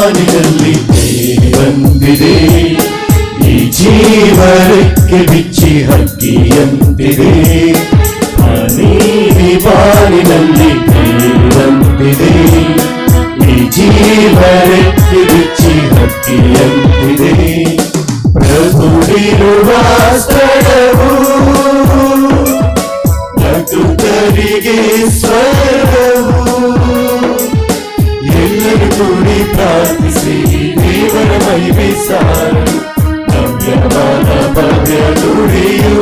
ಬಾನಿನಲ್ಲಿ ಬಂದಿದೆ, ಈ ಜೀವನಕ್ಕೆ ಬಿಚ್ಚಿ ಹಕ್ಕಿಯಂತಿದೆ. ನೀಲಿ ಬಾನಿನಲ್ಲಿ ಬಂದಿದೆ, ಈ ಜೀವನಕ್ಕೆ ಬಿಚ್ಚಿ ಹಕ್ಕಿಯಂತಿದೆ. ಪ್ರಭುವಿರುವ ಸ್ಥಳವು ಭಕ್ತರಿಗೆ ಸ್ವರ್ಗವು. ಎಲ್ಲರೂ ಕೂಡಿ ಪ್ರಾರ್ಥಿಸಿ ದೇವರ ಮಹಿಮೆ ಸಾರಲು ನವ್ಯವಾದ ಭವ್ಯ ನುಡಿಯು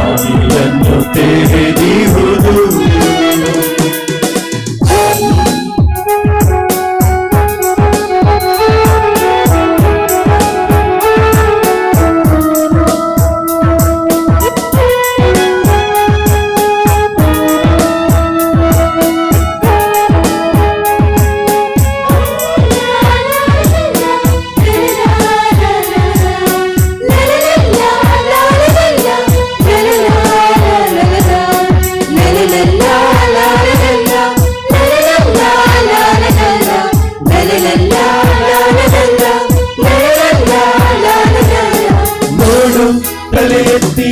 ಆದಿಯನ್ನು ತೆರೆದಿರುವುದು. ತಲೆ ಎತ್ತಿ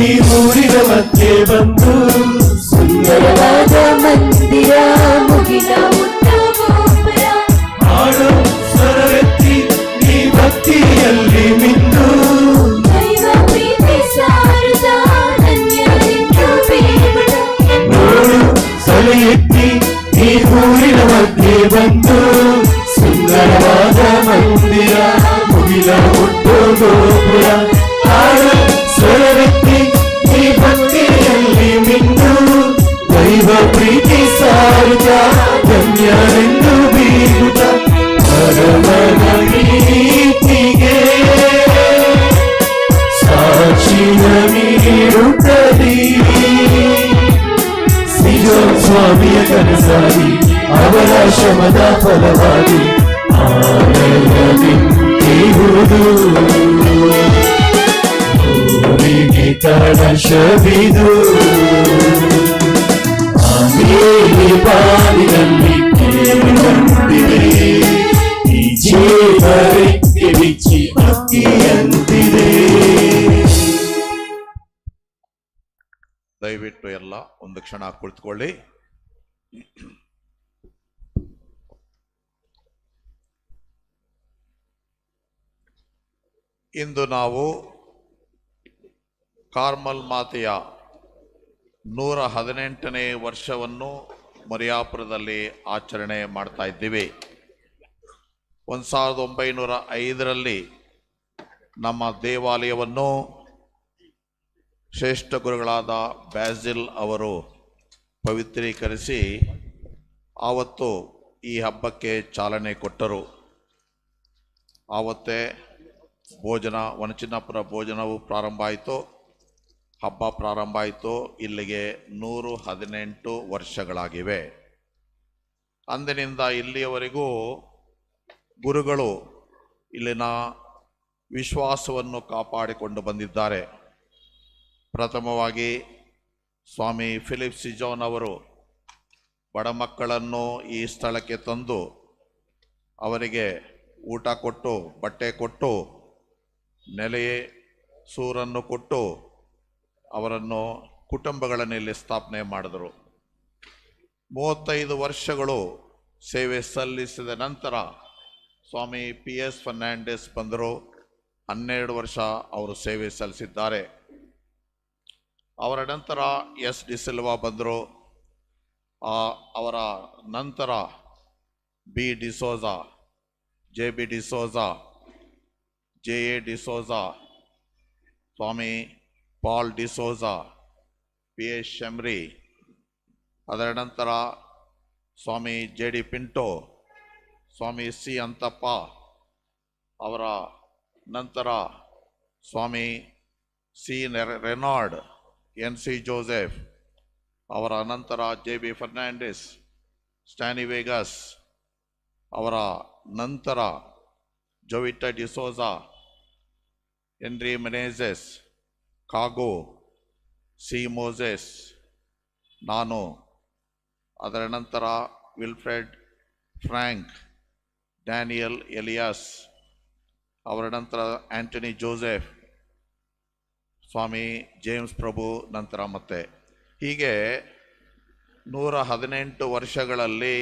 ಈ ಊರಿನ ಮಧ್ಯೆ ಬಂದು ಸುಂದರವಾದ ಮಂದಿರ ಮುಗಿಲ ಉತ್ತಮೋಪರ ಹಾಡು ಸ್ವರವೆತ್ತಿ ಈ ಭಕ್ತಿಯಲ್ಲಿ ಮಿಂದು ದೈವ ಪ್ರೀತಿ ಸಾರದ ಅನ್ಯನೆಂದು ಬೇಡ. ನೋಡು ತಲೆ ಎತ್ತಿ ಈ ಊರಿನ ಮಧ್ಯೆ ಬಂದು ಸುಂದರವಾದ ಮಂದಿರ ಮುಗಿಲ ಉತ್ತಮೋಪರ. ಹಾಡು ಸ್ವರವೆತ್ತಿ ಈ ಭಕ್ತಿಯಲ್ಲಿ ಮಿಂದು ದೈವ ಪ್ರೀತಿ ಸಾರುತ್ತ ಧನ್ಯರೆಂದು ಬೀಗುತ್ತ ಪರಮನ ಪ್ರೀತಿಗೆ ಸಾಕ್ಷಿಯ ನೀಡುತ್ತದೆ. ಸಿಜೋನ್ ಸ್ವಾಮಿಯ ಕನಸಾಗಿ ಅವರ ಶ್ರಮದ ಫಲವಾಗಿ ಆನಂದದಿಂದಿರುವುದು. ಕಳಶವಿದು ನೀಲಿ ಬಾನಿನಲ್ಲಿ ಬಂದಿದೆ, ಈ ಜೀವನಕ್ಕೆ ಬಿಚ್ಚಿ ಹಕ್ಕಿಯಂತಿದೆ. ದಯವಿಟ್ಟು ಎಲ್ಲ ಒಂದು ಕ್ಷಣ ಕುಳಿತುಕೊಳ್ಳಿ. ಇಂದು ನಾವು ಕಾರ್ಮಲ್ ಮಾತೆಯ 118ನೇ ವರ್ಷವನ್ನು ಮರಿಯಾಪುರದಲ್ಲಿ ಆಚರಣೆ ಮಾಡ್ತಾ ಇದ್ದೀವಿ. 1905ರಲ್ಲಿ ನಮ್ಮ ದೇವಾಲಯವನ್ನು ಶ್ರೇಷ್ಠ ಗುರುಗಳಾದ ಬ್ಯಾಸಿಲ್ ಅವರು ಪವಿತ್ರೀಕರಿಸಿ ಆವತ್ತು ಈ ಹಬ್ಬಕ್ಕೆ ಚಾಲನೆ ಕೊಟ್ಟರು. ಆವತ್ತೇ ವನಚಿನ್ನಾಪುರ ಭೋಜನವು ಪ್ರಾರಂಭ ಆಯಿತು, ಹಬ್ಬ ಪ್ರಾರಂಭ ಆಯಿತು. ಇಲ್ಲಿಗೆ 118 ವರ್ಷಗಳಾಗಿವೆ. ಅಂದಿನಿಂದ ಇಲ್ಲಿಯವರೆಗೂ ಗುರುಗಳು ಇಲ್ಲಿನ ವಿಶ್ವಾಸವನ್ನು ಕಾಪಾಡಿಕೊಂಡು ಬಂದಿದ್ದಾರೆ. ಪ್ರಥಮವಾಗಿ ಸ್ವಾಮಿ ಫಿಲಿಪ್ ಸಿಜೋನ್ ಅವರು ಬಡ ಮಕ್ಕಳನ್ನು ಈ ಸ್ಥಳಕ್ಕೆ ತಂದು ಅವರಿಗೆ ಊಟ ಕೊಟ್ಟು ಬಟ್ಟೆ ಕೊಟ್ಟು ನೆಲೆ ಸೂರನ್ನು ಕೊಟ್ಟು ಅವರನ್ನು ಕುಟುಂಬಗಳನ್ನು ಇಲ್ಲಿ ಸ್ಥಾಪನೆ ಮಾಡಿದರು. 35 ವರ್ಷಗಳು ಸೇವೆ ಸಲ್ಲಿಸಿದ ನಂತರ ಸ್ವಾಮಿ PS ಫರ್ನಾಂಡಿಸ್ ಬಂದರು. 12 ವರ್ಷ ಅವರು ಸೇವೆ ಸಲ್ಲಿಸಿದ್ದಾರೆ. ಅವರ ನಂತರ S ಡಿ ಸಿಲ್ವಾ ಬಂದರು. ಅವರ ನಂತರ B D'Souza, JB D'Souza, JA D'Souza, ಸ್ವಾಮಿ ಪಾಲ್ ಡಿಸೋಜಾ, PA ಶಮ್ರಿ, ಅದರ ನಂತರ ಸ್ವಾಮಿ JD ಪಿಂಟೋ, ಸ್ವಾಮಿ C ಅಂತಪ್ಪ, ಅವರ ನಂತರ ಸ್ವಾಮಿ C ರೆನಾರ್ಡ್, NC ಜೋಸೆಫ್, ಅವರ ನಂತರ JB ಫರ್ನಾಂಡಿಸ್, ಸ್ಟ್ಯಾನಿ ವೇಗಸ್, ಅವರ ನಂತರ ಜೋವಿಟಾ ಡಿಸೋಜಾ, ಹೆನ್ರಿ ಮೆನೇಜೆಸ್, ಕಾಗೋ, C ಮೋಸೆಸ್, ನಾನು, ಅದರ ನಂತರ ವಿಲ್ಫ್ರೆಡ್ ಫ್ರ್ಯಾಂಕ್, ಡ್ಯಾನಿಯಲ್ ಎಲಿಯಾಸ್, ಅವರ ನಂತರ ಆಂಟನಿ ಜೋಸೆಫ್, ಸ್ವಾಮಿ ಜೇಮ್ಸ್ ಪ್ರಭು, ನಂತರ ಮತ್ತೆ ಹೀಗೆ 118 ವರ್ಷಗಳಲ್ಲಿ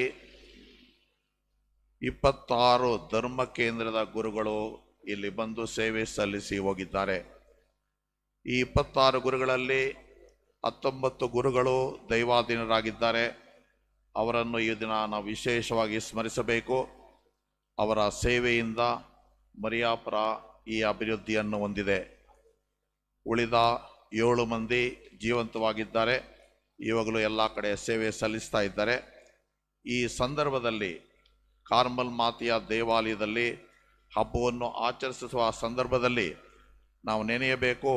26 ಧರ್ಮ ಕೇಂದ್ರದ ಗುರುಗಳು ಇಲ್ಲಿ ಬಂದು ಸೇವೆ ಸಲ್ಲಿಸಿ ಹೋಗಿದ್ದಾರೆ. ಈ 26 ಗುರುಗಳಲ್ಲಿ 19 ಗುರುಗಳು ದೈವಾಧೀನರಾಗಿದ್ದಾರೆ. ಅವರನ್ನು ಈ ದಿನ ನಾವು ವಿಶೇಷವಾಗಿ ಸ್ಮರಿಸಬೇಕು. ಅವರ ಸೇವೆಯಿಂದ ಮರಿಯಾಪುರ ಈ ಅಭಿವೃದ್ಧಿಯನ್ನು ಹೊಂದಿದೆ. ಉಳಿದ 7 ಮಂದಿ ಜೀವಂತವಾಗಿದ್ದಾರೆ. ಇವಾಗಲೂ ಎಲ್ಲ ಕಡೆ ಸೇವೆ ಸಲ್ಲಿಸ್ತಾ ಇದ್ದಾರೆ. ಈ ಸಂದರ್ಭದಲ್ಲಿ ಕಾರ್ಮಲ್ ಮಾತೆಯ ದೇವಾಲಯದಲ್ಲಿ ಹಬ್ಬವನ್ನು ಆಚರಿಸುವ ಸಂದರ್ಭದಲ್ಲಿ ನಾವು ನೆನೆಯಬೇಕು,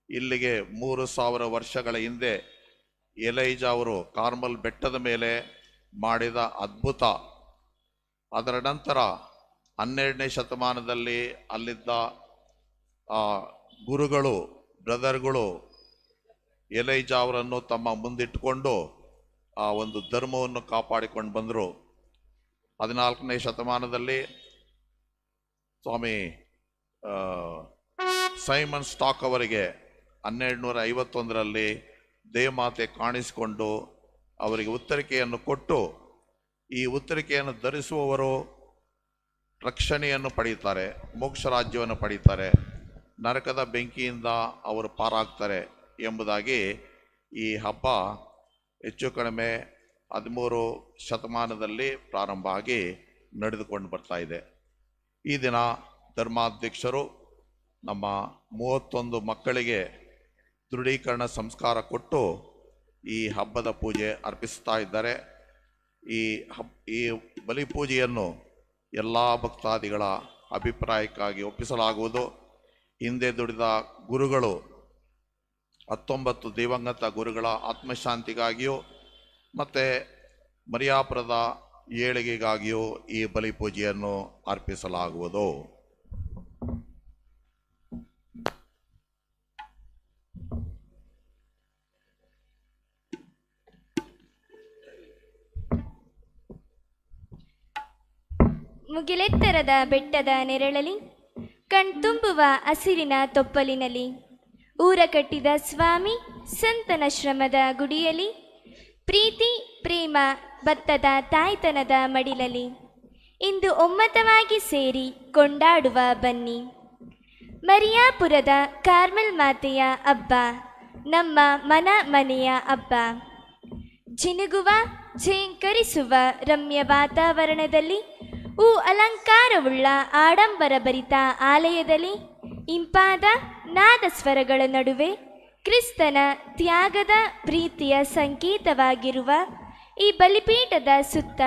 ಇಲ್ಲಿಗೆ 3000 ವರ್ಷಗಳ ಹಿಂದೆ ಎಲೈಜಾ ಅವರು ಕಾರ್ಮಲ್ ಬೆಟ್ಟದ ಮೇಲೆ ಮಾಡಿದ ಅದ್ಭುತ, ಅದರ ನಂತರ 12ನೇ ಶತಮಾನದಲ್ಲಿ ಅಲ್ಲಿದ್ದ ಗುರುಗಳು, ಬ್ರದರ್ಗಳು ಎಲೈಜಾ ಅವರನ್ನು ತಮ್ಮ ಮುಂದಿಟ್ಟುಕೊಂಡು ಆ ಒಂದು ಧರ್ಮವನ್ನು ಕಾಪಾಡಿಕೊಂಡು ಬಂದರು. 14ನೇ ಶತಮಾನದಲ್ಲಿ ಸ್ವಾಮಿ ಸೈಮನ್ ಸ್ಟಾಕ್ ಅವರಿಗೆ 1251ರಲ್ಲಿ ದೇವಮಾತೆ ಕಾಣಿಸಿಕೊಂಡು ಅವರಿಗೆ ಉತ್ತರಿಕೆಯನ್ನು ಕೊಟ್ಟು, ಈ ಉತ್ತರಿಕೆಯನ್ನು ಧರಿಸುವವರು ರಕ್ಷಣೆಯನ್ನು ಪಡೆಯುತ್ತಾರೆ, ಮೋಕ್ಷ ರಾಜ್ಯವನ್ನು ಪಡೆಯುತ್ತಾರೆ, ನರಕದ ಬೆಂಕಿಯಿಂದ ಅವರು ಪಾರಾಗ್ತಾರೆ ಎಂಬುದಾಗಿ ಈ ಹಬ್ಬ ಹೆಚ್ಚು ಕಡಿಮೆ 13 ಶತಮಾನದಲ್ಲಿ ಪ್ರಾರಂಭ ಆಗಿ ನಡೆದುಕೊಂಡು ಬರ್ತಾ ಇದೆ. ಈ ದಿನ ಧರ್ಮಾಧ್ಯಕ್ಷರು ನಮ್ಮ 31 ಮಕ್ಕಳಿಗೆ ದೃಢೀಕರಣ ಸಂಸ್ಕಾರ ಕೊಟ್ಟು ಈ ಹಬ್ಬದ ಪೂಜೆ ಅರ್ಪಿಸ್ತಾ ಇದ್ದಾರೆ. ಈ ಬಲಿ ಪೂಜೆಯನ್ನು ಎಲ್ಲ ಭಕ್ತಾದಿಗಳ ಅಭಿಪ್ರಾಯಕ್ಕಾಗಿ ಒಪ್ಪಿಸಲಾಗುವುದು. ಹಿಂದೆ ದುಡಿದ ಗುರುಗಳು 19 ದಿವಂಗತ ಗುರುಗಳ ಆತ್ಮಶಾಂತಿಗಾಗಿಯೂ ಮತ್ತು ಮರಿಯಾಪುರದ ಏಳಿಗೆಗಾಗಿಯೂ ಈ ಬಲಿ ಪೂಜೆಯನ್ನು ಅರ್ಪಿಸಲಾಗುವುದು. ಮುಗಿಲೆತ್ತರದ ಬೆಟ್ಟದ ನೆರಳಲಿ, ಕಣ್ತುಂಬುವ ಹಸಿರಿನ ತೊಪ್ಪಲಿನಲ್ಲಿ, ಊರ ಕಟ್ಟಿದ ಸ್ವಾಮಿ ಸಂತನ ಶ್ರಮದ ಗುಡಿಯಲಿ, ಪ್ರೀತಿ ಪ್ರೇಮ ಭತ್ತದ ತಾಯ್ತನದ ಮಡಿಲಲಿ, ಇಂದು ಒಮ್ಮತವಾಗಿ ಸೇರಿ ಕೊಂಡಾಡುವ ಬನ್ನಿ. ಮರಿಯಾಪುರದ ಕಾರ್ಮೆಲ್ ಮಾತೆಯ ಹಬ್ಬ ನಮ್ಮ ಮನೆಯ ಹಬ್ಬ. ಜಿನುಗುವ ಝೇಂಕರಿಸುವ ರಮ್ಯ ವಾತಾವರಣದಲ್ಲಿ, ಅಲಂಕಾರವುಳ್ಳ ಆಡಂಬರ ಭರಿತ ಆಲಯದಲ್ಲಿ, ಇಂಪಾದ ನಾದಸ್ವರಗಳ ನಡುವೆ ಕ್ರಿಸ್ತನ ತ್ಯಾಗದ ಪ್ರೀತಿಯ ಸಂಕೇತವಾಗಿರುವ ಈ ಬಲಿಪೀಠದ ಸುತ್ತ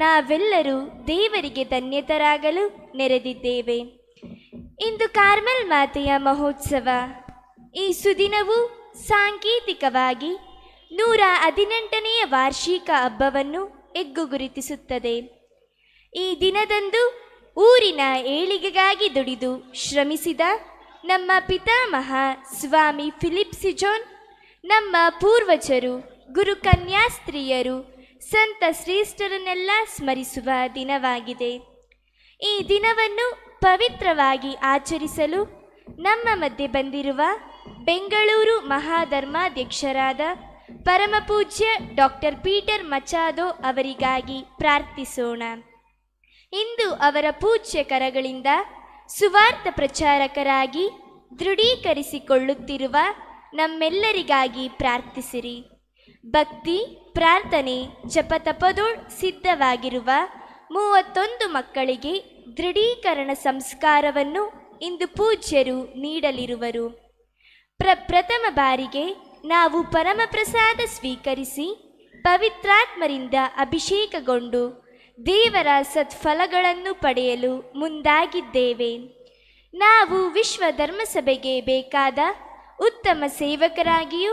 ನಾವೆಲ್ಲರೂ ದೇವರಿಗೆ ಧನ್ಯತರಾಗಲು ನೆರೆದಿದ್ದೇವೆ. ಇಂದು ಕಾರ್ಮೆಲ್ ಮಾತೆಯ ಮಹೋತ್ಸವ. ಈ ಸುದಿನವು ಸಾಂಕೇತಿಕವಾಗಿ 118ನೇ ವಾರ್ಷಿಕ ಹಬ್ಬವನ್ನು ಗುರುತಿಸುತ್ತದೆ. ಈ ದಿನದಂದು ಊರಿನ ಏಳಿಗೆಗಾಗಿ ದುಡಿದು ಶ್ರಮಿಸಿದ ನಮ್ಮ ಪಿತಾಮಹ ಸ್ವಾಮಿ ಫಿಲಿಪ್ ಸಿಜೋನ್, ನಮ್ಮ ಪೂರ್ವಜರು, ಗುರು ಕನ್ಯಾಸ್ತ್ರೀಯರು, ಸಂತ ಶ್ರೇಷ್ಠರನ್ನೆಲ್ಲ ಸ್ಮರಿಸುವ ದಿನವಾಗಿದೆ. ಈ ದಿನವನ್ನು ಪವಿತ್ರವಾಗಿ ಆಚರಿಸಲು ನಮ್ಮ ಮಧ್ಯೆ ಬಂದಿರುವ ಬೆಂಗಳೂರು ಮಹಾಧರ್ಮಾಧ್ಯಕ್ಷರಾದ ಪರಮಪೂಜ್ಯ ಡಾಕ್ಟರ್ ಪೀಟರ್ ಮಚಾದೋ ಅವರಿಗಾಗಿ ಪ್ರಾರ್ಥಿಸೋಣ. ಇಂದು ಅವರ ಪೂಜ್ಯ ಕರಗಳಿಂದ ಸುವಾರ್ಥ ಪ್ರಚಾರಕರಾಗಿ ದೃಢೀಕರಿಸಿಕೊಳ್ಳುತ್ತಿರುವ ನಮ್ಮೆಲ್ಲರಿಗಾಗಿ ಪ್ರಾರ್ಥಿಸಿರಿ. ಭಕ್ತಿ, ಪ್ರಾರ್ಥನೆ, ಜಪತಪದೋಳ್ ಸಿದ್ಧವಾಗಿರುವ 31 ಮಕ್ಕಳಿಗೆ ದೃಢೀಕರಣ ಸಂಸ್ಕಾರವನ್ನು ಇಂದು ಪೂಜ್ಯರು ನೀಡಲಿರುವರು. ಪ್ರಥಮ ಬಾರಿಗೆ ನಾವು ಪರಮಪ್ರಸಾದ ಸ್ವೀಕರಿಸಿ ಪವಿತ್ರಾತ್ಮರಿಂದ ಅಭಿಷೇಕಗೊಂಡು ದೇವರ ಸತ್ಫಲಗಳನ್ನು ಪಡೆಯಲು ಮುಂದಾಗಿದ್ದೇವೆ. ನಾವು ವಿಶ್ವ ಧರ್ಮಸಭೆಗೆ ಬೇಕಾದ ಉತ್ತಮ ಸೇವಕರಾಗಿಯೂ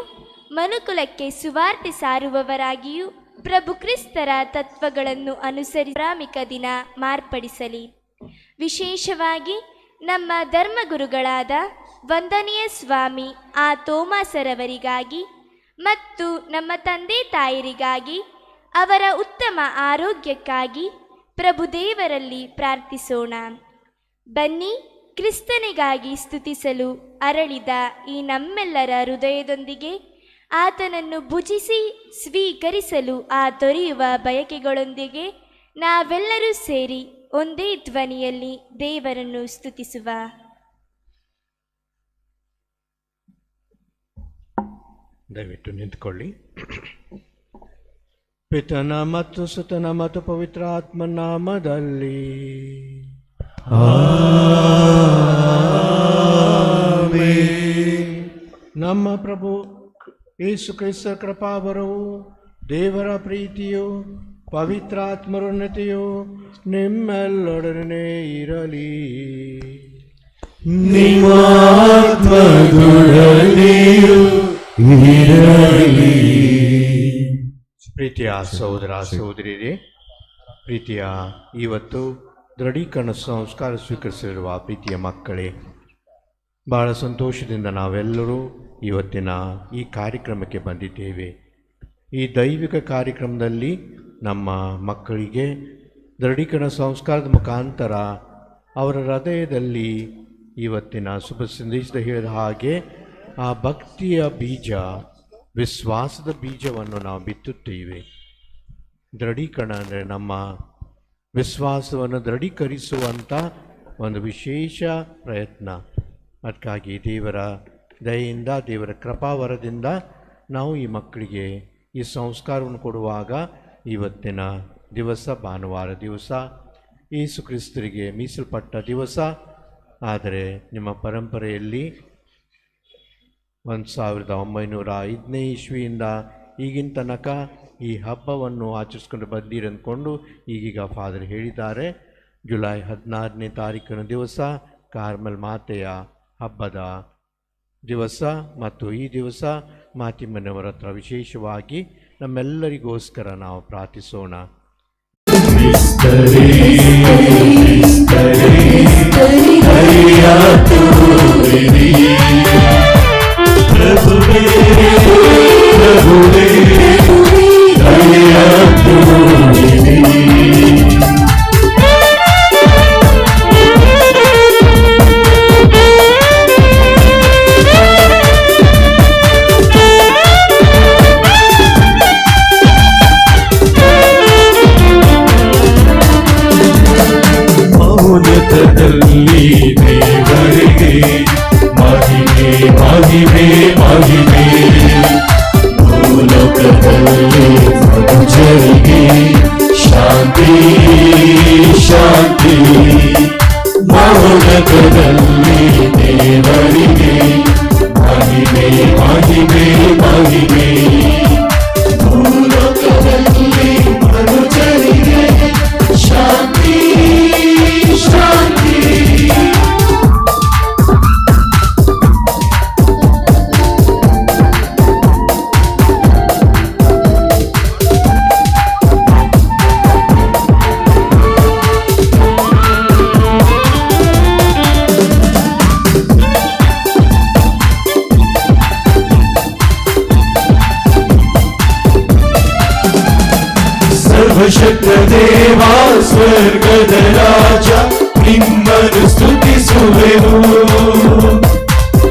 ಮನುಕುಲಕ್ಕೆ ಸುವಾರ್ತೆ ಸಾರುವವರಾಗಿಯೂ ಪ್ರಭು ಕ್ರಿಸ್ತರ ತತ್ವಗಳನ್ನು ಅನುಸರಿಸಿ ಧಾರ್ಮಿಕ ದಿನ ಮಾರ್ಪಡಿಸಲಿ. ವಿಶೇಷವಾಗಿ ನಮ್ಮ ಧರ್ಮಗುರುಗಳಾದ ವಂದನೀಯ ಸ್ವಾಮಿ ತೋಮಾಸರವರಿಗಾಗಿ ಮತ್ತು ನಮ್ಮ ತಂದೆ ತಾಯರಿಗಾಗಿ ಅವರ ಉತ್ತಮ ಆರೋಗ್ಯಕ್ಕಾಗಿ ಪ್ರಭುದೇವರಲ್ಲಿ ಪ್ರಾರ್ಥಿಸೋಣ. ಬನ್ನಿ, ಕ್ರಿಸ್ತನಿಗಾಗಿ ಸ್ತುತಿಸಲು ಅರಳಿದ ಈ ನಮ್ಮೆಲ್ಲರ ಹೃದಯದೊಂದಿಗೆ ಆತನನ್ನು ಭುಜಿಸಿ ಸ್ವೀಕರಿಸಲು ದೊರೆಯುವ ಬಯಕೆಗಳೊಂದಿಗೆ ನಾವೆಲ್ಲರೂ ಸೇರಿ ಒಂದೇ ಧ್ವನಿಯಲ್ಲಿ ದೇವರನ್ನು ಸ್ತುತಿಸುವ. ದಯವಿಟ್ಟು ನಿಂತುಕೊಳ್ಳಿ. ಪಿತನ ಮತ್ತು ಸುತನ ಮತ್ತು ಪವಿತ್ರ ಆತ್ಮನಾಮದಲ್ಲಿ ನಮ್ಮ ಪ್ರಭು ಯೇಸು ಕ್ರಿಸ್ತ ಕೃಪಾವರವು, ದೇವರ ಪ್ರೀತಿಯು, ಪವಿತ್ರಾತ್ಮರುನ್ನತೆಯು ನಿಮ್ಮೆಲ್ಲರೊಡನೆ ಇರಲಿ. ನಿಮ್ಮ ಆತ್ಮದೊಡನೆಯೂ ಇರಲಿ. ಪ್ರೀತಿಯ ಸಹೋದರ ಸಹೋದರಿಯರೇ, ಪ್ರೀತಿಯ ಇವತ್ತು ದೃಢೀಕರಣ ಸಂಸ್ಕಾರ ಸ್ವೀಕರಿಸಿರುವ ಪ್ರೀತಿಯ ಮಕ್ಕಳೇ, ಬಹಳ ಸಂತೋಷದಿಂದ ನಾವೆಲ್ಲರೂ ಇವತ್ತಿನ ಈ ಕಾರ್ಯಕ್ರಮಕ್ಕೆ ಬಂದಿದ್ದೇವೆ. ಈ ದೈವಿಕ ಕಾರ್ಯಕ್ರಮದಲ್ಲಿ ನಮ್ಮ ಮಕ್ಕಳಿಗೆ ದೃಢೀಕರಣ ಸಂಸ್ಕಾರದ ಮುಖಾಂತರ ಅವರ ಹೃದಯದಲ್ಲಿ ಇವತ್ತಿನ ಶುಭ ಸಂದೇಶದ ಹೇಳಿದ ಹಾಗೆ ಆ ಭಕ್ತಿಯ ಬೀಜ, ವಿಶ್ವಾಸದ ಬೀಜವನ್ನು ನಾವು ಬಿತ್ತುತ್ತೇವೆ. ದೃಢೀಕರಣ ಅಂದರೆ ನಮ್ಮ ವಿಶ್ವಾಸವನ್ನು ದೃಢೀಕರಿಸುವಂಥ ಒಂದು ವಿಶೇಷ ಪ್ರಯತ್ನ. ಅದಕ್ಕಾಗಿ ದೇವರ ದಯೆಯಿಂದ, ದೇವರ ಕೃಪಾವರದಿಂದ ನಾವು ಈ ಮಕ್ಕಳಿಗೆ ಈ ಸಂಸ್ಕಾರವನ್ನು ಕೊಡುವಾಗ ಇವತ್ತಿನ ದಿವಸ ಭಾನುವಾರ ದಿವಸ, ಯೇಸು ಕ್ರಿಸ್ತರಿಗೆ ಮೀಸಲ್ಪಟ್ಟ ದಿವಸ. ಆದರೆ ನಿಮ್ಮ ಪರಂಪರೆಯಲ್ಲಿ 1905ನೇ ಇಸ್ವಿಯಿಂದ ಈಗಿನ ತನಕ ಈ ಹಬ್ಬವನ್ನು ಆಚರಿಸ್ಕೊಂಡು ಬಂದಿರಿ ಅಂದ್ಕೊಂಡು ಈಗೀಗ ಫಾದರ್ ಹೇಳಿದ್ದಾರೆ. ಜುಲೈ 16ನೇ ತಾರೀಕಿನ ದಿವಸ ಕಾರ್ಮೆಲ್ ಮಾತೆಯ ಹಬ್ಬದ ದಿವಸ ಮತ್ತು ಈ ದಿವಸ ಮಾತಿಮನವರ ಹತ್ರ ವಿಶೇಷವಾಗಿ ನಮ್ಮೆಲ್ಲರಿಗೋಸ್ಕರ ನಾವು ಪ್ರಾರ್ಥಿಸೋಣ. ಮೌನತದಲ್ಲಿ ದೇವರಿಗೆ ಮಹಿಮೆ ಮಹಿಮೆ ಮಹಿಮೆ. ಭೂಲೋಕದಲ್ಲಿ ಮನುಜರಿಗೆ ಶಾಂತಿ ಶಾಂತಿ. ಮೌನತದಲ್ಲಿ ದೇವರಿಗೆ ಮಹಿಮೆ ಮಹಿಮೆ ಮಹಿಮೆ. ಭೂಲೋಕದಲ್ಲಿ ಮನುಜರಿಗೆ ಶಾಂತಿ ಶಾಂತಿ. ಸರ್ವಶಕ್ತ ದೇವ ಸ್ವರ್ಗದ ರಾಜ, ನಿಮ್ಮನ್ನು ಸ್ತುತಿಸುವೆನು.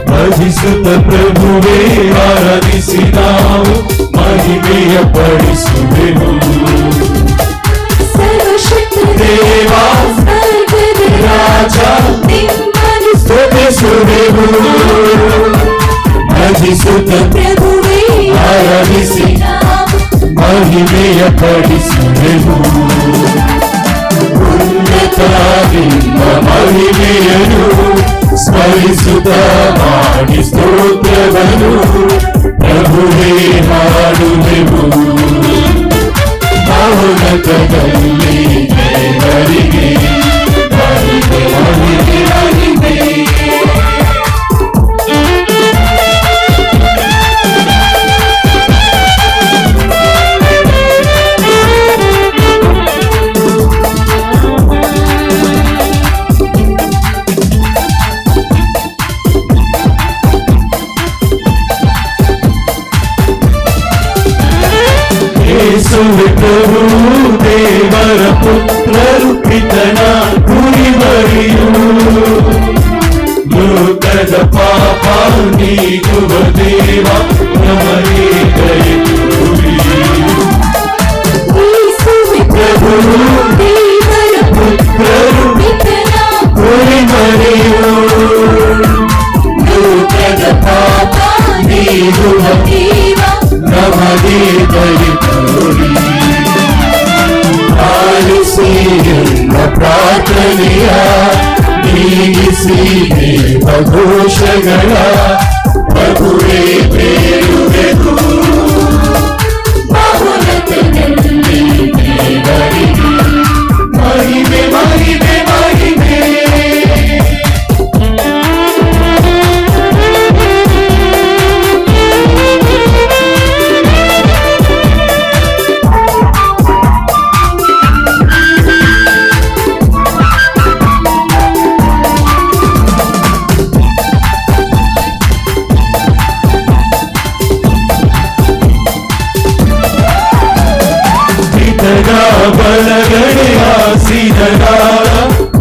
ಭಜಿಸುತ್ತ ಪ್ರಭುವೇ ಆರಾಧಿಸಿ ನಾವು ಮಹಿಮೆಯ ಪಡಿಸುವೆನು. ಸರ್ವಶಕ್ತ ದೇವ ಸ್ವರ್ಗದ ರಾಜ, ನಿಮ್ಮನ್ನು ಸ್ತುತಿಸುವೆನು. ಭಜಿಸುತ್ತ ಪ್ರಭುವೇ ಆರಾಧಿಸಿ ಮಹಿಮೆಯ ಪಡಿಸುವೆನು. ಉನ್ನತ ನಿಮ್ಮ ಮಹಿಮೆಯನ್ನು ಸ್ಮರಿಸುತ್ತ ಮಾಡಿ ಸ್ತೋತ್ರವನ್ನು ಪ್ರಭುವೇ ಹಾಡುವೆವು. ಮೌನತದಲ್ಲಿ ದೇವರಿಗೆ ಮಹಿಮೆ ಮಹಿಮೆ ಮಹಿಮೆ. ಯೇಸುವೆ ಪ್ರಭು ದೇವರ ಪುತ್ರರು ಪಿತನ ಕುರಿಮರಿಯು ಲೋಕದ ಪಾಪ ನೀಗುವ ದೇವ ನಮಗೆ ದಯ ತೋರಿ ಪ್ರಭು ದೇವರ ಪುತ್ರರು ಪಿತನ ಕುರಿಮರಿಯು ಲೋಕದ ಪಾಪ ನೀಗುವ ದೇವ ನಮಗೆ ದಯ ತೋರಿ ಆಲಿಸಿ ಎಲ್ಲ ಪ್ರಾರ್ಥನೆಯ ನೀಗಿಸಿ ದೇವಘೋಷಗಳ ಪ್ರಭುವೇ ಬೇರುವೆನು ಬಹುನತನಲ್ಲಿ ದೇವರಿಗೆ ಮಹಿಮೆ ಮಹಿಮೆ ಮಹಿಮೆ ಬಲಗಡೆ ಆಸಿದರ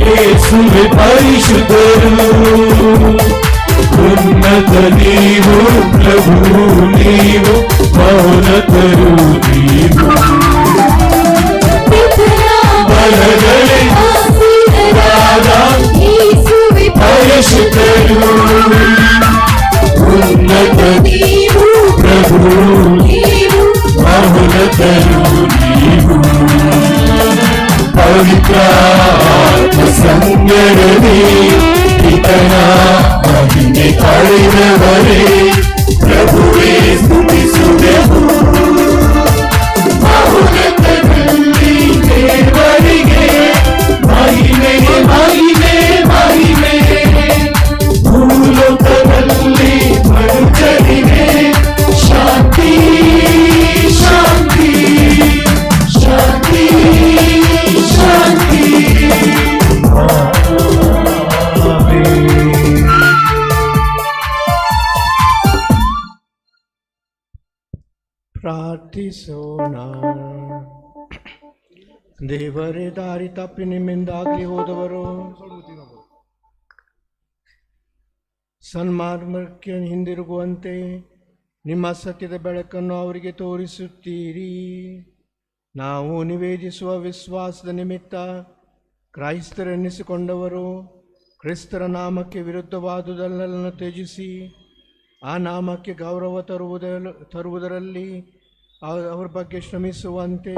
ಯೇಸುವೆ ಪರಿಶುದ್ಧರು ಉನ್ನತ ನೀವು ಪ್ರಭು ನೀವು ಮೌನತರು ನೀವು ಬಲಗಡೆ ಪರಿಶುದ್ಧರು ಉನ್ನತ ನೀವು ಪ್ರಭು ನೀವು ಮೌನತರು ನೀವು ಪವಿತ್ರಾತ್ಮ ಸಂಗಡನೆ ಪಿತನ ಮಹಿಮೆ ಕಳೆದವರೇ ಪ್ರಭುವೇ ಸ್ತುತಿಸುವೆವು ಬಹುನತನಲ್ಲಿ ದೇವರಿಗೆ ಮಹಿಮೆ ಮಹಿಮೆ ಮಹಿಮೆ ಭೂಲೋಕದಲ್ಲಿ ಮನುಷ್ಯರಿಗೆ ಶಾಂತಿ ಶಾಂತಿ ಶಾಂತಿ ಶಾಂತಿ ಪ್ರಾರ್ಥಿಸೋಣ. ದೇವರೇ, ದಾರಿ ತಪ್ಪಿ ನಿಮ್ಮಿಂದಾಗಲಿ ಹೋದವರು ಸನ್ಮಾರ್ಗಕ್ಕೆ ಹಿಂದಿರುಗುವಂತೆ ನಿಮ್ಮ ಸತ್ಯದ ಬೆಳಕನ್ನು ಅವರಿಗೆ ತೋರಿಸುತ್ತೀರಿ. ನಾವು ನಿವೇದಿಸುವ ವಿಶ್ವಾಸದ ನಿಮಿತ್ತ ಕ್ರೈಸ್ತರೆನ್ನಿಸಿಕೊಂಡವರು ಕ್ರಿಸ್ತರ ನಾಮಕ್ಕೆ ವಿರುದ್ಧವಾದುದೆಲ್ಲನ್ನು ತ್ಯಜಿಸಿ ಆ ನಾಮಕ್ಕೆ ಗೌರವ ತರುವುದರಲ್ಲಿ ಅವರ ಬಗ್ಗೆ ಶ್ರಮಿಸುವಂತೆ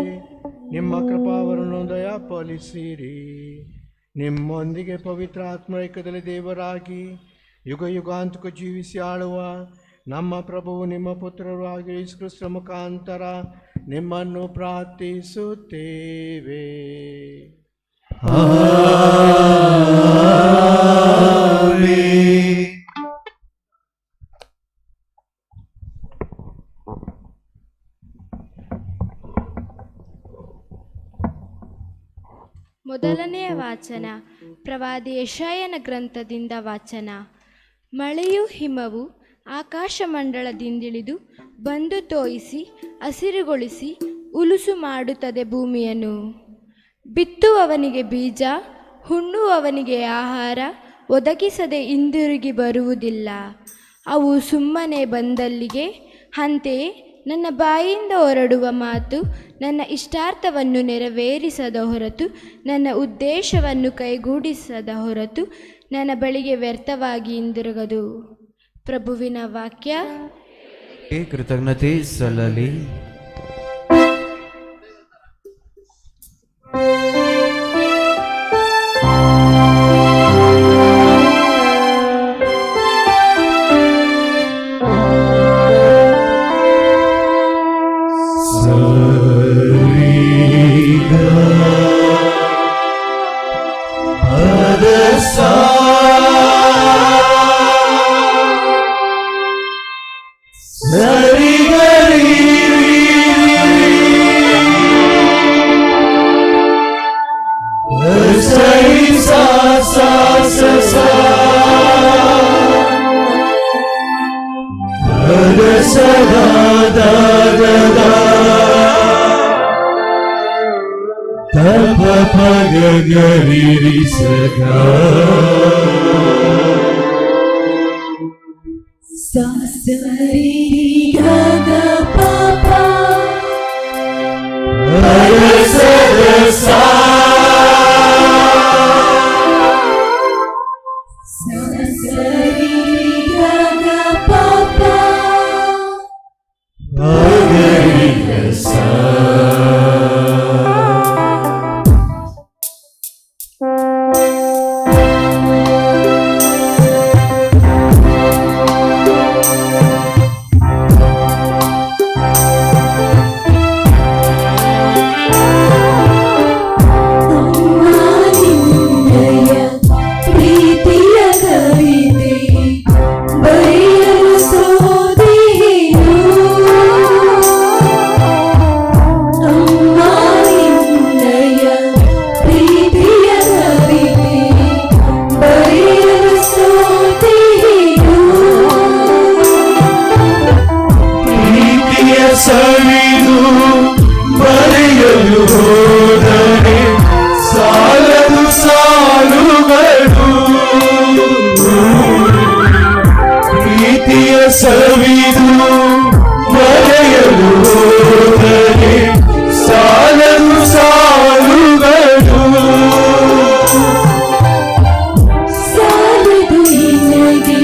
ನಿಮ್ಮ ಕೃಪಾವರನ್ನು ದಯಪಾಲಿಸಿರಿ. ನಿಮ್ಮೊಂದಿಗೆ ಪವಿತ್ರ ಆತ್ಮೈಕ್ಯದಲ್ಲಿ ದೇವರಾಗಿ ಯುಗ ಯುಗಾಂತಕ ಜೀವಿಸಿ ಆಳುವ ನಮ್ಮ ಪ್ರಭುವು ನಿಮ್ಮ ಪುತ್ರರು ಆಗಿ ಯೇಸು ಕ್ರಿಸ್ತರ ಮುಖಾಂತರ ನಿಮ್ಮನ್ನು ಪ್ರಾರ್ಥಿಸುತ್ತೇವೆ. ಮೊದಲನೆಯ ವಾಚನ ಪ್ರವಾದಿ ಯೆಶಾಯನ ಗ್ರಂಥದಿಂದ ವಾಚನ. ಮಳೆಯು ಹಿಮವು ಆಕಾಶಮಂಡಲದಿಂದಿಳಿದು ಬಂದು ತೋಯಿಸಿ ಹಸಿರುಗೊಳಿಸಿ ಉಲುಸು ಮಾಡುತ್ತದೆ ಭೂಮಿಯನ್ನು. ಬಿತ್ತುವವನಿಗೆ ಬೀಜ, ಹುಣ್ಣುವವನಿಗೆ ಆಹಾರ ಒದಗಿಸದೆ ಹಿಂದಿರುಗಿ ಬರುವುದಿಲ್ಲ. ಅವು ಸುಮ್ಮನೆ ಬಂದಲ್ಲಿಗೆ. ಅಂತೆಯೇ ನನ್ನ ಬಾಯಿಂದ ಹೊರಡುವ ಮಾತು ನನ್ನ ಇಷ್ಟಾರ್ಥವನ್ನು ನೆರವೇರಿಸದ ಹೊರತು, ನನ್ನ ಉದ್ದೇಶವನ್ನು ಕೈಗೂಡಿಸದ ಹೊರತು ನನ್ನ ಬಳಿಗೆ ವ್ಯರ್ಥವಾಗಿ ಹಿಂದಿರುಗದು. ಪ್ರಭುವಿನ ವಾಕ್ಯ. ಕೃತಜ್ಞತೆ ಸಲ್ಲಲಿ. ಸರಿ ಗರಿ ಗಗರಿರಿ ಸದಾ ಸವಿದು ಬರೆಯಲು ಹೋದರೆ ಸಾಲದು ಸಾಲುಗಳು ಪ್ರೀತಿಯ ಸವಿದು ಬರೆಯಲು ಹೋದರೆ ಸಾಲದು ಸಾಲುಗಳು ಸಾಲದು ನಿನಗೆ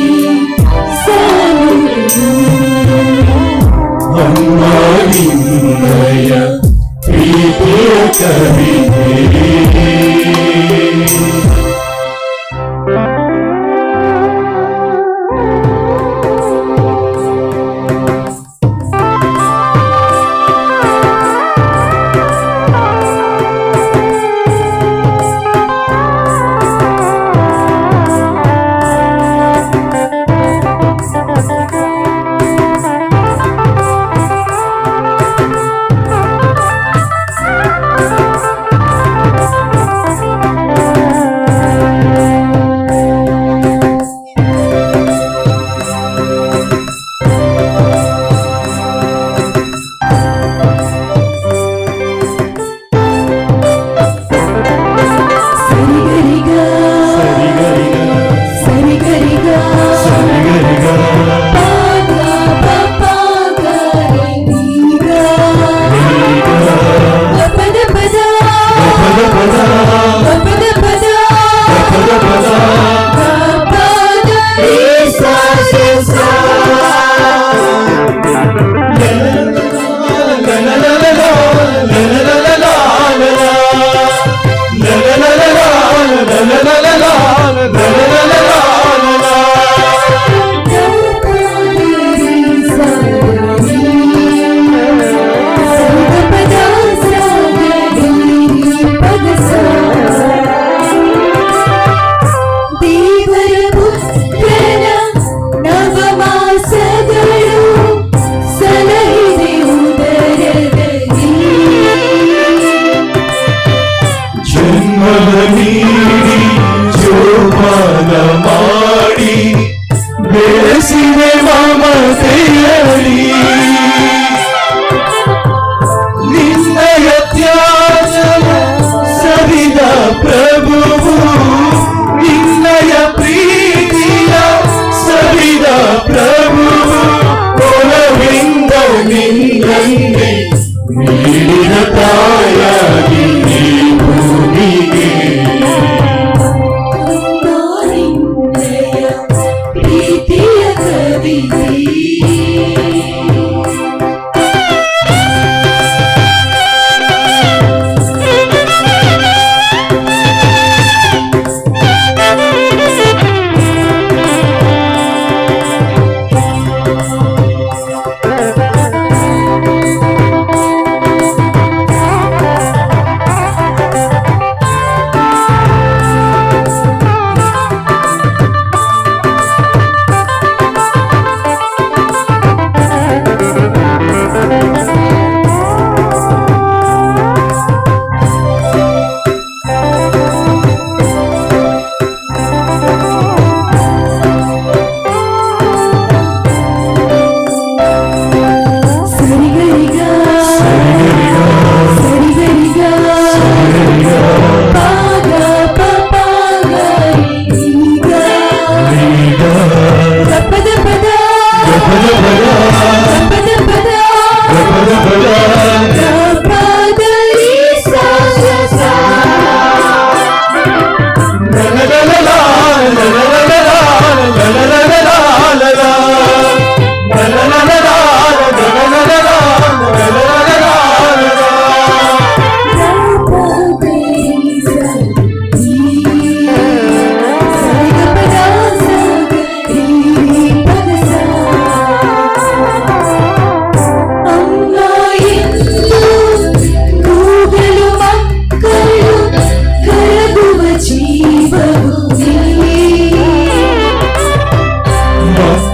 ಸಾಲುಗಳು ಅಮ್ಮ ನಿನ್ನಯ ಪ್ರೀತಿಯ ಕವಿತೆ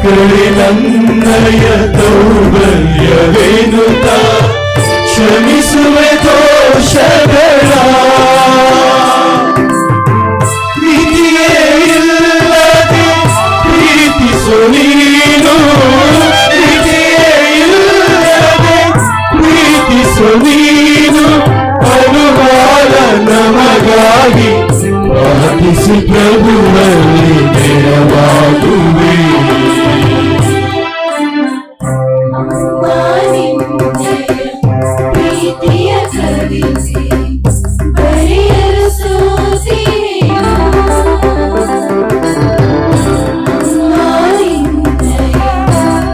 ಮಕ್ಕಳೇ ನನ್ನಯ ದೌರ್ಬಲ್ಯವೇನುತ್ತ ಕ್ಷಮಿಸುವೆ ದೋಷಗಳ ಮಿತಿಯೇ ಇಲ್ಲದೆ ಪ್ರೀತಿಸು ನೀನು ಮಿತಿಯೇ ಇಲ್ಲದೆ ಪ್ರೀತಿಸು ನೀನು ಅನುಮಾನ ನಮಗಾಗಿ ಪ್ರಾರ್ಥಿಸಿ ಪ್ರಭುವಲ್ಲಿ ನೆರವಾಗುವೆ ಪ್ರೀತಿಯ ಕವಿತೆ ಬರೆಯಲು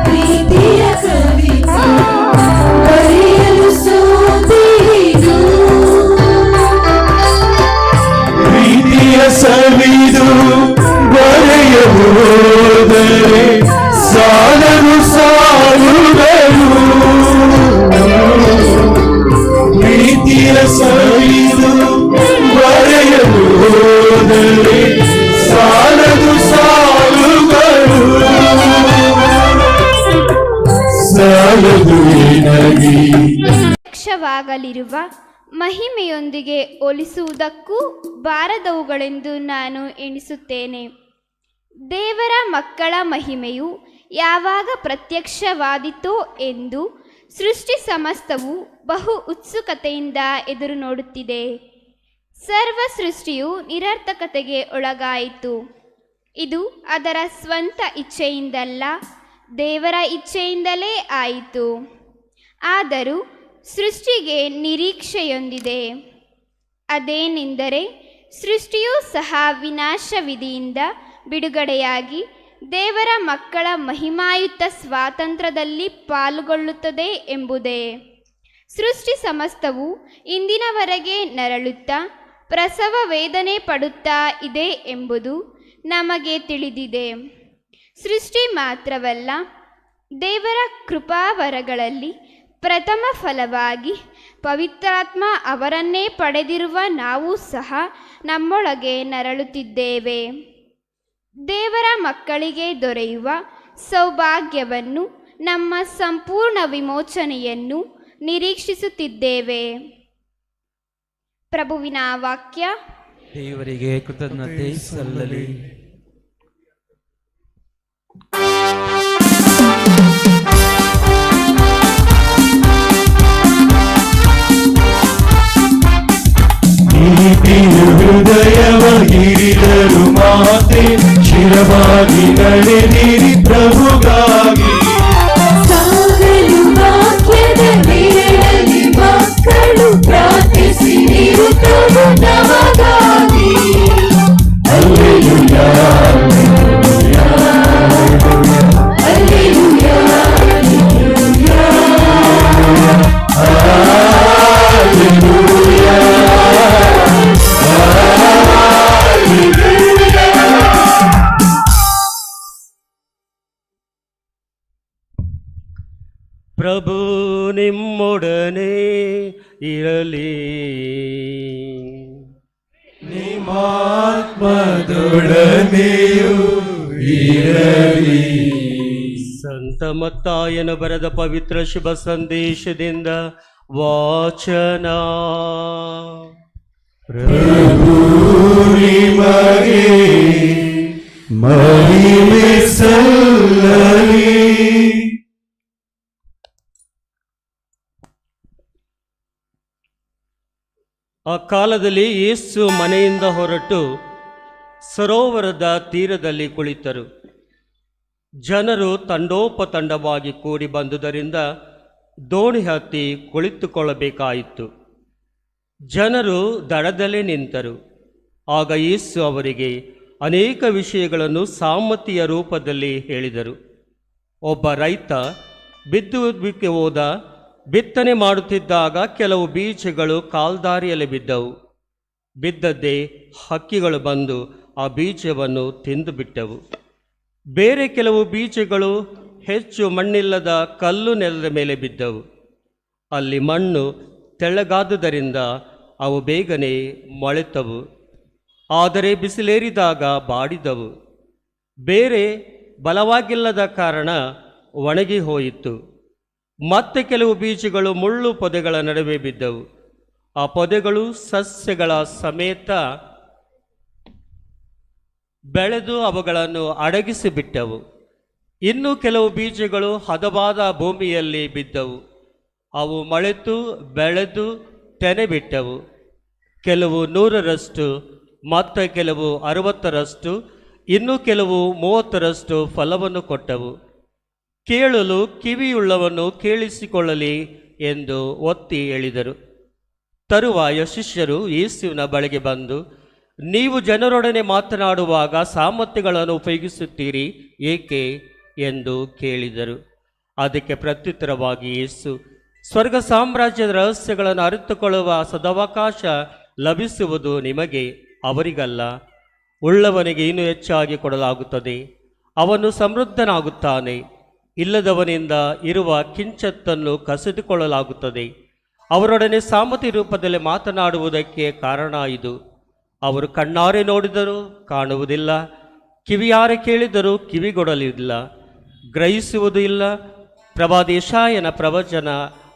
ಪ್ರೀತಿಯ ಕವಿತೆ ಬರೆಯಲು ಪ್ರೀತಿಯ ಸವಿದು ಬರೆಯಬಹುದರೆ ಸಾಲನು ಸಾಲುಗಳು ಪ್ರೀತಿಯ ಸವಿದು ಬರೆಯಬಹುದರೆ ಸಾಲನು ಸಾಲುಗಳು ಸಾಲದು ನಿನಗೆ ಪ್ರತ್ಯಕ್ಷವಾಗಲಿರುವ ಮಹಿಮೆಯೊಂದಿಗೆ ಹೋಲಿಸುವುದಕ್ಕೂ ಬಾರದವುಗಳೆಂದು ನಾನು ಎಣಿಸುತ್ತೇನೆ. ದೇವರ ಮಕ್ಕಳ ಮಹಿಮೆಯು ಯಾವಾಗ ಪ್ರತ್ಯಕ್ಷವಾದೀತೋ ಎಂದು ಸೃಷ್ಟಿ ಸಮಸ್ತವು ಬಹು ಉತ್ಸುಕತೆಯಿಂದ ಎದುರು ನೋಡುತ್ತಿದೆ. ಸರ್ವ ಸೃಷ್ಟಿಯು ನಿರರ್ಥಕತೆಗೆ ಒಳಗಾಯಿತು. ಇದು ಅದರ ಸ್ವಂತ ಇಚ್ಛೆಯಿಂದಲ್ಲ, ದೇವರ ಇಚ್ಛೆಯಿಂದಲೇ ಆಯಿತು. ಆದರೂ ಸೃಷ್ಟಿಗೆ ನಿರೀಕ್ಷೆಯೊಂದಿದೆ. ಅದೇನೆಂದರೆ ಸೃಷ್ಟಿಯೂ ಸಹ ವಿನಾಶವಿಧಿಯಿಂದ ಬಿಡುಗಡೆಯಾಗಿ ದೇವರ ಮಕ್ಕಳ ಮಹಿಮಾಯುತ ಸ್ವಾತಂತ್ರ್ಯದಲ್ಲಿ ಪಾಲ್ಗೊಳ್ಳುತ್ತದೆ ಎಂಬುದೇ. ಸೃಷ್ಟಿ ಸಮಸ್ತವು ಇಂದಿನವರೆಗೆ ನರಳುತ್ತಾ ಪ್ರಸವ ವೇದನೆ ಪಡುತ್ತಾ ಇದೆ ಎಂಬುದು ನಮಗೆ ತಿಳಿದಿದೆ. ಸೃಷ್ಟಿ ಮಾತ್ರವಲ್ಲ, ದೇವರ ಕೃಪಾವರಗಳಲ್ಲಿ ಪ್ರಥಮ ಫಲವಾಗಿ ಪವಿತ್ರಾತ್ಮ ಅವರನ್ನೇ ಪಡೆದಿರುವ ನಾವು ಸಹ ನಮ್ಮೊಳಗೆ ನರಳುತ್ತಿದ್ದೇವೆ. ದೇವರ ಮಕ್ಕಳಿಗೆ ದೊರೆಯುವ ಸೌಭಾಗ್ಯವನ್ನು, ನಮ್ಮ ಸಂಪೂರ್ಣ ವಿಮೋಚನೆಯನ್ನು ನಿರೀಕ್ಷಿಸುತ್ತಿದ್ದೇವೆ. ಪ್ರಭುವಿನ ವಾಕ್ಯ. ದೇವರಿಗೆ ಕೃತಜ್ಞತೆ ಸಲ್ಲಲಿ. ನೀತಿಯು ಹೃದಯವಾಗಿರಿದರು ಮಾತೆ ಶಿರವಾಗಿ ನಡೆದಿರಿ ಪ್ರಭುಗಾಗಿ ಸಾಗಲು ವಾಕ್ಯದ ನೆರಳಲ್ಲಿ ಮಕ್ಕಳು ಪ್ರಾರ್ಥಿಸಿದರು ಪ್ರಭು ನಮಗಾಗಿ. ಹಲ್ಲೆಲೂಯಾ ಹಲ್ಲೆಲೂಯಾ ಪ್ರಭು ನಿಮ್ಮೊಡನೆ ಇರಲಿ. ನಿಮ್ಮಾತ್ಮದೊಡನೆಯೂ ಇರಲಿ. ಸಂತ ಮತ್ತಾಯನು ಬರೆದ ಪವಿತ್ರ ಶುಭ ಸಂದೇಶದಿಂದ ವಾಚನ. ಪ್ರಭು ನಿಮಗೆ ಮಹಿಮೆ ಸಲ್ಲಲಿ. ಆ ಕಾಲದಲ್ಲಿ ಯೇಸು ಮನೆಯಿಂದ ಹೊರಟು ಸರೋವರದ ತೀರದಲ್ಲಿ ಕುಳಿತರು. ಜನರು ತಂಡೋಪತಂಡವಾಗಿ ಕೂಡಿ ಬಂದುದರಿಂದ ದೋಣಿ ಹತ್ತಿ ಕುಳಿತುಕೊಳ್ಳಬೇಕಾಯಿತು. ಜನರು ದಡದಲ್ಲೇ ನಿಂತರು. ಆಗ ಯೇಸು ಅವರಿಗೆ ಅನೇಕ ವಿಷಯಗಳನ್ನು ಸಾಮರ್ಥ್ಯ ರೂಪದಲ್ಲಿ ಹೇಳಿದರು. ಒಬ್ಬ ರೈತ ಬಿತ್ತುವುದಕ್ಕೆ ಹೋದ. ಬಿತ್ತನೆ ಮಾಡುತ್ತಿದ್ದಾಗ ಕೆಲವು ಬೀಜಗಳು ಕಾಲ್ದಾರಿಯಲ್ಲಿ ಬಿದ್ದವು. ಬಿದ್ದದ್ದೇ ಹಕ್ಕಿಗಳು ಬಂದು ಆ ಬೀಜವನ್ನು ತಿಂದು ಬಿಟ್ಟವು. ಬೇರೆ ಕೆಲವು ಬೀಜಗಳು ಹೆಚ್ಚು ಮಣ್ಣಿಲ್ಲದ ಕಲ್ಲು ನೆಲದ ಮೇಲೆ ಬಿದ್ದವು. ಅಲ್ಲಿ ಮಣ್ಣು ತೆಳ್ಳಗಾದುದರಿಂದ ಅವು ಬೇಗನೆ ಮೊಳೆತವು. ಆದರೆ ಬಿಸಿಲೇರಿದಾಗ ಬಾಡಿದವು. ಬೇರೆ ಬಲವಾಗಿಲ್ಲದ ಕಾರಣ ಒಣಗಿ ಹೋಯಿತು. ಮತ್ತೆ ಕೆಲವು ಬೀಜಗಳು ಮುಳ್ಳು ಪೊದೆಗಳ ನಡುವೆ ಬಿದ್ದವು. ಆ ಪೊದೆಗಳು ಸಸ್ಯಗಳ ಸಮೇತ ಬೆಳೆದು ಅವುಗಳನ್ನು ಅಡಗಿಸಿಬಿಟ್ಟವು. ಇನ್ನು ಕೆಲವು ಬೀಜಗಳು ಹದವಾದ ಭೂಮಿಯಲ್ಲಿ ಬಿದ್ದವು. ಅವು ಮೊಳೆತು ಬೆಳೆದು ತೆನೆ ಬಿಟ್ಟವು. ಕೆಲವು 100ರಷ್ಟು, ಮತ್ತು ಕೆಲವು 60ರಷ್ಟು, ಇನ್ನು ಕೆಲವು 30ರಷ್ಟು ಫಲವನ್ನು ಕೊಟ್ಟವು. ಕೇಳಲು ಕಿವಿಯುಳ್ಳವನು ಕೇಳಿಸಿಕೊಳ್ಳಲಿ ಎಂದು ಒತ್ತಿ ಹೇಳಿದರು. ತರುವಾಯ ಶಿಷ್ಯರು ಯೇಸುವಿನ ಬಳಿಗೆ ಬಂದು, ನೀವು ಜನರೊಡನೆ ಮಾತನಾಡುವಾಗ ಸಾಮರ್ಥ್ಯಗಳನ್ನು ಉಪಯೋಗಿಸುತ್ತೀರಿ ಏಕೆ ಎಂದು ಕೇಳಿದರು. ಅದಕ್ಕೆ ಪ್ರತ್ಯುತ್ತರವಾಗಿ ಯೇಸು, ಸ್ವರ್ಗ ಸಾಮ್ರಾಜ್ಯದ ರಹಸ್ಯಗಳನ್ನು ಅರಿತುಕೊಳ್ಳುವ ಸದವಕಾಶ ಲಭಿಸುವುದು ನಿಮಗೆ, ಅವರಿಗಲ್ಲ. ಉಳ್ಳವನಿಗೆ ಇನ್ನೂ ಹೆಚ್ಚಾಗಿ ಕೊಡಲಾಗುತ್ತದೆ, ಅವನು ಸಮೃದ್ಧನಾಗುತ್ತಾನೆ. ಇಲ್ಲದವನಿಂದ ಇರುವ ಕಿಂಚತ್ತನ್ನು ಕಸಿದುಕೊಳ್ಳಲಾಗುತ್ತದೆ. ಅವರೊಡನೆ ಸಾಮರ್ಥ್ಯ ರೂಪದಲ್ಲಿ ಮಾತನಾಡುವುದಕ್ಕೆ ಕಾರಣ ಇದು. ಅವರು ಕಣ್ಣಾರೆ ನೋಡಿದರೂ ಕಾಣುವುದಿಲ್ಲ, ಕಿವಿಯಾರೆ ಕೇಳಿದರೂ ಕಿವಿಗೊಡಲಿಲ್ಲ, ಗ್ರಹಿಸುವುದೂ ಇಲ್ಲ. ಪ್ರವಾದಿ ಯೆಶಾಯನ ಪ್ರವಚನ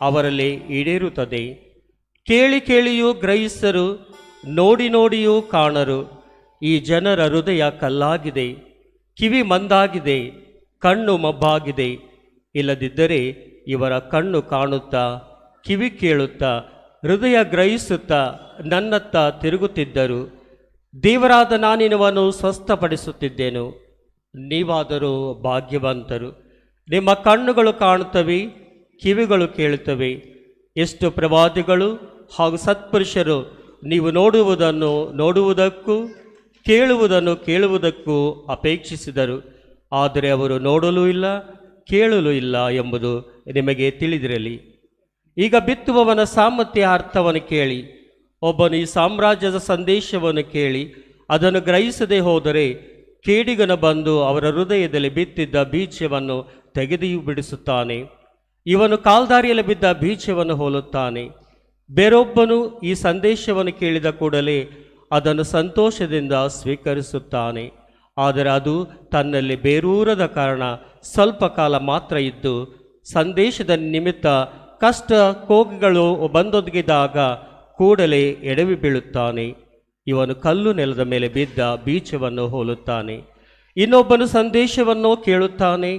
ಅವರಲ್ಲಿ ಈಡೇರುತ್ತದೆ. ಕೇಳಿ ಕೇಳಿಯೂ ಗ್ರಹಿಸರು, ನೋಡಿ ನೋಡಿಯೂ ಕಾಣರು. ಈ ಜನರ ಹೃದಯ ಕಲ್ಲಾಗಿದೆ, ಕಿವಿ ಮಂದಾಗಿದೆ, ಕಣ್ಣು ಮಬ್ಬಾಗಿದೆ. ಇಲ್ಲದಿದ್ದರೆ ಇವರ ಕಣ್ಣು ಕಾಣುತ್ತಾ, ಕಿವಿ ಕೇಳುತ್ತಾ, ಹೃದಯ ಗ್ರಹಿಸುತ್ತಾ ನನ್ನತ್ತ ತಿರುಗುತ್ತಿದ್ದರು. ದೇವರಾದ ನಾನಿನವನ್ನು ಸ್ವಸ್ಥಪಡಿಸುತ್ತಿದ್ದೆನು. ನೀವಾದರೂ ಭಾಗ್ಯವಂತರು. ನಿಮ್ಮ ಕಣ್ಣುಗಳು ಕಾಣುತ್ತವೆ, ಕಿವಿಗಳು ಕೇಳುತ್ತವೆ. ಎಷ್ಟು ಪ್ರವಾದಿಗಳು ಹಾಗೂ ಸತ್ಪುರುಷರು ನೀವು ನೋಡುವುದನ್ನು ನೋಡುವುದಕ್ಕೂ ಕೇಳುವುದನ್ನು ಕೇಳುವುದಕ್ಕೂ ಅಪೇಕ್ಷಿಸಿದರು, ಆದರೆ ಅವರು ನೋಡಲೂ ಇಲ್ಲ, ಕೇಳಲೂ ಇಲ್ಲ ಎಂಬುದು ನಿಮಗೆ ತಿಳಿದಿರಲಿ. ಈಗ ಬಿತ್ತುವವನ ಸಾಮರ್ಥ್ಯ ಅರ್ಥವನ್ನು ಕೇಳಿ. ಒಬ್ಬನು ಈ ಸಾಮ್ರಾಜ್ಯದ ಸಂದೇಶವನ್ನು ಕೇಳಿ ಅದನ್ನು ಗ್ರಹಿಸದೆ ಹೋದರೆ ಕೇಡಿಗನು ಬಂದು ಅವರ ಹೃದಯದಲ್ಲಿ ಬಿತ್ತಿದ್ದ ಬೀಜವನ್ನು ತೆಗೆದು ಬಿಡಿಸುತ್ತಾನೆ. ಇವನು ಕಾಲ್ದಾರಿಯಲ್ಲಿ ಬಿದ್ದ ಬೀಜವನ್ನು ಹೋಲುತ್ತಾನೆ. ಬೇರೊಬ್ಬನು ಈ ಸಂದೇಶವನ್ನು ಕೇಳಿದ ಕೂಡಲೇ ಅದನ್ನು ಸಂತೋಷದಿಂದ ಸ್ವೀಕರಿಸುತ್ತಾನೆ. ಆದರೆ ಅದು ತನ್ನಲ್ಲಿ ಬೇರೂರದ ಕಾರಣ ಸ್ವಲ್ಪ ಕಾಲ ಮಾತ್ರ ಇದ್ದು, ಸಂದೇಶದ ನಿಮಿತ್ತ ಕಷ್ಟ ಕೋಗಿಗಳು ಬಂದೊದಗಿದಾಗ ಕೂಡಲೇ ಎಡವಿ ಬೀಳುತ್ತಾನೆ. ಇವನು ಕಲ್ಲು ನೆಲದ ಮೇಲೆ ಬಿದ್ದ ಬೀಜವನ್ನು ಹೋಲುತ್ತಾನೆ. ಇನ್ನೊಬ್ಬನು ಸಂದೇಶವನ್ನು ಕೇಳುತ್ತಾನೆ,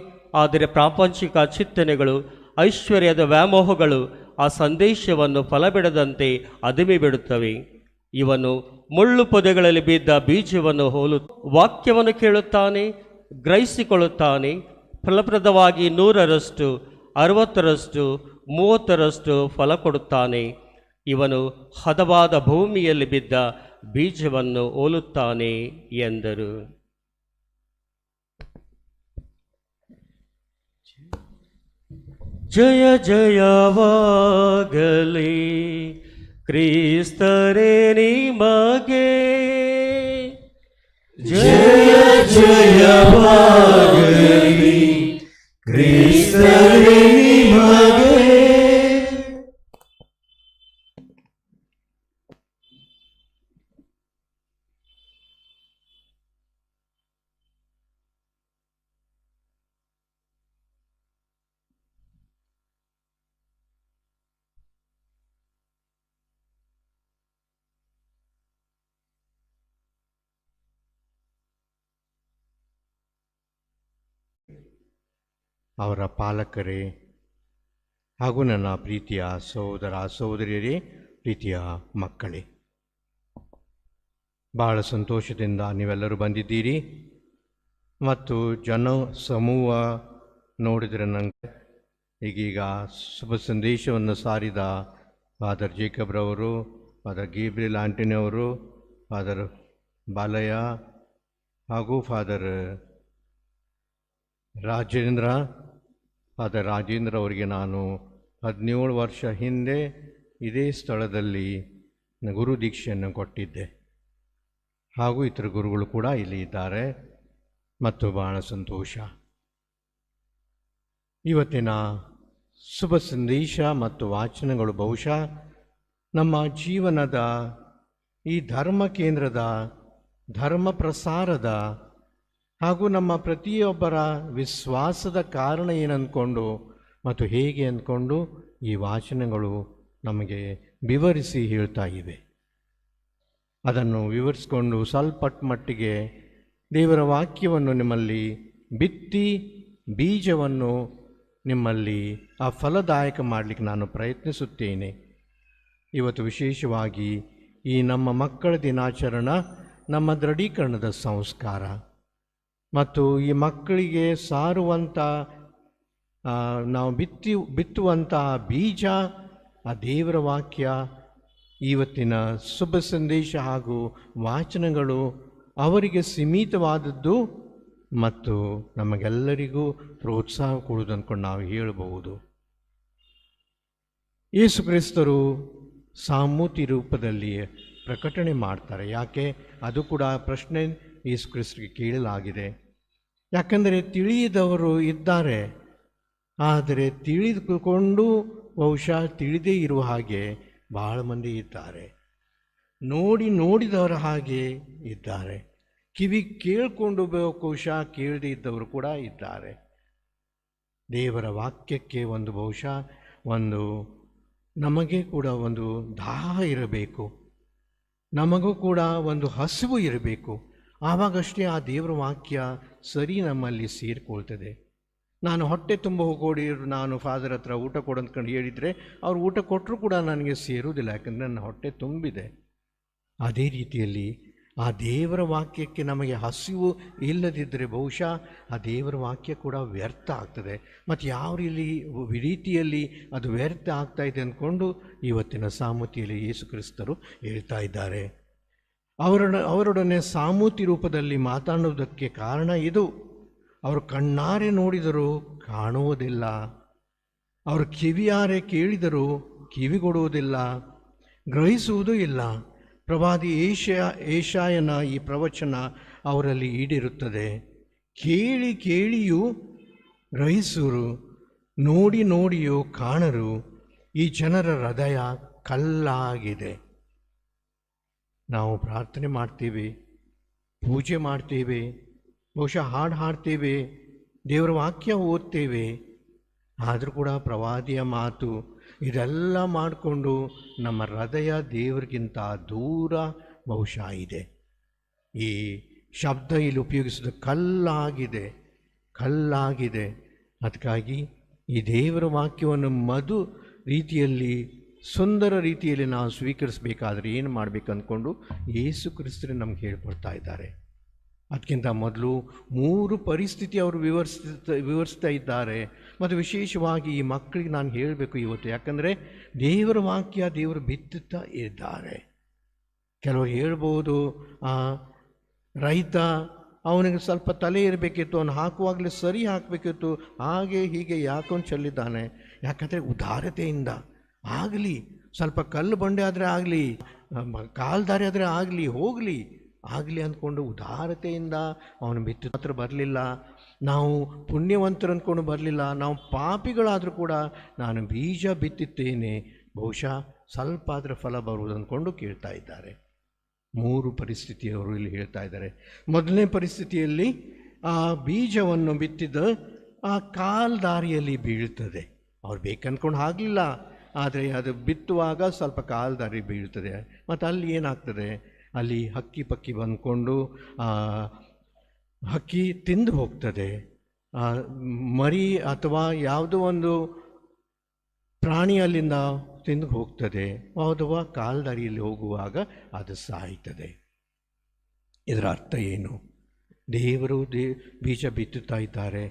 ಆದರೆ ಪ್ರಾಪಂಚಿಕ ಚಿಂತನೆಗಳು, ಐಶ್ವರ್ಯದ ವ್ಯಾಮೋಹಗಳು ಆ ಸಂದೇಶವನ್ನು ಫಲಬಿಡದಂತೆ ಅದುಮಿ ಬಿಡುತ್ತವೆ. ಇವನು ಮುಳ್ಳು ಪೊದೆಗಳಲ್ಲಿ ಬಿದ್ದ ಬೀಜವನ್ನು ವಾಕ್ಯವನ್ನು ಕೇಳುತ್ತಾನೆ, ಗ್ರಹಿಸಿಕೊಳ್ಳುತ್ತಾನೆ. ಫಲಪ್ರದವಾಗಿ 100ರಷ್ಟು, 60ರಷ್ಟು, 30ರಷ್ಟು ಫಲ ಕೊಡುತ್ತಾನೆ. ಇವನು ಹದವಾದ ಭೂಮಿಯಲ್ಲಿ ಬಿದ್ದ ಬೀಜವನ್ನು ಹೋಲುತ್ತಾನೆ ಎಂದರು. ಜಯ ಜಯವಾಗಲಿ ಕ್ರಿಸ್ತರೇ ನಿಮಗೆ, ಜಯ ಜಯವಾಗಲಿ ಕ್ರಿಸ್ತರೇ ನಿಮಗೆ. ಅವರ ಪಾಲಕರೇ ಹಾಗೂ ನನ್ನ ಪ್ರೀತಿಯ ಸಹೋದರ ಸಹೋದರಿಯರೇ, ಪ್ರೀತಿಯ ಮಕ್ಕಳೇ, ಬಹಳ ಸಂತೋಷದಿಂದ ನೀವೆಲ್ಲರೂ ಬಂದಿದ್ದೀರಿ. ಮತ್ತು ಜನ ಸಮೂಹ ನೋಡಿದರೆ ನನಗೆ ಈಗೀಗ ಶುಭ ಸಂದೇಶವನ್ನು ಸಾರಿದ ಫಾದರ್ ಜೇಕಬ್ರವರು, ಫಾದರ್ ಗೇಬ್ರಿಯಲ್ ಆಂಟನಿಯವರು, ಫಾದರ್ ಬಾಲಯ್ಯ ಹಾಗೂ ಫಾದರ್ ರಾಜೇಂದ್ರ ಅವರಿಗೆ ನಾನು 17 ವರ್ಷ ಹಿಂದೆ ಇದೇ ಸ್ಥಳದಲ್ಲಿ ಗುರು ದೀಕ್ಷೆಯನ್ನು ಕೊಟ್ಟಿದ್ದೆ. ಹಾಗೂ ಇತರ ಗುರುಗಳು ಕೂಡ ಇಲ್ಲಿ ಇದ್ದಾರೆ ಮತ್ತು ಬಹಳ ಸಂತೋಷ. ಇವತ್ತಿನ ಶುಭ ಸಂದೇಶ ಮತ್ತು ವಾಚನಗಳು ಬಹುಶಃ ನಮ್ಮ ಜೀವನದ ಈ ಧರ್ಮ ಕೇಂದ್ರದ ಧರ್ಮ ಪ್ರಸಾರದ ಹಾಗೂ ನಮ್ಮ ಪ್ರತಿಯೊಬ್ಬರ ವಿಶ್ವಾಸದ ಕಾರಣ ಏನಂದ್ಕೊಂಡು ಮತ್ತು ಹೇಗೆ ಅಂದ್ಕೊಂಡು ಈ ವಾಚನಗಳು ನಮಗೆ ವಿವರಿಸಿ ಹೇಳ್ತಾ ಇವೆ. ಅದನ್ನು ವಿವರಿಸಿಕೊಂಡು ಸ್ವಲ್ಪ ಮಟ್ಟಿಗೆ ದೇವರ ವಾಕ್ಯವನ್ನು ನಿಮ್ಮಲ್ಲಿ ಬಿತ್ತಿ ಬೀಜವನ್ನು ನಿಮ್ಮಲ್ಲಿ ಆ ಫಲದಾಯಕ ಮಾಡಲಿಕ್ಕೆ ನಾನು ಪ್ರಯತ್ನಿಸುತ್ತೇನೆ. ಇವತ್ತು ವಿಶೇಷವಾಗಿ ಈ ನಮ್ಮ ಮಕ್ಕಳ ದಿನಾಚರಣ, ನಮ್ಮ ದೃಢೀಕರಣದ ಸಂಸ್ಕಾರ ಮತ್ತು ಈ ಮಕ್ಕಳಿಗೆ ಸಾರುವಂಥ ನಾವು ಬಿತ್ತುವಂಥ ಬೀಜ ಆ ದೇವರ ವಾಕ್ಯ, ಇವತ್ತಿನ ಶುಭ ಸಂದೇಶ ಹಾಗೂ ವಾಚನಗಳು ಅವರಿಗೆ ಸೀಮಿತವಾದದ್ದು ಮತ್ತು ನಮಗೆಲ್ಲರಿಗೂ ಪ್ರೋತ್ಸಾಹ ಕೊಡುವುದು ಅಂದ್ಕೊಂಡು ನಾವು ಹೇಳಬಹುದು. ಯೇಸು ಕ್ರಿಸ್ತರು ಸಾಮೂತಿ ರೂಪದಲ್ಲಿ ಪ್ರಕಟಣೆ ಮಾಡ್ತಾರೆ. ಯಾಕೆ? ಅದು ಕೂಡ ಪ್ರಶ್ನೆ ಯೇಸು ಕ್ರಿಸ್ತರಿಗೆ ಕೇಳಲಾಗಿದೆ. ಯಾಕಂದರೆ ತಿಳಿಯದವರು ಇದ್ದಾರೆ, ಆದರೆ ತಿಳಿದುಕೊಂಡು ಬಹುಶಃ ತಿಳಿದೇ ಇರುವ ಹಾಗೆ ಬಹಳ ಮಂದಿ ಇದ್ದಾರೆ. ನೋಡಿದವರ ಹಾಗೆ ಇದ್ದಾರೆ. ಕಿವಿ ಕೇಳಿಕೊಂಡು ಬಹುಶಃ ಕೇಳದೇ ಇದ್ದವರು ಕೂಡ ಇದ್ದಾರೆ. ದೇವರ ವಾಕ್ಯಕ್ಕೆ ಬಹುಶಃ ನಮಗೆ ಕೂಡ ಒಂದು ದಾಹ ಇರಬೇಕು, ನಮಗೂ ಕೂಡ ಒಂದು ಹಸಿವು ಇರಬೇಕು. ಆವಾಗಷ್ಟೇ ಆ ದೇವರ ವಾಕ್ಯ ಸರಿ ನಮ್ಮಲ್ಲಿ ಸೇರಿಕೊಳ್ತದೆ. ನಾನು ಹೊಟ್ಟೆ ತುಂಬ ಹೋಗೋಡಿ ನಾನು ಫಾದರ್ ಹತ್ರ ಊಟ ಕೊಡು ಅಂದ್ಕೊಂಡು ಹೇಳಿದರೆ ಅವ್ರು ಊಟ ಕೊಟ್ಟರು ಕೂಡ ನನಗೆ ಸೇರುವುದಿಲ್ಲ, ಯಾಕಂದರೆ ನನ್ನ ಹೊಟ್ಟೆ ತುಂಬಿದೆ. ಅದೇ ರೀತಿಯಲ್ಲಿ ಆ ದೇವರ ವಾಕ್ಯಕ್ಕೆ ನಮಗೆ ಹಸಿವು ಇಲ್ಲದಿದ್ದರೆ ಬಹುಶಃ ಆ ದೇವರ ವಾಕ್ಯ ಕೂಡ ವ್ಯರ್ಥ ಆಗ್ತದೆ. ಮತ್ತು ಯಾವ ರೀತಿಯಲ್ಲಿ ಅದು ವ್ಯರ್ಥ ಆಗ್ತಾಯಿದೆ ಅಂದ್ಕೊಂಡು ಇವತ್ತಿನ ಸಾಮೂತಿಯಲ್ಲಿ ಯೇಸು ಕ್ರಿಸ್ತರು ಹೇಳ್ತಾ ಇದ್ದಾರೆ. ಅವರೊಡನೆ ಸಾಮೂತಿ ರೂಪದಲ್ಲಿ ಮಾತಾಡುವುದಕ್ಕೆ ಕಾರಣ ಇದು. ಅವರು ಕಣ್ಣಾರೆ ನೋಡಿದರೂ ಕಾಣುವುದಿಲ್ಲ, ಅವರು ಕಿವಿಯಾರೆ ಕೇಳಿದರೂ ಕಿವಿಗೊಡುವುದಿಲ್ಲ, ಗ್ರಹಿಸುವುದೂ ಇಲ್ಲ. ಪ್ರವಾದಿ ಏಷಾಯನ ಈ ಪ್ರವಚನ ಅವರಲ್ಲಿ ಈಡೇರುತ್ತದೆ. ಕೇಳಿಯೂ ಗ್ರಹಿಸುವರು, ನೋಡಿಯೂ ಕಾಣರು. ಈ ಜನರ ಹೃದಯ ಕಲ್ಲಾಗಿದೆ. ನಾವು ಪ್ರಾರ್ಥನೆ ಮಾಡ್ತೀವಿ, ಪೂಜೆ ಮಾಡ್ತೇವೆ, ಬಹುಶಃ ಹಾಡು ಹಾಡ್ತೇವೆ, ದೇವರ ವಾಕ್ಯ ಓದ್ತೇವೆ, ಆದರೂ ಕೂಡ ಪ್ರವಾದಿಯ ಮಾತು ಇದೆಲ್ಲ ಮಾಡಿಕೊಂಡು ನಮ್ಮ ಹೃದಯ ದೇವರಿಗಿಂತ ದೂರ ಬಹುಶಃ ಇದೆ. ಈ ಶಬ್ದ ಇಲ್ಲಿ ಉಪಯೋಗಿಸೋದು ಕಲ್ಲಾಗಿದೆ. ಅದಕ್ಕಾಗಿ ಈ ದೇವರ ವಾಕ್ಯವನ್ನು ಮಧು ರೀತಿಯಲ್ಲಿ, ಸುಂದರ ರೀತಿಯಲ್ಲಿ ನಾವು ಸ್ವೀಕರಿಸಬೇಕಾದ್ರೆ ಏನು ಮಾಡಬೇಕು ಅಂದ್ಕೊಂಡು ಯೇಸು ಕ್ರಿಸ್ತರು ನಮ್ಗೆ ಹೇಳ್ಕೊಡ್ತಾ ಇದ್ದಾರೆ. ಅದಕ್ಕಿಂತ ಮೊದಲು 3 ಪರಿಸ್ಥಿತಿ ಅವರು ವಿವರಿಸ್ತಾ ಇದ್ದಾರೆ. ಮತ್ತು ವಿಶೇಷವಾಗಿ ಈ ಮಕ್ಕಳಿಗೆ ನಾನು ಹೇಳಬೇಕು ಇವತ್ತು, ಯಾಕಂದರೆ ದೇವರ ವಾಕ್ಯ ದೇವರು ಬಿತ್ತುತ್ತಾ ಇದ್ದಾರೆ. ಕೆಲವರು ಹೇಳ್ಬೋದು, ರೈತ ಅವನಿಗೆ ಸ್ವಲ್ಪ ತಲೆ ಇರಬೇಕಿತ್ತು, ಅವನು ಹಾಕುವಾಗಲೇ ಸರಿ ಹಾಕಬೇಕಿತ್ತು, ಹಾಗೆ ಹೀಗೆ ಯಾಕೊಂಡು ಚೆಲ್ಲಿದ್ದಾನೆ. ಯಾಕಂದರೆ ಉದಾರತೆಯಿಂದ ಆಗಲಿ, ಸ್ವಲ್ಪ ಕಲ್ಲು ಬಂಡೆ ಆದರೆ ಆಗಲಿ, ಕಾಲ್ದಾರಿ ಆದರೆ ಆಗಲಿ ಅಂದ್ಕೊಂಡು ಉದಾರತೆಯಿಂದ ಅವನು ಬಿತ್ತು ಮಾತ್ರ ಬರಲಿಲ್ಲ. ನಾವು ಪುಣ್ಯವಂತರು ಅಂದ್ಕೊಂಡು ಬರಲಿಲ್ಲ, ನಾವು ಪಾಪಿಗಳಾದರೂ ಕೂಡ ನಾನು ಬೀಜ ಬಿತ್ತಿದ್ದೇನೆ, ಬಹುಶಃ ಸ್ವಲ್ಪ ಆದರೆ ಫಲ ಬರುವುದು ಅಂದ್ಕೊಂಡು ಕೇಳ್ತಾ ಇದ್ದಾರೆ. 3 ಪರಿಸ್ಥಿತಿಯವರು ಇಲ್ಲಿ ಹೇಳ್ತಾ ಇದ್ದಾರೆ. ಮೊದಲನೇ ಪರಿಸ್ಥಿತಿಯಲ್ಲಿ ಆ ಬೀಜವನ್ನು ಬಿತ್ತಿದ ಆ ಕಾಲ್ದಾರಿಯಲ್ಲಿ ಬೀಳ್ತದೆ. ಅವ್ರು ಬೇಕಂದ್ಕೊಂಡು ಆಗಲಿಲ್ಲ, ಆದರೆ ಅದು ಬಿತ್ತುವಾಗ ಸ್ವಲ್ಪ ಕಾಲ್ದಾರಿ ಬೀಳ್ತದೆ. ಮತ್ತು ಅಲ್ಲಿ ಏನಾಗ್ತದೆ, ಅಲ್ಲಿ ಹಕ್ಕಿ ಪಕ್ಕಿ ಬಂದ್ಕೊಂಡು ಹಕ್ಕಿ ತಿಂದು ಹೋಗ್ತದೆ. ಮರಿ ಅಥವಾ ಯಾವುದೋ ಒಂದು ಪ್ರಾಣಿ ಅಲ್ಲಿಂದ ತಿಂದು ಹೋಗ್ತದೆ, ಅಥವಾ ಕಾಲ್ದಾರಿಯಲ್ಲಿ ಹೋಗುವಾಗ ಅದು ಸಾಯ್ತದೆ. ಇದರ ಅರ್ಥ ಏನು? ದೇವರು ಬೀಜ ಬಿತ್ತುತ್ತಾ ಇದ್ದಾರೆ,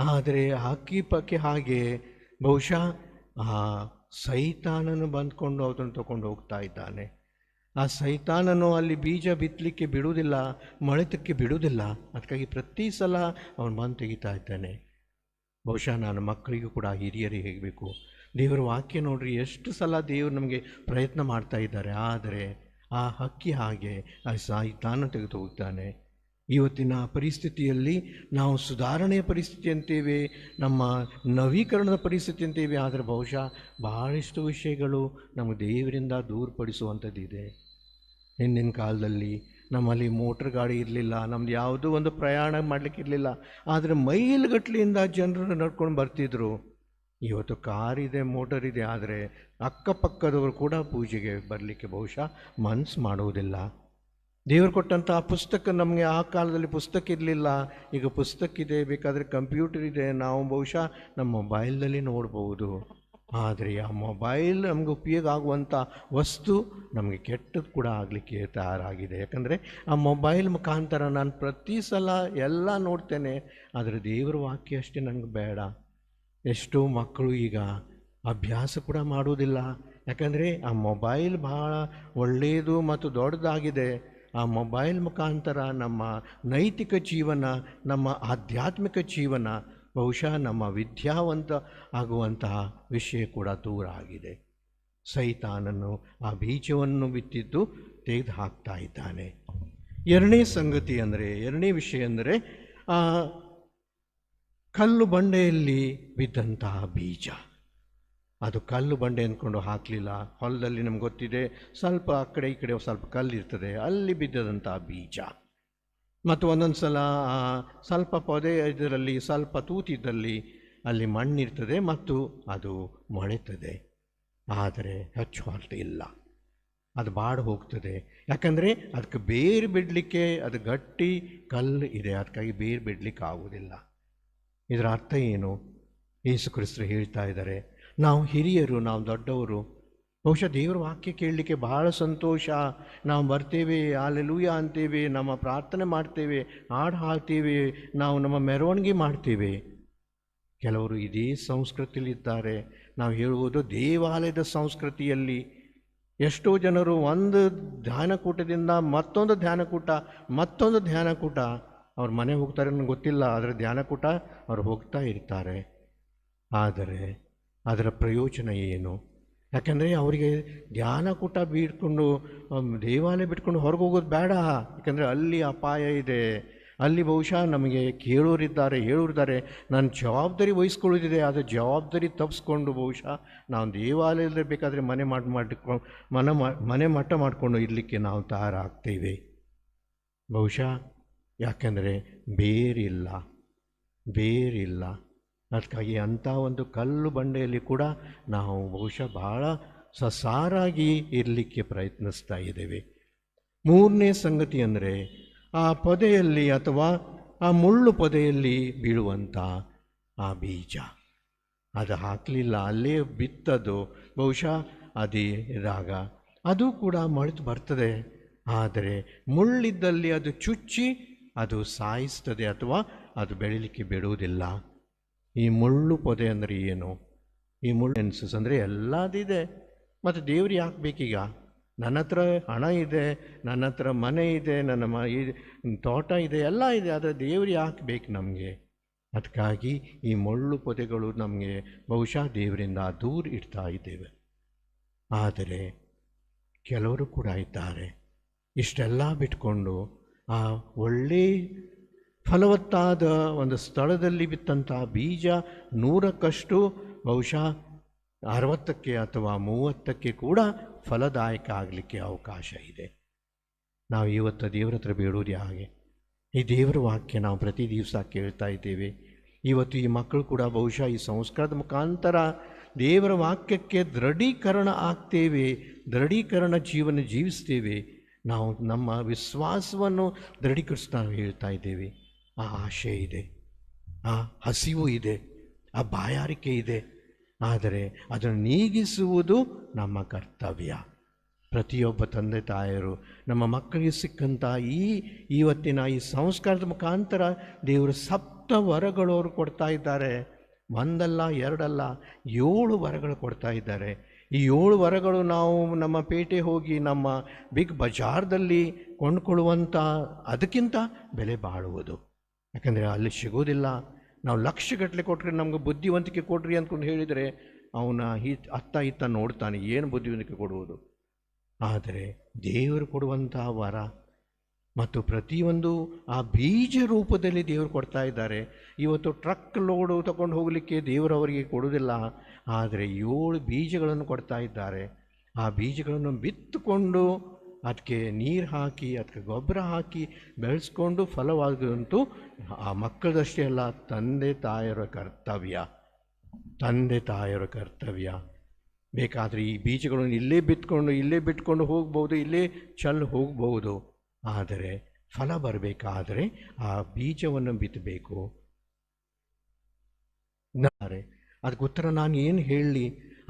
ಆದರೆ ಹಕ್ಕಿ ಪಕ್ಕಿ ಹಾಗೆ ಬಹುಶಃ ಸೈತಾನನು ಬಂದ್ಕೊಂಡು ಅದನ್ನು ತಗೊಂಡು ಹೋಗ್ತಾ ಇದ್ದಾನೆ. ಆ ಸೈತಾನನು ಅಲ್ಲಿ ಬೀಜ ಬಿತ್ತಲಿಕ್ಕೆ ಬಿಡುವುದಿಲ್ಲ, ಮೊಳೆತಕ್ಕೆ ಬಿಡುವುದಿಲ್ಲ. ಅದಕ್ಕಾಗಿ ಪ್ರತಿ ಸಲ ಅವನು ಬಂದು ತೆಗಿತಾ ಇದ್ದಾನೆ. ಬಹುಶಃ ನಾನು ಮಕ್ಕಳಿಗೂ ಕೂಡ ಹಿರಿಯರಿಗೆ ಹೇಳಬೇಕು, ದೇವರ ವಾಕ್ಯ ನೋಡ್ರಿ, ಎಷ್ಟು ಸಲ ದೇವರು ನಮಗೆ ಪ್ರಯತ್ನ ಮಾಡ್ತಾ ಇದ್ದಾರೆ, ಆದರೆ ಆ ಹಕ್ಕಿ ಹಾಗೆ ಆ ಸೈತಾನ ತೆಗೆದು ಹೋಗ್ತಾನೆ. ಇವತ್ತಿನ ಪರಿಸ್ಥಿತಿಯಲ್ಲಿ ನಾವು ಸುಧಾರಣೆಯ ಪರಿಸ್ಥಿತಿ ಅಂತೇವೆ, ನಮ್ಮ ನವೀಕರಣದ ಪರಿಸ್ಥಿತಿ ಅಂತೇವೆ, ಆದರೆ ಬಹುಶಃ ಬಹಳಷ್ಟು ವಿಷಯಗಳು ನಮಗೆ ದೇವರಿಂದ ದೂರಪಡಿಸುವಂಥದ್ದಿದೆ. ಹಿಂದಿನ ಕಾಲದಲ್ಲಿ ನಮ್ಮಲ್ಲಿ ಮೋಟ್ರ್ ಗಾಡಿ ಇರಲಿಲ್ಲ, ನಮ್ದು ಯಾವುದೂ ಒಂದು ಪ್ರಯಾಣ ಮಾಡಲಿಕ್ಕಿರಲಿಲ್ಲ. ಆದರೆ ಮೈಲ್ಗಟ್ಲೆಯಿಂದ ಜನರು ನಡ್ಕೊಂಡು ಬರ್ತಿದ್ರು. ಇವತ್ತು ಕಾರಿದೆ, ಮೋಟರ್ ಇದೆ, ಆದರೆ ಅಕ್ಕಪಕ್ಕದವರು ಕೂಡ ಪೂಜೆಗೆ ಬರಲಿಕ್ಕೆ ಬಹುಶಃ ಮನಸ್ಸು ಮಾಡುವುದಿಲ್ಲ. ದೇವರು ಕೊಟ್ಟಂಥ ಪುಸ್ತಕ, ನಮಗೆ ಆ ಕಾಲದಲ್ಲಿ ಪುಸ್ತಕ ಇರಲಿಲ್ಲ, ಈಗ ಪುಸ್ತಕ ಇದೆ, ಬೇಕಾದರೆ ಕಂಪ್ಯೂಟರ್ ಇದೆ, ನಾವು ಬಹುಶಃ ನಮ್ಮ ಮೊಬೈಲ್ನಲ್ಲಿ ನೋಡ್ಬೋದು. ಆದರೆ ಆ ಮೊಬೈಲ್ ನಮಗೆ ಉಪಯೋಗ ಆಗುವಂಥ ವಸ್ತು ನಮಗೆ ಕೆಟ್ಟದ್ದು ಕೂಡ ಆಗಲಿಕ್ಕೆ ತಯಾರಾಗಿದೆ. ಯಾಕಂದರೆ ಆ ಮೊಬೈಲ್ ಮುಖಾಂತರ ನಾನು ಪ್ರತಿ ಸಲ ಎಲ್ಲ ನೋಡ್ತೇನೆ, ಆದರೆ ದೇವರ ವಾಕ್ಯ ಅಷ್ಟೇ ನನಗೆ ಬೇಡ. ಎಷ್ಟೋ ಮಕ್ಕಳು ಈಗ ಅಭ್ಯಾಸ ಕೂಡ ಮಾಡುವುದಿಲ್ಲ, ಯಾಕಂದರೆ ಆ ಮೊಬೈಲ್ ಬಹಳ ಒಳ್ಳೆಯದು ಮತ್ತು ದೊಡ್ಡದಾಗಿದೆ. ಆ ಮೊಬೈಲ್ ಮುಖಾಂತರ ನಮ್ಮ ನೈತಿಕ ಜೀವನ, ನಮ್ಮ ಆಧ್ಯಾತ್ಮಿಕ ಜೀವನ, ಬಹುಶಃ ನಮ್ಮ ವಿದ್ಯಾವಂತ ಆಗುವಂತಹ ವಿಷಯ ಕೂಡ ದೂರ ಆಗಿದೆ. ಸೈತಾನನು ಆ ಬೀಜವನ್ನು ಬಿತ್ತಿದ್ದು ತೆಗೆದು ಹಾಕ್ತಾ ಇದ್ದಾನೆ. ಎರಡನೇ ವಿಷಯ ಅಂದರೆ ಕಲ್ಲು ಬಂಡೆಯಲ್ಲಿ ಬಿದ್ದಂತಹ ಬೀಜ. ಅದು ಕಲ್ಲು ಬಂಡೆ ಅಂದ್ಕೊಂಡು ಹಾಕಲಿಲ್ಲ. ಹೊಲದಲ್ಲಿ ನಮ್ಗೆ ಗೊತ್ತಿದೆ, ಸ್ವಲ್ಪ ಆ ಕಡೆ ಈ ಕಡೆ ಸ್ವಲ್ಪ ಕಲ್ಲಿರ್ತದೆ, ಅಲ್ಲಿ ಬಿದ್ದದಂಥ ಬೀಜ. ಮತ್ತು ಒಂದೊಂದು ಸಲ ಸ್ವಲ್ಪ ಪೊದೆ ಇದರಲ್ಲಿ ಸ್ವಲ್ಪ ತೂತಿದ್ದಲ್ಲಿ ಅಲ್ಲಿ ಮಣ್ಣಿರ್ತದೆ ಮತ್ತು ಅದು ಮೊಳೆತದೆ. ಆದರೆ ಹೆಚ್ಚು ಹೊರತು ಇಲ್ಲ, ಅದು ಬಾಡಿ ಹೋಗ್ತದೆ. ಯಾಕಂದರೆ ಅದಕ್ಕೆ ಬೇರು ಬಿಡಲಿಕ್ಕೆ ಅದು ಗಟ್ಟಿ ಕಲ್ಲು ಇದೆ, ಅದಕ್ಕಾಗಿ ಬೇರು ಬಿಡಲಿಕ್ಕೆ ಆಗುವುದಿಲ್ಲ. ಇದರ ಅರ್ಥ ಏನು? ಯೇಸು ಕ್ರಿಸ್ತರು ಹೇಳ್ತಾ ಇದ್ದಾರೆ, ನಾವು ಹಿರಿಯರು, ನಾವು ದೊಡ್ಡವರು, ಬಹುಶಃ ದೇವರ ವಾಕ್ಯ ಕೇಳಲಿಕ್ಕೆ ಬಹಳ ಸಂತೋಷ. ನಾವು ಬರ್ತೇವೆ, ಹಲ್ಲೆಲೂಯಾ ಅಂತೇವೆ, ನಮ್ಮ ಪ್ರಾರ್ಥನೆ ಮಾಡ್ತೇವೆ, ಹಾಡು ಹಾಡ್ತೇವೆ, ನಾವು ನಮ್ಮ ಮೆರವಣಿಗೆ ಮಾಡ್ತೇವೆ. ಕೆಲವರು ಇದೇ ಸಂಸ್ಕೃತಿಯಲ್ಲಿದ್ದಾರೆ. ನಾವು ಹೇಳುವುದು ದೇವಾಲಯದ ಸಂಸ್ಕೃತಿಯಲ್ಲಿ. ಎಷ್ಟೋ ಜನರು ಒಂದು ಧ್ಯಾನಕೂಟದಿಂದ ಮತ್ತೊಂದು ಧ್ಯಾನಕೂಟ ಅವ್ರ ಮನೆ ಹೋಗ್ತಾರೆ ನನಗೆ ಗೊತ್ತಿಲ್ಲ, ಆದರೆ ಧ್ಯಾನಕೂಟ ಅವ್ರು ಹೋಗ್ತಾ ಇರ್ತಾರೆ. ಆದರೆ ಅದರ ಪ್ರಯೋಜನ ಏನು? ಯಾಕಂದರೆ ಅವರಿಗೆ ಧ್ಯಾನಕೂಟ ಬಿಟ್ಕೊಂಡು ದೇವಾಲಯ ಬಿಟ್ಕೊಂಡು ಹೊರಗೆ ಹೋಗೋದು ಬೇಡ. ಯಾಕಂದರೆ ಅಲ್ಲಿ ಅಪಾಯ ಇದೆ, ಅಲ್ಲಿ ಬಹುಶಃ ನಮಗೆ ಹೇಳೋರಿದ್ದಾರೆ. ನಾನು ಜವಾಬ್ದಾರಿ ವಹಿಸ್ಕೊಳ್ಳೋದಿದೆ, ಅದು ಜವಾಬ್ದಾರಿ ತಪ್ಪಿಸ್ಕೊಂಡು ಬಹುಶಃ ನಾವು ದೇವಾಲಯದಲ್ಲಿ ಬೇಕಾದರೆ ಮನೆ ಮಠ ಮಾಡಿಕೊಂಡು ಇರಲಿಕ್ಕೆ ನಾವು ತಯಾರಾಗ್ತೇವೆ ಬಹುಶಃ. ಯಾಕೆಂದರೆ ಬೇರಿಲ್ಲ. ಅದಕ್ಕಾಗಿ ಅಂಥ ಒಂದು ಕಲ್ಲು ಬಂಡೆಯಲ್ಲಿ ಕೂಡ ನಾವು ಬಹುಶಃ ಬಹಳ ಸಸಾರಾಗಿ ಇರಲಿಕ್ಕೆ ಪ್ರಯತ್ನಿಸ್ತಾ ಇದ್ದೇವೆ. ಮೂರನೇ ಸಂಗತಿ ಅಂದರೆ ಆ ಪೊದೆಯಲ್ಲಿ ಅಥವಾ ಆ ಮುಳ್ಳು ಪೊದೆಯಲ್ಲಿ ಬೀಳುವಂಥ ಆ ಬೀಜ, ಅದು ಹಾಕಲಿಲ್ಲ, ಅಲ್ಲೇ ಬಿತ್ತದು. ಬಹುಶಃ ಅದೇ ಇದ್ದಾಗ ಅದು ಕೂಡ ಮೊಳೆತು ಬರ್ತದೆ. ಆದರೆ ಮುಳ್ಳಿದ್ದಲ್ಲಿ ಅದು ಚುಚ್ಚಿ ಅದು ಸಾಯಿಸ್ತದೆ ಅಥವಾ ಅದು ಬೆಳೀಲಿಕ್ಕೆ ಬಿಡುವುದಿಲ್ಲ. ಈ ಮುಳ್ಳು ಪೊದೆ ಅಂದರೆ ಏನು? ಈ ಮುಳ್ಳು ಎನ್ಸಸ್ ಅಂದರೆ ಎಲ್ಲದಿದೆ. ಮತ್ತು ದೇವ್ರು ಯಾಕೆ ಬೇಕೀಗ? ನನ್ನ ಹತ್ರ ಹಣ ಇದೆ, ನನ್ನ ಹತ್ರ ಮನೆ ಇದೆ, ನನ್ನ ತೋಟ ಇದೆ, ಎಲ್ಲ ಇದೆ, ಆದರೆ ದೇವ್ರು ಯಾಕೆ ಬೇಕು ನಮಗೆ? ಅದಕ್ಕಾಗಿ ಈ ಮುಳ್ಳು ಪೊದೆಗಳು ನಮಗೆ ಬಹುಶಃ ದೇವರಿಂದ ದೂರ ಇಡ್ತಾ ಇದ್ದೇವೆ. ಆದರೆ ಕೆಲವರು ಕೂಡ ಇದ್ದಾರೆ, ಇಷ್ಟೆಲ್ಲ ಬಿಟ್ಕೊಂಡು ಆ ಒಳ್ಳೆ ಫಲವತ್ತಾದ ಒಂದು ಸ್ಥಳದಲ್ಲಿ ಬಿತ್ತಂಥ ಬೀಜ 100ಕ್ಕಷ್ಟು ಬಹುಶಃ 60ಕ್ಕೆ ಅಥವಾ 30ಕ್ಕೆ ಕೂಡ ಫಲದಾಯಕ ಆಗಲಿಕ್ಕೆ ಅವಕಾಶ ಇದೆ. ನಾವು ಇವತ್ತು ದೇವರ ಹತ್ರ ಬೇಡೋದು ಹಾಗೆ. ಈ ದೇವರ ವಾಕ್ಯ ನಾವು ಪ್ರತಿ ದಿವಸ ಕೇಳ್ತಾ ಇದ್ದೇವೆ. ಇವತ್ತು ಈ ಮಕ್ಕಳು ಕೂಡ ಬಹುಶಃ ಈ ಸಂಸ್ಕಾರದ ಮುಖಾಂತರ ದೇವರ ವಾಕ್ಯಕ್ಕೆ ದೃಢೀಕರಣ ಆಗ್ತೇವೆ, ದೃಢೀಕರಣ ಜೀವನ ಜೀವಿಸ್ತೇವೆ. ನಾವು ನಮ್ಮ ವಿಶ್ವಾಸವನ್ನು ದೃಢೀಕರಿಸ್ತಾ ಹೇಳ್ತಾ ಇದ್ದೇವೆ. ಆ ಆಶೆ ಇದೆ, ಆ ಹಸಿವು ಇದೆ, ಆ ಬಾಯಾರಿಕೆ ಇದೆ. ಆದರೆ ಅದನ್ನು ನೀಗಿಸುವುದು ನಮ್ಮ ಕರ್ತವ್ಯ. ಪ್ರತಿಯೊಬ್ಬ ತಂದೆ ತಾಯರು ನಮ್ಮ ಮಕ್ಕಳಿಗೆ ಸಿಕ್ಕಂಥ ಇವತ್ತಿನ ಈ ಸಂಸ್ಕಾರದ ಮುಖಾಂತರ ದೇವರು 7 ವರಗಳು ಅವರು ಕೊಡ್ತಾ ಇದ್ದಾರೆ. 1 ಅಲ್ಲ 2 ಅಲ್ಲ 7 ವರಗಳು ಕೊಡ್ತಾ ಇದ್ದಾರೆ. ಈ 7 ವರಗಳು ನಾವು ನಮ್ಮ ಪೇಟೆ ಹೋಗಿ ನಮ್ಮ ಬಿಗ್ ಬಜಾರ್ದಲ್ಲಿ ಕೊಂಡುಕೊಳ್ಳುವಂಥ ಅದಕ್ಕಿಂತ ಬೆಲೆ ಬಾಳುವುದು. ಯಾಕಂದರೆ ಅಲ್ಲಿ ಸಿಗೋದಿಲ್ಲ. ನಾವು ಲಕ್ಷಗಟ್ಟಲೆ ಕೊಟ್ಟರೆ, ನಮ್ಗೆ ಬುದ್ಧಿವಂತಿಕೆ ಕೊಡ್ರಿ ಅಂದ್ಕೊಂಡು ಹೇಳಿದರೆ ಅವನ ಅತ್ತ ಇತ್ತ ನೋಡ್ತಾನೆ, ಏನು ಬುದ್ಧಿವಂತಿಕೆ ಕೊಡುವುದು. ಆದರೆ ದೇವರು ಕೊಡುವಂಥ ವರ ಮತ್ತು ಪ್ರತಿಯೊಂದು ಆ ಬೀಜ ರೂಪದಲ್ಲಿ ದೇವರು ಕೊಡ್ತಾ ಇದ್ದಾರೆ. ಇವತ್ತು ಟ್ರಕ್ ಲೋಡು ತಗೊಂಡು ಹೋಗಲಿಕ್ಕೆ ದೇವರು ಅವರಿಗೆ ಕೊಡುವುದಿಲ್ಲ, ಆದರೆ 7 ಬೀಜಗಳನ್ನು ಕೊಡ್ತಾ ಇದ್ದಾರೆ. ಆ ಬೀಜಗಳನ್ನು ಬಿತ್ತುಕೊಂಡು ಅದಕ್ಕೆ ನೀರು ಹಾಕಿ ಅದಕ್ಕೆ ಗೊಬ್ಬರ ಹಾಕಿ ಬೆಳೆಸ್ಕೊಂಡು ಫಲವಾಗುವಂತೂ ಆ ಮಕ್ಕಳದಷ್ಟೇ ಅಲ್ಲ, ತಂದೆ ತಾಯಿಯರ ಕರ್ತವ್ಯ. ತಂದೆ ತಾಯಿಯರ ಕರ್ತವ್ಯ. ಬೇಕಾದರೆ ಈ ಬೀಜಗಳನ್ನು ಇಲ್ಲೇ ಬಿಟ್ಕೊಂಡು ಹೋಗ್ಬೋದು, ಇಲ್ಲೇ ಹೋಗ್ಬೋದು. ಆದರೆ ಫಲ ಬರಬೇಕಾದರೆ ಆ ಬೀಜವನ್ನು ಬಿತ್ತಬೇಕು. ಅದಕ್ಕೆ ಉತ್ತರ ನಾನು ಏನು ಹೇಳಲಿ?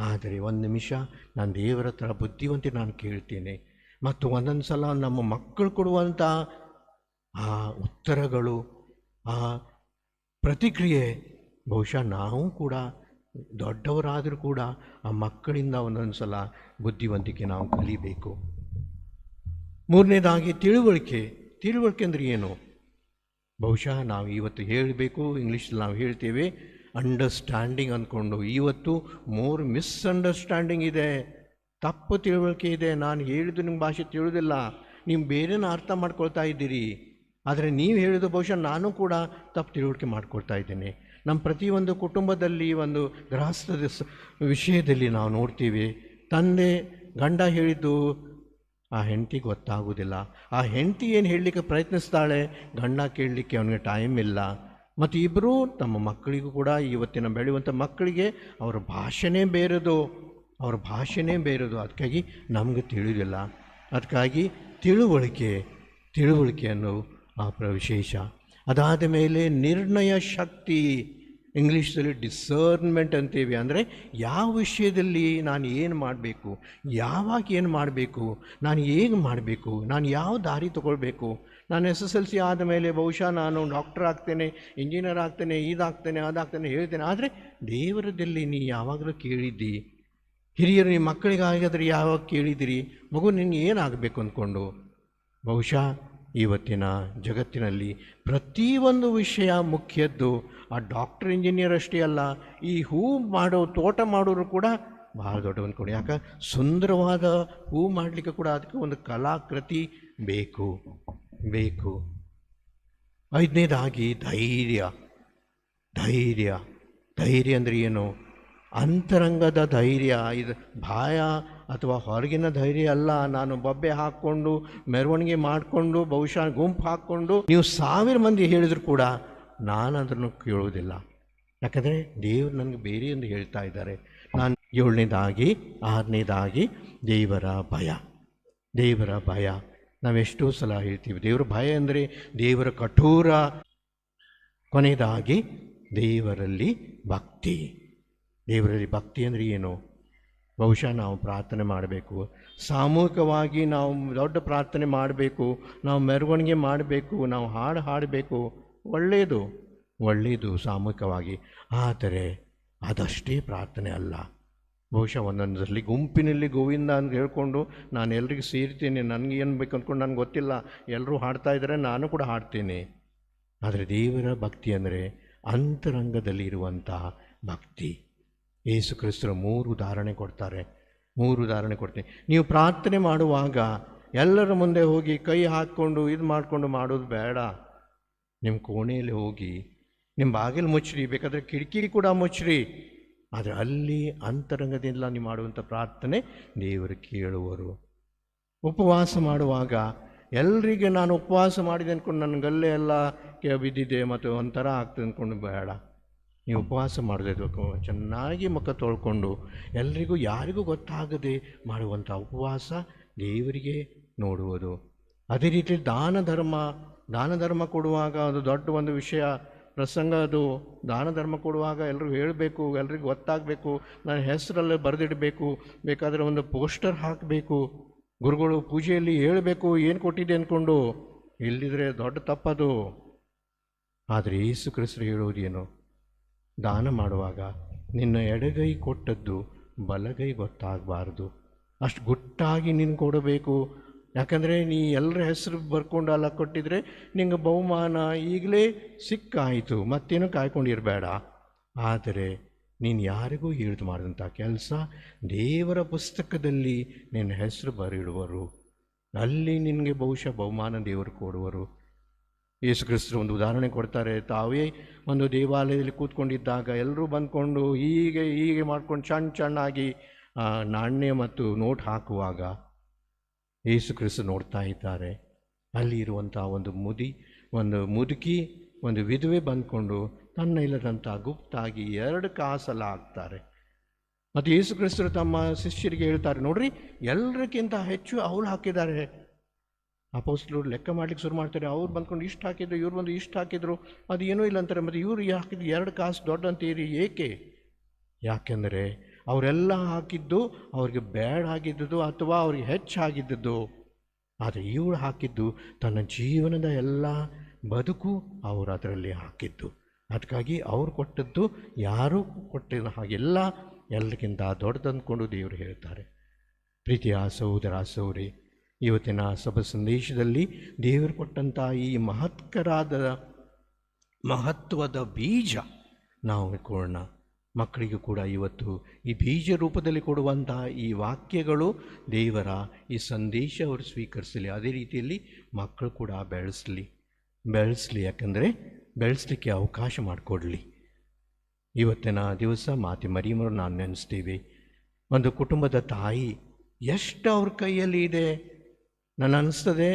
ಆದರೆ ಒಂದು ನಿಮಿಷ ನಾನು ದೇವರ ಹತ್ರ ಬುದ್ಧಿವಂತೆ ನಾನು ಕೇಳ್ತೇನೆ. ಮತ್ತು ಒಂದೊಂದು ಸಲ ನಮ್ಮ ಮಕ್ಕಳು ಕೊಡುವಂಥ ಆ ಉತ್ತರಗಳು, ಆ ಪ್ರತಿಕ್ರಿಯೆ, ಬಹುಶಃ ನಾವು ಕೂಡ ದೊಡ್ಡವರಾದರೂ ಕೂಡ ಆ ಮಕ್ಕಳಿಂದ ಒಂದೊಂದು ಸಲ ಬುದ್ಧಿವಂತಿಕೆ ನಾವು ಕಲಿಬೇಕು. ಮೂರನೇದಾಗಿ ತಿಳುವಳಿಕೆ ಅಂದರೆ ಏನು? ಬಹುಶಃ ನಾವು ಇವತ್ತು ಹೇಳಬೇಕು, ಇಂಗ್ಲೀಷಲ್ಲಿ ನಾವು ಹೇಳ್ತೇವೆ ಅಂಡರ್ಸ್ಟ್ಯಾಂಡಿಂಗ್ ಅಂದ್ಕೊಂಡು. ಇವತ್ತು ಮೋರ್ ಮಿಸ್ಅಂಡರ್ಸ್ಟ್ಯಾಂಡಿಂಗ್ ಇದೆ, ತಪ್ಪು ತಿಳುವಳಿಕೆ ಇದೆ. ನಾನು ಹೇಳಿದ್ದು ನಿಮ್ಮ ಭಾಷೆ ತಿಳಿದಿಲ್ಲ, ನೀವು ಬೇರೆನ ಅರ್ಥ ಮಾಡ್ಕೊಳ್ತಾ ಇದ್ದೀರಿ. ಆದರೆ ನೀವು ಹೇಳಿದ್ದು ಬಹುಶಃ ನಾನು ಕೂಡ ತಪ್ಪು ತಿಳುವಳಿಕೆ ಮಾಡ್ಕೊಳ್ತಾ ಇದ್ದೇನೆ. ನಮ್ಮ ಪ್ರತಿಯೊಂದು ಕುಟುಂಬದಲ್ಲಿ ಒಂದು ಗೃಹಸ್ಥದ ವಿಷಯದಲ್ಲಿ ನಾವು ನೋಡ್ತೀವಿ, ತಂದೆ ಗಂಡ ಹೇಳಿದ್ದು ಆ ಹೆಂಡತಿಗೆ ಗೊತ್ತಾಗೋದಿಲ್ಲ. ಆ ಹೆಂಡತಿ ಏನು ಹೇಳಲಿಕ್ಕೆ ಪ್ರಯತ್ನಿಸ್ತಾಳೆ, ಗಂಡ ಕೇಳಲಿಕ್ಕೆ ಅವನಿಗೆ ಟೈಮ್ ಇಲ್ಲ. ಮತ್ತು ಇಬ್ಬರೂ ತಮ್ಮ ಮಕ್ಕಳಿಗೂ ಕೂಡ, ಇವತ್ತಿನ ಬೆಳೆಯುವಂಥ ಮಕ್ಕಳಿಗೆ ಅವರ ಭಾಷೆನೇ ಬೇರೆದು. ಅದಕ್ಕಾಗಿ ನಮಗೆ ತಿಳಿದಿಲ್ಲ. ಅದಕ್ಕಾಗಿ ತಿಳುವಳಿಕೆಯನ್ನು ಆ ವಿಶೇಷ. ಅದಾದ ಮೇಲೆ ನಿರ್ಣಯ ಶಕ್ತಿ, ಇಂಗ್ಲೀಷಲ್ಲಿ ಡಿಸರ್ನ್ಮೆಂಟ್ ಅಂತೀವಿ. ಅಂದರೆ ಯಾವ ವಿಷಯದಲ್ಲಿ ನಾನು ಏನು ಮಾಡಬೇಕು, ಯಾವಾಗ ಏನು ಮಾಡಬೇಕು, ನಾನು ಹೇಗೆ ಮಾಡಬೇಕು, ನಾನು ಯಾವ ದಾರಿ ತಗೊಳ್ಬೇಕು. ನಾನು SSLC ಆದ ಮೇಲೆ ಬಹುಶಃ ನಾನು ಡಾಕ್ಟರ್ ಆಗ್ತೇನೆ, ಇಂಜಿನಿಯರ್ ಆಗ್ತೇನೆ, ಇದಾಗ್ತೇನೆ, ಅದಾಗ್ತೇನೆ ಹೇಳ್ತೇನೆ. ಆದರೆ ದೇವರದಲ್ಲಿ ನೀ ಯಾವಾಗಲೂ ಕೇಳಿದ್ದಿ? ಹಿರಿಯರು ನಿಮ್ಮ ಮಕ್ಕಳಿಗಾಗಾದ್ರೆ ಯಾವಾಗ ಕೇಳಿದಿರಿ? ಮಗು ನಿನಗೆ ಏನಾಗಬೇಕು ಅಂದ್ಕೊಂಡು? ಬಹುಶಃ ಇವತ್ತಿನ ಜಗತ್ತಿನಲ್ಲಿ ಪ್ರತಿಯೊಂದು ವಿಷಯ ಮುಖ್ಯದ್ದು. ಆ ಡಾಕ್ಟರ್ ಇಂಜಿನಿಯರ್ ಅಷ್ಟೇ ಅಲ್ಲ, ಈ ತೋಟ ಮಾಡೋರು ಕೂಡ ಭಾಳ ದೊಡ್ಡ ಅಂದ್ಕೊಂಡು. ಯಾಕೆ? ಸುಂದರವಾದ ಹೂ ಮಾಡಲಿಕ್ಕೆ ಕೂಡ ಅದಕ್ಕೆ ಒಂದು ಕಲಾಕೃತಿ ಬೇಕು. ಐದನೇದಾಗಿ ಧೈರ್ಯ ಅಂದರೆ ಏನು? ಅಂತರಂಗದ ಧೈರ್ಯ. ಇದು ಬಾಯ ಅಥವಾ ಹೊರಗಿನ ಧೈರ್ಯ ಅಲ್ಲ. ನಾನು ಬೊಬ್ಬೆ ಹಾಕ್ಕೊಂಡು ಮೆರವಣಿಗೆ ಮಾಡಿಕೊಂಡು ಬಹುಶಃ ಗುಂಪು ಹಾಕ್ಕೊಂಡು ನೀವು 1000 ಮಂದಿ ಹೇಳಿದ್ರು ಕೂಡ ನಾನು ಅದನ್ನು ಕೇಳುವುದಿಲ್ಲ. ಯಾಕಂದರೆ ದೇವರು ನನಗೆ ಬೇರೆ ಎಂದು ಹೇಳ್ತಾ ಇದ್ದಾರೆ. ನಾನು 6ನೇದಾಗಿ ದೇವರ ಭಯ. ನಾವೆಷ್ಟೋ ಸಲ ಹೇಳ್ತೀವಿ ದೇವರ ಭಯ ಅಂದರೆ ದೇವರ ಕಠೋರ. ಕೊನೆಯದಾಗಿ ದೇವರಲ್ಲಿ ಭಕ್ತಿ ಅಂದರೆ ಏನು? ಬಹುಶಃ ನಾವು ಪ್ರಾರ್ಥನೆ ಮಾಡಬೇಕು, ಸಾಮೂಹಿಕವಾಗಿ ನಾವು ದೊಡ್ಡ ಪ್ರಾರ್ಥನೆ ಮಾಡಬೇಕು, ನಾವು ಮೆರವಣಿಗೆ ಮಾಡಬೇಕು, ನಾವು ಹಾಡು ಹಾಡಬೇಕು. ಒಳ್ಳೆಯದು ಸಾಮೂಹಿಕವಾಗಿ. ಆದರೆ ಅದಷ್ಟೇ ಪ್ರಾರ್ಥನೆ ಅಲ್ಲ. ಬಹುಶಃ ಒಂದೊಂದರಲ್ಲಿ ಗುಂಪಿನಲ್ಲಿ ಗೋವಿಂದ ಅಂತ ಹೇಳ್ಕೊಂಡು ನಾನು ಎಲ್ರಿಗೂ ಸೇರ್ತೀನಿ, ನನಗೆ ಏನು ಬೇಕು ಅಂದ್ಕೊಂಡು ನನಗೆ ಗೊತ್ತಿಲ್ಲ, ಎಲ್ಲರೂ ಹಾಡ್ತಾ ಇದ್ದಾರೆ, ನಾನು ಕೂಡ ಹಾಡ್ತೇನೆ. ಆದರೆ ದೇವರ ಭಕ್ತಿ ಅಂದರೆ ಅಂತರಂಗದಲ್ಲಿರುವಂತಹ ಭಕ್ತಿ. ಯೇಸು ಕ್ರಿಸ್ತರು 3 ಉದಾಹರಣೆ ಕೊಡ್ತಾರೆ. ನೀವು ಪ್ರಾರ್ಥನೆ ಮಾಡುವಾಗ ಎಲ್ಲರ ಮುಂದೆ ಹೋಗಿ ಕೈ ಹಾಕ್ಕೊಂಡು ಇದು ಮಾಡಿಕೊಂಡು ಮಾಡೋದು ಬೇಡ. ನಿಮ್ಮ ಕೋಣೆಯಲ್ಲಿ ಹೋಗಿ ನಿಮ್ಮ ಬಾಗಿಲು ಮುಚ್ಚ್ರಿ, ಬೇಕಾದರೆ ಕಿಟಕಿ ಕೂಡ ಮುಚ್ಚ್ರಿ. ಆದರೆ ಅಲ್ಲಿ ಅಂತರಂಗದಿಂದ ನೀವು ಮಾಡುವಂಥ ಪ್ರಾರ್ಥನೆ ದೇವರು ಕೇಳುವರು. ಉಪವಾಸ ಮಾಡುವಾಗ ಎಲ್ರಿಗೆ ನಾನು ಉಪವಾಸ ಮಾಡಿದೆ ಅಂದ್ಕೊಂಡು ನನಗಲ್ಲೇ ಎಲ್ಲ ಬಿದ್ದಿದೆ ಮತ್ತು ಒಂಥರ ಆಗ್ತದೆ ಅಂದ್ಕೊಂಡು ಬೇಡ. ನೀವು ಉಪವಾಸ ಮಾಡಬೇಕು, ಚೆನ್ನಾಗಿ ಮುಖ ತೊಳ್ಕೊಂಡು ಎಲ್ರಿಗೂ ಯಾರಿಗೂ ಗೊತ್ತಾಗದೆ ಮಾಡುವಂಥ ಉಪವಾಸ ದೇವರಿಗೆ ನೋಡುವುದು. ಅದೇ ರೀತಿ ದಾನ ಧರ್ಮ ಕೊಡುವಾಗ ಅದು ದೊಡ್ಡ ಒಂದು ವಿಷಯ ಪ್ರಸಂಗ. ಅದು ದಾನ ಧರ್ಮ ಕೊಡುವಾಗ ಎಲ್ಲರೂ ಹೇಳಬೇಕು, ಎಲ್ರಿಗೂ ಗೊತ್ತಾಗಬೇಕು, ನನ್ನ ಹೆಸರಲ್ಲಿ ಬರೆದಿಡಬೇಕು, ಬೇಕಾದರೆ ಒಂದು ಪೋಸ್ಟರ್ ಹಾಕಬೇಕು, ಗುರುಗಳು ಪೂಜೆಯಲ್ಲಿ ಹೇಳಬೇಕು ಏನು ಕೊಟ್ಟಿದೆ ಅಂದ್ಕೊಂಡು. ಇಲ್ಲಿದ್ರೆ ದೊಡ್ಡ ತಪ್ಪದು. ಆದರೆ ಯೇಸು ಕ್ರಿಸ್ತರು ಹೇಳುವುದೇನು? ದಾನ ಮಾಡುವಾಗ ನಿನ್ನ ಎಡಗೈ ಕೊಟ್ಟದ್ದು ಬಲಗೈ ಗೊತ್ತಾಗಬಾರ್ದು, ಅಷ್ಟು ಗುಟ್ಟಾಗಿ ನೀನು ಕೊಡಬೇಕು. ಯಾಕಂದರೆ ನೀ ಎಲ್ಲರ ಹೆಸರು ಬರ್ಕೊಂಡು ಅಲ್ಲ ಕೊಟ್ಟಿದ್ರೆ ನಿಂಗೆ ಬಹುಮಾನ ಈಗಲೇ ಸಿಕ್ಕಾಯಿತು, ಮತ್ತೇನು ಕಾಯ್ಕೊಂಡಿರಬೇಡ. ಆದರೆ ನೀನು ಯಾರಿಗೂ ಹೇಳಿದು ಮಾಡಿದಂಥ ಕೆಲಸ ದೇವರ ಪುಸ್ತಕದಲ್ಲಿ ನಿನ್ನ ಹೆಸರು ಬರೆಯಿಡುವರು. ಅಲ್ಲಿ ನಿನಗೆ ಬಹುಶಃ ಬಹುಮಾನ ದೇವರು ಕೊಡುವರು. ಯೇಸು ಕ್ರಿಸ್ತರು ಒಂದು ಉದಾಹರಣೆ ಕೊಡ್ತಾರೆ. ತಾವೇ ಒಂದು ದೇವಾಲಯದಲ್ಲಿ ಕೂತ್ಕೊಂಡಿದ್ದಾಗ ಎಲ್ಲರೂ ಬಂದ್ಕೊಂಡು ಹೀಗೆ ಮಾಡ್ಕೊಂಡು ಚೆನ್ನಾಗಿ ನಾಣ್ಯ ಮತ್ತು ನೋಟ್ ಹಾಕುವಾಗ ಯೇಸು ಕ್ರಿಸ್ತು ನೋಡ್ತಾ ಇದ್ದಾರೆ. ಅಲ್ಲಿ ಇರುವಂಥ ಒಂದು ಮುದುಕಿ, ಒಂದು ವಿಧವೆ ಬಂದ್ಕೊಂಡು ತನ್ನ ಇಲ್ಲದಂಥ ಗುಪ್ತಾಗಿ 2 ಕಾಸೆಲ್ಲ ಹಾಕ್ತಾರೆ. ಮತ್ತು ಯೇಸು ಕ್ರಿಸ್ತರು ತಮ್ಮ ಶಿಷ್ಯರಿಗೆ ಹೇಳ್ತಾರೆ, ನೋಡ್ರಿ ಎಲ್ಲರಿಗಿಂತ ಹೆಚ್ಚು ಅವ್ರು ಹಾಕಿದ್ದಾರೆ. ಅಪೊಸ್ತಲರು ಲೆಕ್ಕ ಮಾಡ್ಲಿಕ್ಕೆ ಶುರು ಮಾಡ್ತಾರೆ. ಅವ್ರು ಬಂದ್ಕೊಂಡು ಇಷ್ಟು ಹಾಕಿದ್ರು, ಇವ್ರು ಬಂದು ಇಷ್ಟು ಹಾಕಿದ್ರು, ಅದು ಏನೂ ಇಲ್ಲ ಅಂತಾರೆ. ಮತ್ತು ಇವ್ರು ಹಾಕಿದ್ದು 2 ಕಾಸು ದೊಡ್ಡ ಅಂತೀರಿ, ಏಕೆ? ಯಾಕೆಂದರೆ ಅವರೆಲ್ಲ ಹಾಕಿದ್ದು ಅವ್ರಿಗೆ ಬೇಡ ಆಗಿದ್ದು ಅಥವಾ ಅವ್ರಿಗೆ ಹೆಚ್ಚಾಗಿದ್ದು. ಆದರೆ ಇವಳು ಹಾಕಿದ್ದು ತನ್ನ ಜೀವನದ ಎಲ್ಲ ಬದುಕು ಅವರು ಅದರಲ್ಲಿ ಹಾಕಿದ್ದು. ಅದಕ್ಕಾಗಿ ಅವ್ರು ಕೊಟ್ಟದ್ದು ಯಾರೂ ಕೊಟ್ಟಿಲ್ಲ ಹಾಗೆಲ್ಲ ಎಲ್ಲಕ್ಕಿಂತ ದೊಡ್ಡದಂದ್ಕೊಂಡು ದೇವರು ಹೇಳ್ತಾರೆ. ಪ್ರೀತಿಯ ಸಹೋದರ ಸಹೋದರಿ, ಇವತ್ತಿನ ಸಭಾ ಸಂದೇಶದಲ್ಲಿ ದೇವರು ಕೊಟ್ಟಂಥ ಈ ಮಹತ್ವದ ಬೀಜ ನಾವು ಇಟ್ಕೊಳ್ಳೋಣ. ಮಕ್ಕಳಿಗೂ ಕೂಡ ಇವತ್ತು ಈ ಬೀಜ ರೂಪದಲ್ಲಿ ಕೊಡುವಂಥ ಈ ವಾಕ್ಯಗಳು ದೇವರ ಈ ಸಂದೇಶ ಅವರು ಸ್ವೀಕರಿಸಲಿ. ಅದೇ ರೀತಿಯಲ್ಲಿ ಮಕ್ಕಳು ಕೂಡ ಬೆಳೆಸಲಿ. ಯಾಕಂದರೆ ಬೆಳೆಸಲಿಕ್ಕೆ ಅವಕಾಶ ಮಾಡಿಕೊಡಲಿ. ಇವತ್ತಿನ ದಿವಸ ಮಾತೆ ಮರಿಯಮ್ಮರು ನಾನು ನೆನೆಸ್ತೀವಿ. ಒಂದು ಕುಟುಂಬದ ತಾಯಿ ಎಷ್ಟು ಅವ್ರ ಕೈಯಲ್ಲಿ ಇದೆ. ನಾನು ಅನ್ನಿಸ್ತದೆ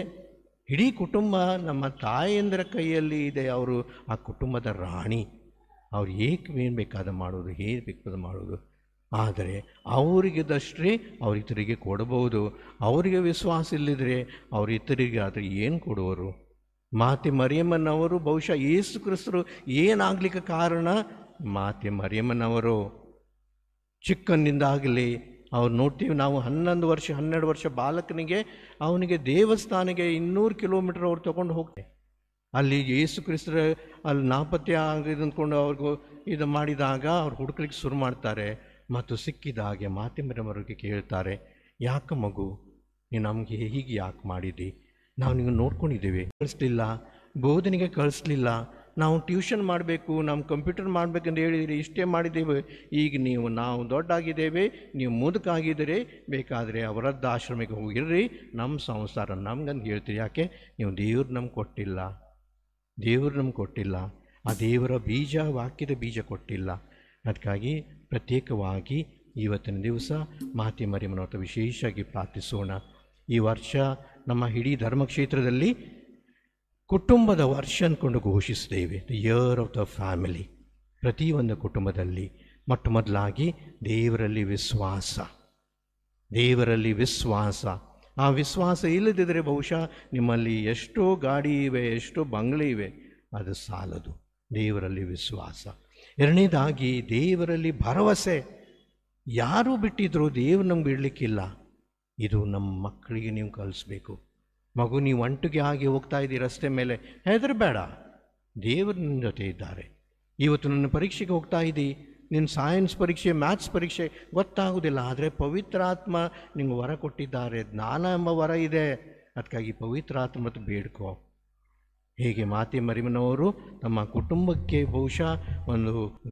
ಇಡೀ ಕುಟುಂಬ ನಮ್ಮ ತಾಯಿಯಂದ್ರ ಕೈಯಲ್ಲಿ ಇದೆ. ಅವರು ಆ ಕುಟುಂಬದ ರಾಣಿ. ಅವ್ರು ಏನು ಬೇಕಾದ ಮಾಡೋದು, ಹೇಗೆ ಬೇಕಾದ ಮಾಡೋದು. ಆದರೆ ಅವರಿಗಿದಷ್ಟೇ ಅವ್ರು ಇತರಿಗೆ ಕೊಡಬಹುದು. ಅವರಿಗೆ ವಿಶ್ವಾಸ ಇಲ್ಲದಿದ್ದರೆ ಅವ್ರು ಇತರಿಗೆ ಆದರೆ ಏನು ಕೊಡುವರು? ಮಾತೆ ಮರಿಯಮ್ಮನವರು ಬಹುಶಃ ಯೇಸು ಕ್ರಿಸ್ತರು ಏನಾಗಲಿಕ್ಕೆ ಕಾರಣ, ಮಾತೆ ಮರಿಯಮ್ಮನವರು ಚಿಕ್ಕಂದಿಂದಾಗಲಿ ಅವ್ರು ನೋಡ್ತೀವಿ ನಾವು 12 ವರ್ಷ ಬಾಲಕನಿಗೆ ಅವನಿಗೆ ದೇವಸ್ಥಾನಕ್ಕೆ 200 ಕಿಲೋಮೀಟರ್ ಅವ್ರು ತೊಗೊಂಡು ಹೋಗ್ತಾರೆ. ಅಲ್ಲಿ ಯೇಸು ಕ್ರಿಸ್ತರ ಅಲ್ಲಿ ನಾಪತ್ತೆ ಆಗಿದೆ ಅಂದ್ಕೊಂಡು ಅವ್ರಿಗೂ ಇದು ಮಾಡಿದಾಗ ಅವ್ರು ಹುಡುಕ್ಲಿಕ್ಕೆ ಶುರು ಮಾಡ್ತಾರೆ. ಮತ್ತು ಸಿಕ್ಕಿದ ಹಾಗೆ ಮಾತೆ ಮರಿಯಮ್ಮರಿಗೆ ಕೇಳ್ತಾರೆ, ಯಾಕೆ ಮಗು ನೀನು ನಮಗೆ ಹೀಗೆ ಯಾಕೆ ಮಾಡಿದ್ದಿ? ನಾವು ನೀವು ನೋಡ್ಕೊಂಡಿದ್ದೀವಿ, ಕಳಿಸ್ಲಿಲ್ಲ, ಬೋಧನೆಗೆ ಕಳಿಸ್ಲಿಲ್ಲ, ನಾವು ಟ್ಯೂಷನ್ ಮಾಡಬೇಕು, ನಮ್ಮ ಕಂಪ್ಯೂಟರ್ ಮಾಡಬೇಕಂತ ಹೇಳಿದಿರಿ, ಇಷ್ಟೇ ಮಾಡಿದ್ದೇವೆ. ಈಗ ನಾವು ದೊಡ್ಡಾಗಿದ್ದೇವೆ, ನೀವು ಮುದುಕಾಗಿದ್ದೀರಿ, ಬೇಕಾದರೆ ಅವರದ್ದು ಆಶ್ರಮಕ್ಕೆ ಹೋಗಿರ್ರಿ, ನಮ್ಮ ಸಂಸಾರ ನಮ್ಗಂತ ಹೇಳ್ತೀರಿ. ಯಾಕೆ? ನೀವು ದೇವ್ರು ನಮ್ಗೆ ಕೊಟ್ಟಿಲ್ಲ. ಆ ದೇವರ ಬೀಜ, ವಾಕ್ಯದ ಬೀಜ ಕೊಟ್ಟಿಲ್ಲ. ಅದಕ್ಕಾಗಿ ಪ್ರತ್ಯೇಕವಾಗಿ ಇವತ್ತಿನ ದಿವಸ ಮಾತೆ ಮರಿಯಮ್ಮನವ್ರ ವಿಶೇಷವಾಗಿ ಪ್ರಾರ್ಥಿಸೋಣ. ಈ ವರ್ಷ ನಮ್ಮ ಇಡೀ ಧರ್ಮಕ್ಷೇತ್ರದಲ್ಲಿ ಕುಟುಂಬದ ವರ್ಷ ಅಂದ್ಕೊಂಡು ಘೋಷಿಸ್ತೇವೆ. The year of the family. ಪ್ರತಿಯೊಂದು ಕುಟುಂಬದಲ್ಲಿ ಮೊದಲಾಗಿ ದೇವರಲ್ಲಿ ವಿಶ್ವಾಸ. ಆ ವಿಶ್ವಾಸ ಇಲ್ಲದಿದ್ದರೆ ಬಹುಶಃ ನಿಮ್ಮಲ್ಲಿ ಎಷ್ಟೋ ಗಾಡಿ ಇವೆ, ಎಷ್ಟೋ ಬಂಗ್ಲೆ ಇವೆ, ಅದು ಸಾಲದು. ದೇವರಲ್ಲಿ ವಿಶ್ವಾಸ. ಎರಡನೇದಾಗಿ ದೇವರಲ್ಲಿ ಭರವಸೆ. ಯಾರೂ ಬಿಟ್ಟಿದ್ರು ದೇವರು ನಮ್ಗೆ ಬಿಡಲಿಕ್ಕಿಲ್ಲ. ಇದು ನಮ್ಮ ಮಕ್ಕಳಿಗೆ ನೀವು ಕಲಿಸ್ಬೇಕು. ಮಗು, ನೀವು ಅಂಟಿಗೆ ಆಗಿ ಹೋಗ್ತಾ ಇದ್ದೀರಿ ರಸ್ತೆ ಮೇಲೆ, ಹೆದರಬೇಡ, ದೇವರು ನನ್ನ ಜೊತೆ ಇದ್ದಾರೆ. ಇವತ್ತು ನನ್ನ ಪರೀಕ್ಷೆಗೆ ಹೋಗ್ತಾ ಇದ್ದಿ, ನಿನ್ನ ಸೈನ್ಸ್ ಪರೀಕ್ಷೆ, ಮ್ಯಾಥ್ಸ್ ಪರೀಕ್ಷೆ ಗೊತ್ತಾಗೋದಿಲ್ಲ, ಆದರೆ ಪವಿತ್ರಾತ್ಮ ನಿಮ್ಗೆ ವರ ಕೊಟ್ಟಿದ್ದಾರೆ, ಜ್ಞಾನ ಎಂಬ ವರ ಇದೆ. ಅದಕ್ಕಾಗಿ ಪವಿತ್ರಾತ್ಮ ಮತ್ತು ಬೇಡ್ಕೋ. ಹೀಗೆ ಮಾತೆ ಮರಿಯಮ್ಮನವರು ತಮ್ಮ ಕುಟುಂಬಕ್ಕೆ ಬಹುಶಃ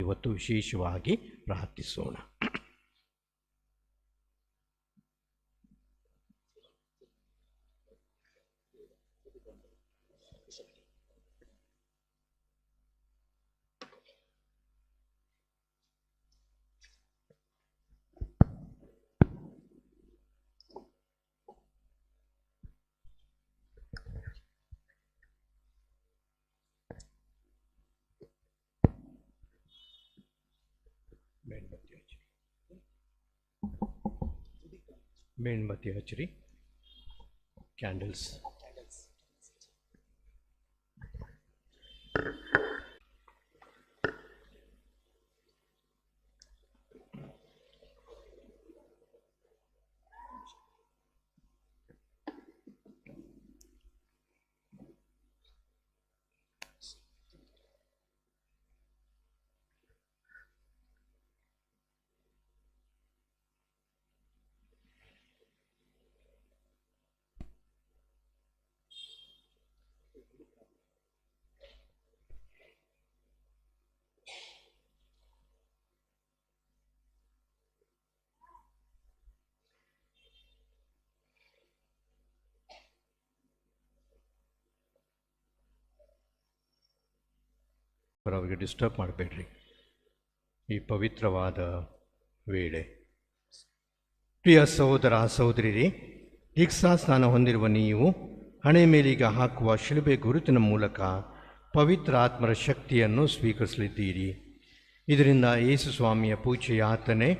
ಇವತ್ತು ವಿಶೇಷವಾಗಿ ಪ್ರಾರ್ಥಿಸೋಣ. ಮೇಣಬತ್ತಿ ಹಚ್ಚಿರಿ. ಕ್ಯಾಂಡಲ್ಸ್. ಅವರಿಗೆ ಡಿಸ್ಟರ್ಬ್ ಮಾಡಬೇಡ್ರಿ ಈ ಪವಿತ್ರವಾದ ವೇಳೆ. ಪ್ರಿಯ ಸಹೋದರ ಸಹೋದರಿರಿ, ದೀಕ್ಷಾ ಸ್ನಾನ ಹೊಂದಿರುವ ನೀವು ಹಣೆ ಮೇಲಿಗೆ ಹಾಕುವ ಶಿಲುಬೆ ಗುರುತಿನ ಮೂಲಕ ಪವಿತ್ರ ಆತ್ಮರ ಶಕ್ತಿಯನ್ನು ಸ್ವೀಕರಿಸಲಿದ್ದೀರಿ. ಇದರಿಂದ ಯೇಸು ಸ್ವಾಮಿಯ ಪೂಜೆ ಯಾತನೆ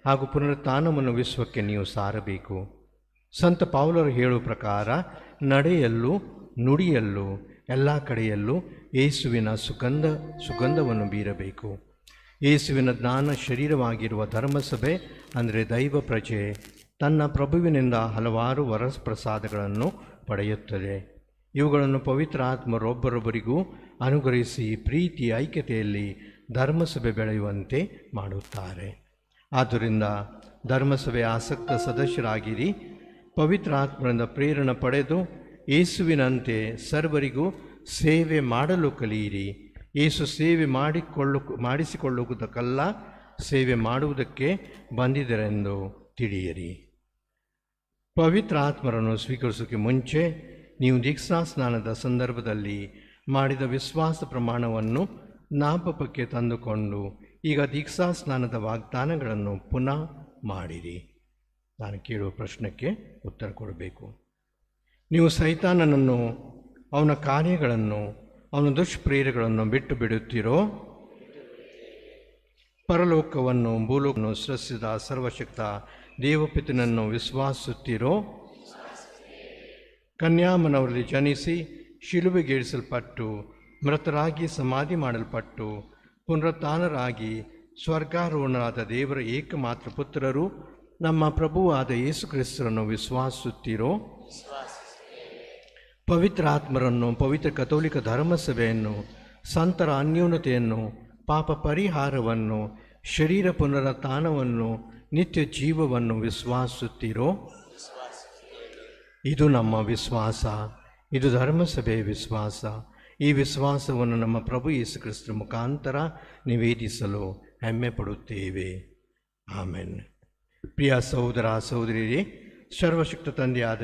ಹಾಗೂ ಪುನರುತ್ಥಾನವನ್ನು ವಿಶ್ವಕ್ಕೆ ನೀವು ಸಾರಬೇಕು. ಸಂತ ಪೌಲರು ಹೇಳುವ ಪ್ರಕಾರ ನಡೆಯಲ್ಲೂ ನುಡಿಯಲ್ಲೂ ಎಲ್ಲ ಕಡೆಯಲ್ಲೂ ಯೇಸುವಿನ ಸುಗಂಧವನ್ನು ಬೀರಬೇಕು. ಯೇಸುವಿನ ಜ್ಞಾನ ಶರೀರವಾಗಿರುವ ಧರ್ಮಸಭೆ ಅಂದರೆ ದೈವ ಪ್ರಜೆ ತನ್ನ ಪ್ರಭುವಿನಿಂದ ಹಲವಾರು ವರಪ್ರಸಾದಗಳನ್ನು ಪಡೆಯುತ್ತದೆ. ಇವುಗಳನ್ನು ಪವಿತ್ರ ಆತ್ಮರೊಬ್ಬರೊಬ್ಬರಿಗೂ ಅನುಗ್ರಹಿಸಿ ಪ್ರೀತಿ ಐಕ್ಯತೆಯಲ್ಲಿ ಧರ್ಮಸಭೆ ಬೆಳೆಯುವಂತೆ ಮಾಡುತ್ತಾರೆ. ಆದ್ದರಿಂದ ಧರ್ಮಸಭೆಯ ಆಸಕ್ತ ಸದಸ್ಯರಾಗಿರಿ. ಪವಿತ್ರ ಆತ್ಮರಿಂದ ಪ್ರೇರಣೆ ಪಡೆದು ಯೇಸುವಿನಂತೆ ಸರ್ವರಿಗೂ ಸೇವೆ ಮಾಡಲು ಕಲಿಯಿರಿ. ಯೇಸು ಸೇವೆ ಮಾಡಿಸಿಕೊಳ್ಳುವುದಕ್ಕಲ್ಲ, ಸೇವೆ ಮಾಡುವುದಕ್ಕೆ ಬಂದಿದ್ದರೆಂದು ತಿಳಿಯಿರಿ. ಪವಿತ್ರ ಆತ್ಮರನ್ನು ಸ್ವೀಕರಿಸೋಕ್ಕೆ ಮುಂಚೆ ನೀವು ದೀಕ್ಷಾ ಸ್ನಾನದ ಸಂದರ್ಭದಲ್ಲಿ ಮಾಡಿದ ವಿಶ್ವಾಸ ಪ್ರಮಾಣವನ್ನು ಜ್ಞಾಪಕಕ್ಕೆ ತಂದುಕೊಂಡು ಈಗ ದೀಕ್ಷಾ ಸ್ನಾನದ ವಾಗ್ದಾನಗಳನ್ನು ಪುನಃ ಮಾಡಿರಿ. ನಾನು ಕೇಳುವ ಪ್ರಶ್ನೆಗೆ ಉತ್ತರ ಕೊಡಬೇಕು. ನೀವು ಸೈತಾನನನ್ನು, ಅವನ ಕಾರ್ಯಗಳನ್ನು, ಅವನ ದುಷ್ಪ್ರೇರಣೆಗಳನ್ನು ಬಿಟ್ಟು ಬಿಡುತ್ತೀರೋ? ಪರಲೋಕವನ್ನು ಭೂಲೋಕವನ್ನು ಸೃಷ್ಟಿಸಿದ ಸರ್ವಶಕ್ತ ದೇವಪಿತನನ್ನು ವಿಶ್ವಾಸಿಸುತ್ತೀರೋ? ಕನ್ಯಾಮನವರಲ್ಲಿ ಜನಿಸಿ ಶಿಲುಬೆಗೇರಿಸಲ್ಪಟ್ಟು ಮೃತರಾಗಿ ಸಮಾಧಿ ಮಾಡಲ್ಪಟ್ಟು ಪುನರುತ್ಥಾನರಾಗಿ ಸ್ವರ್ಗಾರೋಹಣರಾದ ದೇವರ ಏಕಮಾತ್ರ ಪುತ್ರರು ನಮ್ಮ ಪ್ರಭುವಾದ ಯೇಸು ಕ್ರಿಸ್ತರನ್ನು ವಿಶ್ವಾಸಿಸುತ್ತೀರೋ? ಪವಿತ್ರ ಆತ್ಮರನ್ನು, ಪವಿತ್ರ ಕಥೋಲಿಕ ಧರ್ಮಸಭೆಯನ್ನು, ಸಂತರ ಅನ್ಯೋನ್ಯತೆಯನ್ನು, ಪಾಪ ಪರಿಹಾರವನ್ನು, ಶರೀರ ಪುನರುತ್ಥಾನವನ್ನು, ನಿತ್ಯ ಜೀವವನ್ನು ವಿಶ್ವಾಸಿಸುತ್ತೀರೋ? ಇದು ನಮ್ಮ ವಿಶ್ವಾಸ. ಇದು ಧರ್ಮಸಭೆಯ ವಿಶ್ವಾಸ. ಈ ವಿಶ್ವಾಸವನ್ನು ನಮ್ಮ ಪ್ರಭು ಯೇಸು ಕ್ರಿಸ್ತರ ಮುಖಾಂತರ ನಿವೇದಿಸಲು ಹೆಮ್ಮೆ ಪಡುತ್ತೇವೆ. ಆಮೆನ್. ಪ್ರಿಯ ಸಹೋದರ ಸಹೋದರಿಯರೇ, ಸರ್ವಶಕ್ತ ತಂದೆಯಾದ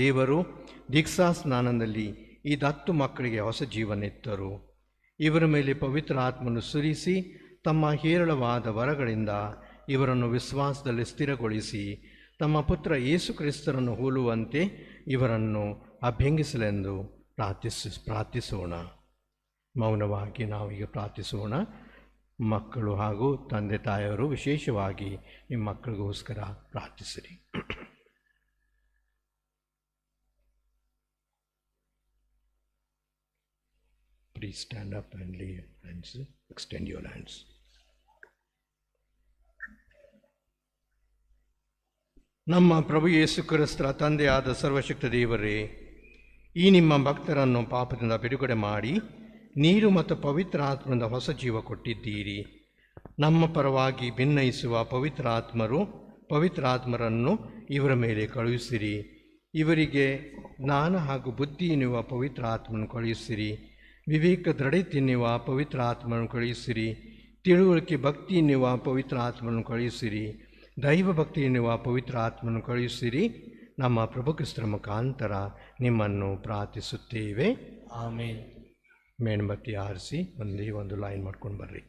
ದೇವರು ದೀಕ್ಷಾ ಸ್ನಾನದಲ್ಲಿ ಈ 10 ಮಕ್ಕಳಿಗೆ ಹೊಸ ಜೀವನೆತ್ತರು. ಇವರ ಮೇಲೆ ಪವಿತ್ರ ಆತ್ಮನು ಸುರಿಸಿ ತಮ್ಮ ಹೇರಳವಾದ ವರಗಳಿಂದ ಇವರನ್ನು ವಿಶ್ವಾಸದಲ್ಲಿ ಸ್ಥಿರಗೊಳಿಸಿ ತಮ್ಮ ಪುತ್ರ ಯೇಸು ಕ್ರಿಸ್ತರನ್ನು ಹೋಲುವಂತೆ ಇವರನ್ನು ಅಭ್ಯಂಗಿಸಲೆಂದು ಪ್ರಾರ್ಥಿಸೋಣ. ಮೌನವಾಗಿ ನಾವೀಗ ಪ್ರಾರ್ಥಿಸೋಣ. ಮಕ್ಕಳು ಹಾಗೂ ತಂದೆ ತಾಯಿಯವರು ವಿಶೇಷವಾಗಿ ನಿಮ್ಮ ಮಕ್ಕಳಿಗೋಸ್ಕರ ಪ್ರಾರ್ಥಿಸಿರಿ. Please stand up and lay your hands. Extend your hands. ನಮ್ಮ ಪ್ರಭು ಯೇಸು ಕ್ರಿಸ್ತರ ತಂದೆಯಾದ ಸರ್ವಶಕ್ತ ದೇವರೇ, ಈ ನಿಮ್ಮ ಭಕ್ತರನ್ನು ಪಾಪದಿಂದ ಬಿಡುಗಡೆ ಮಾಡಿ ನೀರು ಮತ್ತು ಪವಿತ್ರ ಆತ್ಮದಿಂದ ಹೊಸ ಜೀವ ಕೊಟ್ಟಿದ್ದೀರಿ. ನಮ್ಮ ಪರವಾಗಿ ಭಿನ್ನಯಿಸುವ ಪವಿತ್ರ ಆತ್ಮರನ್ನು ಇವರ ಮೇಲೆ ಕಳುಹಿಸಿರಿ. ಇವರಿಗೆ ಜ್ಞಾನ ಹಾಗೂ ಬುದ್ಧಿ ಎನ್ನುವ ಪವಿತ್ರ ಆತ್ಮನ್ನು ಕಳುಹಿಸಿರಿ. ವಿವೇಕ ದೃಢತೆ ಎನ್ನುವ ಪವಿತ್ರ ಆತ್ಮವನ್ನು ಕಳುಹಿಸಿರಿ. ತಿಳುವಳಿಕೆ ಭಕ್ತಿ ಎನ್ನುವ ಪವಿತ್ರ ಆತ್ಮವನ್ನು ಕಳುಹಿಸಿರಿ. ದೈವ ಭಕ್ತಿ ಎನ್ನುವ ಪವಿತ್ರ ಆತ್ಮನ್ನು ಕಳುಹಿಸಿರಿ. ನಮ್ಮ ಪ್ರಭು ಕ್ರಿಸ್ತರ ಮುಖಾಂತರ ನಿಮ್ಮನ್ನು ಪ್ರಾರ್ಥಿಸುತ್ತೇವೆ. ಆಮೇನ್. ಮೇಣಬತ್ತಿ ಆರಿಸಿ ಒಂದು ಲೈನ್ ಮಾಡ್ಕೊಂಡು ಬರ್ರಿ.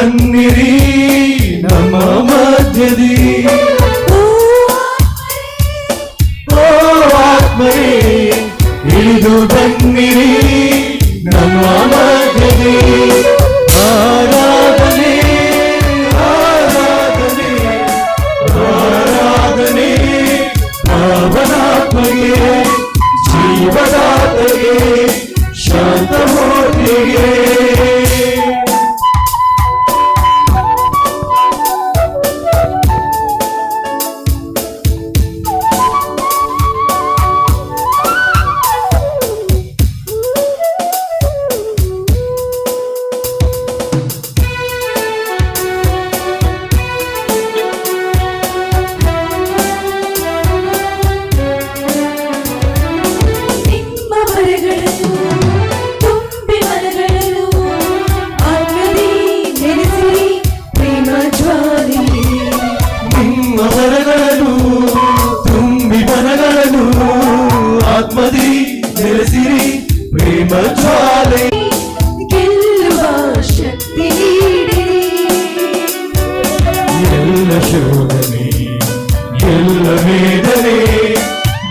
ಬನ್ನಿರಿ ನಮ್ಮ ಮಧ್ಯದಿ. ಓ ಆತ್ಮರೇ ಇಳಿದು ಬನ್ನಿರಿ ನಮ್ಮ ಮಧ್ಯದಿ. ಆರಾಧನೆ ಆರಾಧನೆ ಆರಾಧನೆ ಪಾವನಾತ್ಮಗೆ ಜೀವದಾತಗೆ ಶಾಂತಮೂರ್ತಿಗೆ. ನಿಮ್ಮ ವರಗಳನ್ನು ತುಂಬಿ ಮನಗಳನ್ನು ಆತ್ಮದಿ ನೆಲೆಸಿರಿ ಪ್ರೇಮ ಜ್ವಾಲೆ. ನಿಮ್ಮ ವರಗಳನ್ನು ತುಂಬಿ ಮನಗಳನ್ನು ಆತ್ಮದಿ ನೆಲೆಸಿರಿ ಪ್ರೇಮ ಜ್ವಾಲೆ. ಗೆಲ್ಲುವ ಶಕ್ತಿ ನೀಡಿರಿ. ಎಲ್ಲ ಶೋಧನೆ ಎಲ್ಲ ವೇದನೆ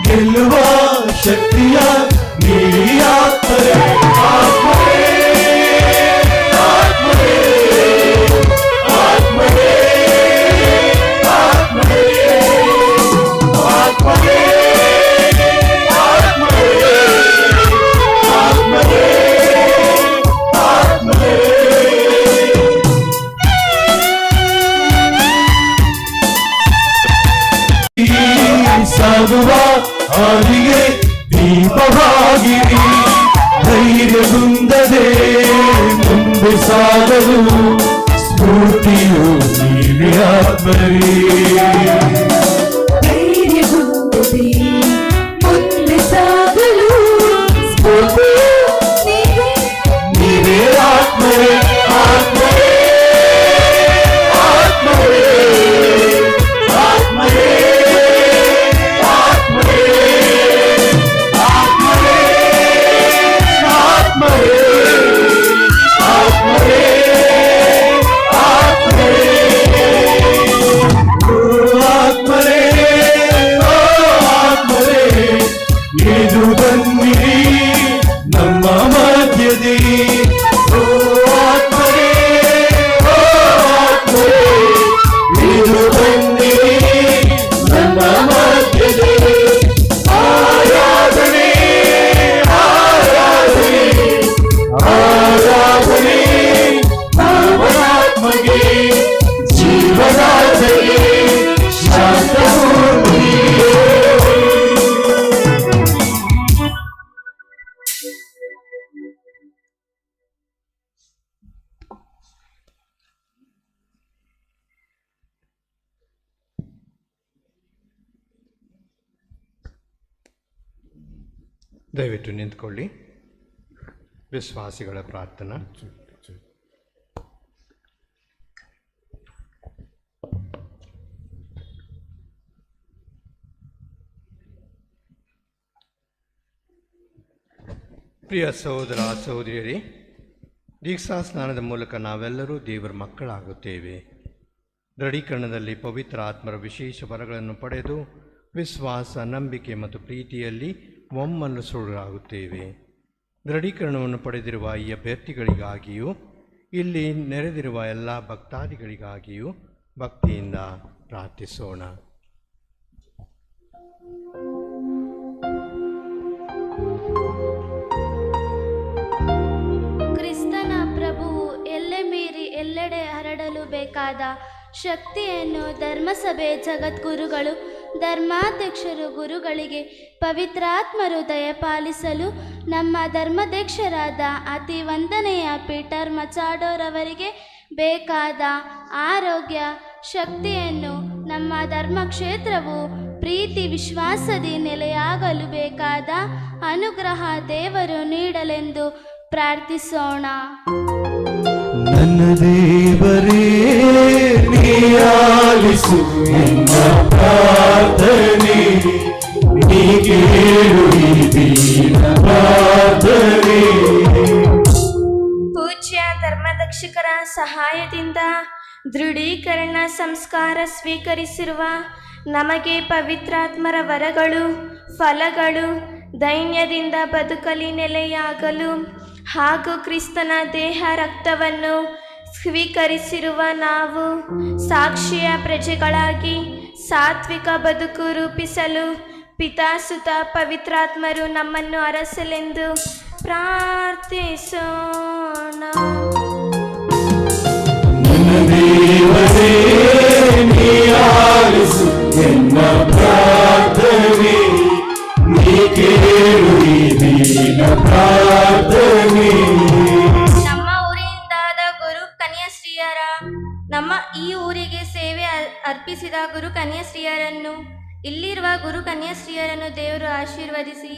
ಗೆಲ್ಲುವ ಶಕ್ತಿಯ ನೀಡಿ ಆತ್ಮರೇ. ಆತ್ಮರೇ ಆತ್ಮರೇ ಆತ್ಮರೇ ಆತ್ಮರೇ ಆತ್ಮರೇ ಆತ್ಮರೇ ಆತ್ಮರೇ. ಸಾಗುವ ಹಾದಿಗೆ ದೀಪವಾಗಿರಿ. ಧೈರ್ಯಗುಂದದೆ ಮುಂದೆ ಸಾಗಲು ಸ್ಫೂರ್ತಿಯು ನೀಡಿ ಆತ್ಮರೇ. ಧೈರ್ಯಗುಂದದೆ ಮುಂದೆ ಸಾಗಲು ಸ್ಫೂರ್ತಿಯು ನೀವೇ ಆತ್ಮರೇ ಆತ್ಮರೇ ಆತ್ಮರೇ ಆತ್ಮರೇ ಆತ್ಮರೇ ಆತ್ಮರೇ ಆತ್ಮರೇ ಆತ್ಮರೇ ಆತ್ಮರೇ. ಓ ಆತ್ಮರೇ ಓ ಆತ್ಮರೇ ಇಳಿದು ಬನ್ನಿರಿ ನಮ್ಮ ಮಧ್ಯದಿ. ಓ ಆತ್ಮರೇ ಓ ಆತ್ಮರೇ ಇಳಿದು ಬನ್ನಿರಿ ನಮ್ಮ ಮಧ್ಯದಿ. ಆರಾಧನೆ ಆರಾಧನೆ ಆರಾಧನೆ ಪಾವನಾತ್ಮಗೆ ಜೀವದಾತಗೆ ಶಾಂತಮೂರ್ತಿಗೆ. ದಯವಿಟ್ಟು ನಿಂತ್ಕೊಳ್ಳಿ. ವಿಶ್ವಾಸಿಗಳ ಪ್ರಾರ್ಥನಾ. ಪ್ರಿಯ ಸಹೋದರ ಸಹೋದರಿಯರೇ, ದೀಕ್ಷಾ ಸ್ನಾನದ ಮೂಲಕ ನಾವೆಲ್ಲರೂ ದೇವರ ಮಕ್ಕಳಾಗುತ್ತೇವೆ. ದೃಢೀಕರಣದಲ್ಲಿ ಪವಿತ್ರ ಆತ್ಮರ ವಿಶೇಷ ವರಗಳನ್ನು ಪಡೆದು ವಿಶ್ವಾಸ, ನಂಬಿಕೆ ಮತ್ತು ಪ್ರೀತಿಯಲ್ಲಿ ಒಮ್ಮನಸ್ಸುಗಳಾಗುತ್ತೇವೆ. ದೃಢೀಕರಣವನ್ನು ಪಡೆದಿರುವ ಈ ಅಭ್ಯರ್ಥಿಗಳಿಗಾಗಿಯೂ ಇಲ್ಲಿ ನೆರೆದಿರುವ ಎಲ್ಲ ಭಕ್ತಾದಿಗಳಿಗಾಗಿಯೂ ಭಕ್ತಿಯಿಂದ ಪ್ರಾರ್ಥಿಸೋಣ. ಕ್ರಿಸ್ತನ ಪ್ರಭುವು ಎಲ್ಲೆ ಮೀರಿ ಎಲ್ಲೆಡೆ ಹರಡಲು ಬೇಕಾದ ಶಕ್ತಿಯನ್ನು ಧರ್ಮಸಭೆ ಜಗದ್ಗುರುಗಳು ಧರ್ಮಾಧ್ಯಕ್ಷರು ಗುರುಗಳಿಗೆ ಪವಿತ್ರಾತ್ಮರು ದಯಪಾಲಿಸಲು ನಮ್ಮ ಧರ್ಮಾಧ್ಯಕ್ಷರಾದ ಅತಿ ವಂದನೆಯ ಪೀಟರ್ ಮಚಾಡೋರವರಿಗೆ ಬೇಕಾದ ಆರೋಗ್ಯ ಶಕ್ತಿಯನ್ನು ನಮ್ಮ ಧರ್ಮಕ್ಷೇತ್ರವು ಪ್ರೀತಿ ವಿಶ್ವಾಸದಿ ನೆಲೆಯಾಗಲು ಬೇಕಾದ ಅನುಗ್ರಹ ದೇವರು ನೀಡಲೆಂದು ಪ್ರಾರ್ಥಿಸೋಣ. ನನ್ನ ದೇವರೇ ನೀಯಾಲಿಸು ಎನ್ನ ಪ್ರಾರ್ಥನೆ, ನೀ ಕೇಳು ಈ ದೀನ ಪ್ರಾರ್ಥನೆ. ಪೂಜ್ಯ ಧರ್ಮಾಧ್ಯಕ್ಷ ಶಿಕ್ಷಕರ ಸಹಾಯದಿಂದ ದೃಢೀಕರಣ ಸಂಸ್ಕಾರ ಸ್ವೀಕರಿಸಿರುವ ನಮಗೆ ಪವಿತ್ರಾತ್ಮರ ವರಗಳು ಫಲಗಳು ದೈನ್ಯದಿಂದ ಬದುಕಲಿ ನೆಲೆಯಾಗಲು ಹಾಗೂ ಕ್ರಿಸ್ತನ ದೇಹ ರಕ್ತವನ್ನು ಸ್ವೀಕರಿಸಿರುವ ನಾವು ಸಾಕ್ಷಿಯ ಪ್ರಜೆಗಳಾಗಿ ಸಾತ್ವಿಕ ಬದುಕು ರೂಪಿಸಲು ಪಿತಾಸುತ ಪವಿತ್ರಾತ್ಮರು ನಮ್ಮನ್ನು ಅರಸಲೆಂದು ಪ್ರಾರ್ಥಿಸೋಣ. ದೇವರೇ ನೀ ಆಲಿಸು ಎನ್ನ ಪ್ರಾರ್ಥನೆ, ನೀ ಕೇಳು ಈ ದೀನ ಪ್ರಾರ್ಥನೆ. ನಮ್ಮ ಊರಿಂದಾದ ಗುರು ಕನ್ಯಾಶ್ರೀಯರ ನಮ್ಮ ಈ ಊರಿಗೆ ಸೇವೆ ಅರ್ಪಿಸಿದ ಗುರು ಕನ್ಯಾಶ್ರೀಯರನ್ನು ಇಲ್ಲಿರುವ ಗುರು ಕನ್ಯಾಶ್ರೀಯರನ್ನು ದೇವರು ಆಶೀರ್ವದಿಸಿ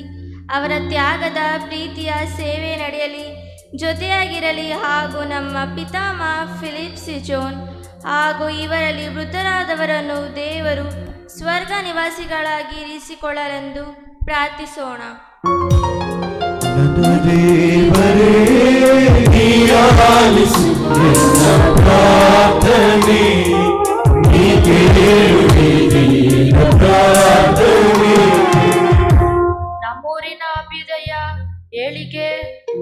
ಅವರ ತ್ಯಾಗದ ಪ್ರೀತಿಯ ಸೇವೆ ನಡೆಯಲಿ ಜೊತೆಯಾಗಿರಲಿ ಹಾಗೂ ನಮ್ಮ ಪಿತಾಮಹ ಫಿಲಿಪ್ ಸಿಜೋನ್ ಹಾಗೂ ಇವರಲ್ಲಿ ವೃದ್ಧರಾದವರನ್ನು ದೇವರು ಸ್ವರ್ಗ ನಿವಾಸಿಗಳಾಗಿ ಇರಿಸಿಕೊಳ್ಳಲೆಂದು ಪ್ರಾರ್ಥಿಸೋಣ. ನನ್ನ ದೇವರೇ ನೀ ಆಲಿಸು ಎನ್ನ ಪ್ರಾರ್ಥನೆ, ನೀ ಕೇಳು ಈ ದೀನ ಪ್ರಾರ್ಥನೆ. ನಮ್ಮೂರಿನ ಅಭ್ಯುದಯ ಏಳಿಗೆ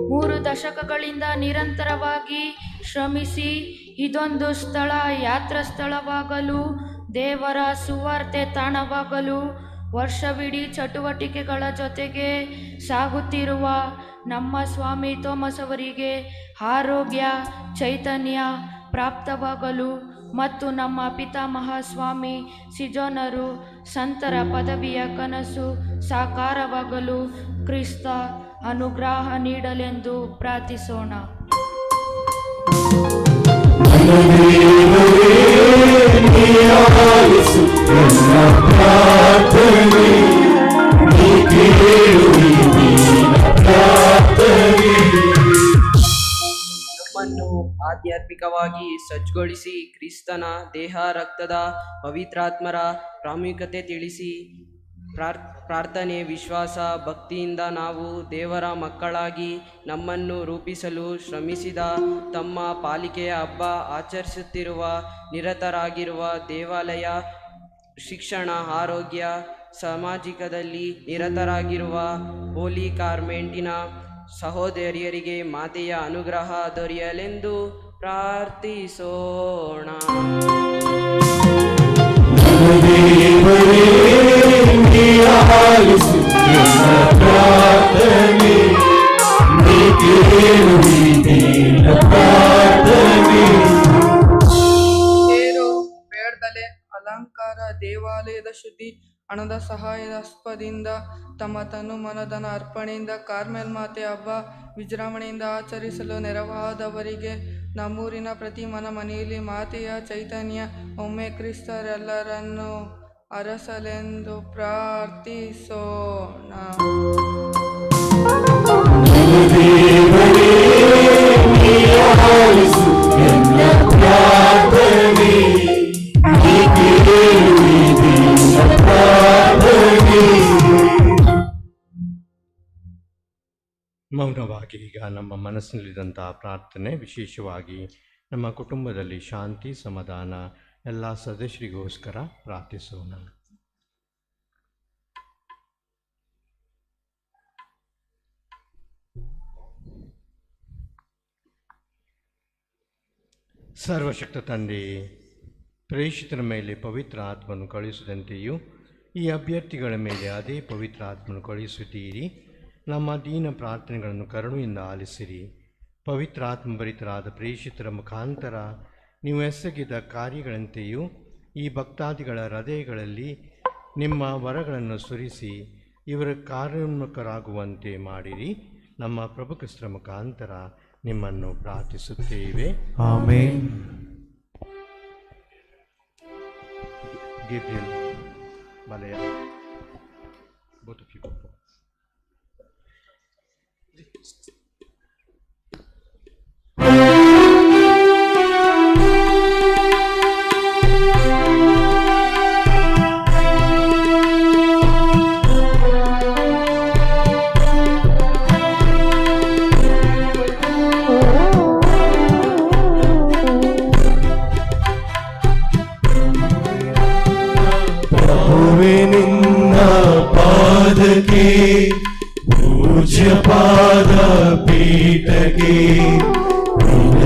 3 ದಶಕಗಳಿಂದ ನಿರಂತರವಾಗಿ ಶ್ರಮಿಸಿ ಇದೊಂದು ಸ್ಥಳ ಯಾತ್ರಾ ಸ್ಥಳವಾಗಲು ದೇವರ ಸುವಾರ್ತೆ ತಾಣವಾಗಲು ವರ್ಷವಿಡೀ ಚಟುವಟಿಕೆಗಳ ಜೊತೆಗೆ ಸಾಗುತ್ತಿರುವ ನಮ್ಮ ಸ್ವಾಮಿ ಥೋಮಸ್ ಅವರಿಗೆ ಆರೋಗ್ಯ ಚೈತನ್ಯ ಪ್ರಾಪ್ತವಾಗಲು ಮತ್ತು ನಮ್ಮ ಪಿತಾಮಹ ಸ್ವಾಮಿ ಸಿಜೋನರು ಸಂತರ ಪದವಿಯ ಕನಸು ಸಾಕಾರವಾಗಲು ಕ್ರಿಸ್ತ ಅನುಗ್ರಹ ನೀಡಲೆಂದು ಪ್ರಾರ್ಥಿಸೋಣ. ನಮ್ಮನ್ನು ಆಧ್ಯಾತ್ಮಿಕವಾಗಿ ಸಜ್ಜುಗೊಳಿಸಿ ಕ್ರಿಸ್ತನ ದೇಹ ರಕ್ತದ ಪವಿತ್ರಾತ್ಮರ ಪ್ರಾಮುಖ್ಯತೆ ತಿಳಿಸಿ ಪ್ರಾರ್ಥನೆ ವಿಶ್ವಾಸ ಭಕ್ತಿಯಿಂದ ನಾವು ದೇವರ ಮಕ್ಕಳಾಗಿ ನಮ್ಮನ್ನು ರೂಪಿಸಲು ಶ್ರಮಿಸಿದ ತಮ್ಮ ಪಾಲಿಕೆಯ ಹಬ್ಬ ಆಚರಿಸುತ್ತಿರುವ ನಿರತರಾಗಿರುವ ದೇವಾಲಯ ಶಿಕ್ಷಣ ಆರೋಗ್ಯ ಸಾಮಾಜಿಕದಲ್ಲಿ ನಿರತರಾಗಿರುವ ಹೋಲಿ ಕಾರ್ಮೆಂಟಿನ ಸಹೋದರಿಯರಿಗೆ ಮಾತೆಯ ಅನುಗ್ರಹ ದೊರೆಯಲೆಂದು ಪ್ರಾರ್ಥಿಸೋಣ. ತೇರು ಬೇಡದಲೆ ಅಲಂಕಾರ ದೇವಾಲಯದ ಶುದ್ಧಿ ಹಣದ ಸಹಾಯಾಸ್ಪದಿಂದ ತಮ್ಮ ತನು ಮನಧನ ಅರ್ಪಣೆಯಿಂದ ಕಾರ್ಮೆಲ್ ಮಾತೆ ಹಬ್ಬ ವಿಜೃಂಭಣೆಯಿಂದ ಆಚರಿಸಲು ನೆರವಾದವರಿಗೆ ನಮ್ಮೂರಿನ ಪ್ರತಿ ಮನೆಯಲ್ಲಿ ಮಾತೆಯ ಚೈತನ್ಯ ಒಮ್ಮೆ ಕ್ರಿಸ್ತರೆಲ್ಲರನ್ನು ಅರಸಲೆಂದು ಪ್ರಾರ್ಥಿಸೋಣ. ಮೌನವಾಗಿ ಈಗ ನಮ್ಮ ಮನಸ್ಸಿನಲ್ಲಿದ್ದಂತಹ ಪ್ರಾರ್ಥನೆ, ವಿಶೇಷವಾಗಿ ನಮ್ಮ ಕುಟುಂಬದಲ್ಲಿ ಶಾಂತಿ ಸಮಾಧಾನ ಎಲ್ಲ ಸದಸ್ಯರಿಗೋಸ್ಕರ ಪ್ರಾರ್ಥಿಸೋಣ. ಸರ್ವಶಕ್ತ ತಂದೆ, ಪ್ರೇಷಿತರ ಮೇಲೆ ಪವಿತ್ರ ಆತ್ಮನು ಕಳುಹಿಸಿದಂತೆಯೂ ಈ ಅಭ್ಯರ್ಥಿಗಳ ಮೇಲೆ ಅದೇ ಪವಿತ್ರ ಆತ್ಮನು ಕಳುಹಿಸುತ್ತೀರಿ. ನಮ್ಮ ದೀನ ಪ್ರಾರ್ಥನೆಗಳನ್ನು ಕರುಣೆಯಿಂದ ಆಲಿಸಿರಿ. ಪವಿತ್ರ ಆತ್ಮಭರಿತರಾದ ಪ್ರೇಷಿತರ ಮುಖಾಂತರ ನೀವು ಎಸಗಿದ ಕಾರ್ಯಗಳಂತೆಯೂ ಈ ಭಕ್ತಾದಿಗಳ ಹೃದಯಗಳಲ್ಲಿ ನಿಮ್ಮ ವರಗಳನ್ನು ಸುರಿಸಿ ಇವರ ಕಾರ್ಯೋನ್ಮುಖರಾಗುವಂತೆ ಮಾಡಿರಿ. ನಮ್ಮ ಪ್ರಭು ಕ್ರಿಸ್ತರ ಮುಖಾಂತರ ನಿಮ್ಮನ್ನು ಪ್ರಾರ್ಥಿಸುತ್ತೇವೆ. Amen. Gabriel Balaya both of you go.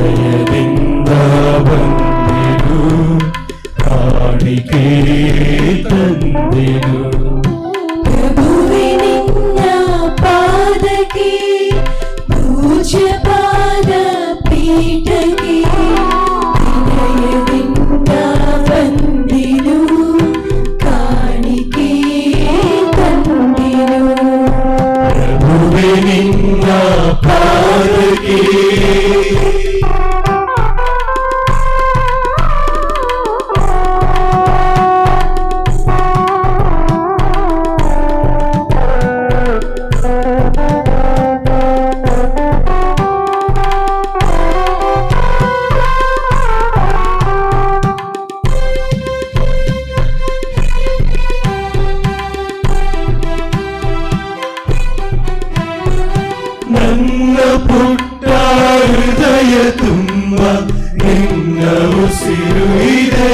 ವಿನಯದಿಂದ ಬಂದೆನು, ಕಾಣಿಕೆ ತಂದೆನು. ಪ್ರಭುವೆ ನಿನ್ನ ಪಾದಕ್ಕೆ, ಪೂಜ್ಯ ಪಾದ ಪೀಠಕ್ಕೆ ವಿನಯದಿಂದ ಬಂದೆನು, ಕಾಣಿಕೆ ತಂದೆನು. ಪ್ರಭುವೆ ನಿನ್ನ ಪಾದಕ್ಕೆ ನನ್ನ ಪುಟ್ಟ ಹೃದಯ ತುಂಬ ನಿನ್ನ ಉಸಿರು ಇದೆ,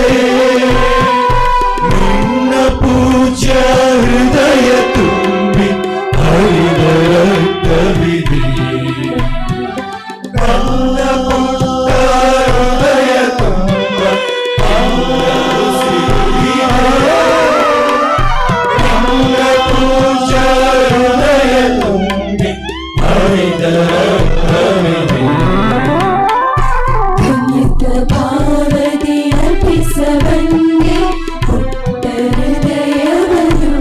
ನಿನ್ನ ಪೂಜ್ಯ ಹೃದಯ ತುಂಬಿ ಹರಿದ ರಕ್ತವಿದೆ. ನನ್ನ ಪುಟ್ಟ ಹೃದಯ ತುಂಬ ನಿನ್ನ ಉಸಿರು ಇದೆ, ನಿನ್ನ ಪೂಜ್ಯ ಹೃದಯ ತುಂಬಿ ಹರಿದ ರಕ್ತವಿದೆ. ಧನ್ಯತ ಭಾವದಿ ಅರ್ಪಿಸಬಂದೆ ಪುಟ್ಟ ಹೃದಯವನು,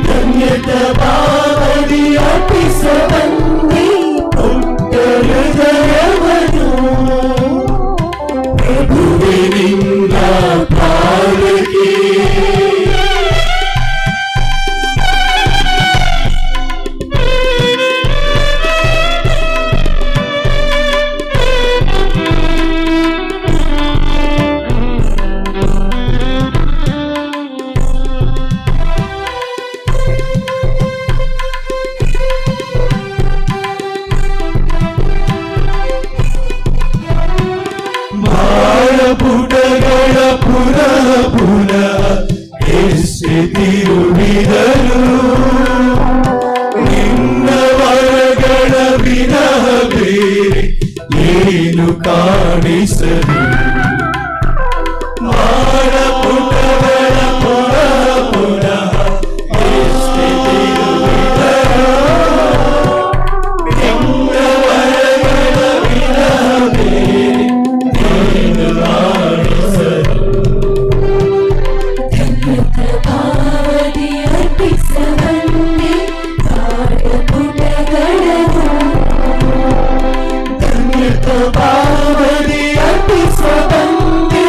ಧನ್ಯತ ಭಾವದಿ ಅರ್ಪಿಸಬಂದೆ ಪುಟ್ಟ ಹೃದಯವನು. ಪ್ರಭುವೆ ನಿನ್ನ ಪಾದಕ್ಕೆ ಪುಟಗಳ ಪುನಃ ಪುನಃ ಎಸೆದಿರುಳಿದರು, ನಿನ್ನ ವರಗಳ ವಿನಃ ಬೇರೆ ಏನು ಕಾಣಿಸದು. ಮಾಡ ಪುಟಗಳ ಪುನಃ ಪುನಃ ಎಸೆದಿರುಳಿದರು, ನಿನ್ನ ವರಗಳ ವಿನಃ ಬೇರೆ ಏನು ಕಾಣಿಸದು. ಧನ್ಯತ ಭಾವದಿ ಅರ್ಪಿಸಬಂದೆ ಪಾದಪುಟಗಳನ್ನು, ಧನ್ಯತ ಭಾವದಿ ಅರ್ಪಿಸಬಂದೆ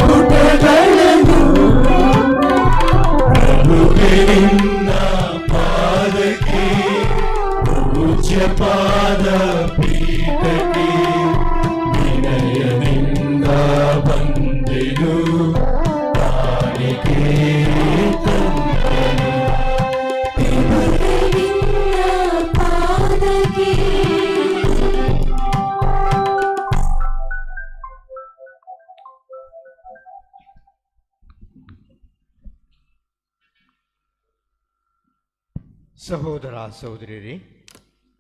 ಪುಟಗಳನ್ನು. ಪ್ರಭುವೆ ನಿನ್ನ ಪಾದಕ್ಕೆ, ಪೂಜ್ಯ ಪಾದ ಪೀಠಕ್ಕೆ ವಿನಯದಿಂದ ಬಂದೆನು, ಕಾಣಿಕೆ ತಂದೆನು. ಪ್ರಭುವೆ ನಿನ್ನ ಪಾದಕ್ಕೆ. ಸಹೋದರ ಸಹೋದರಿಯರೇ,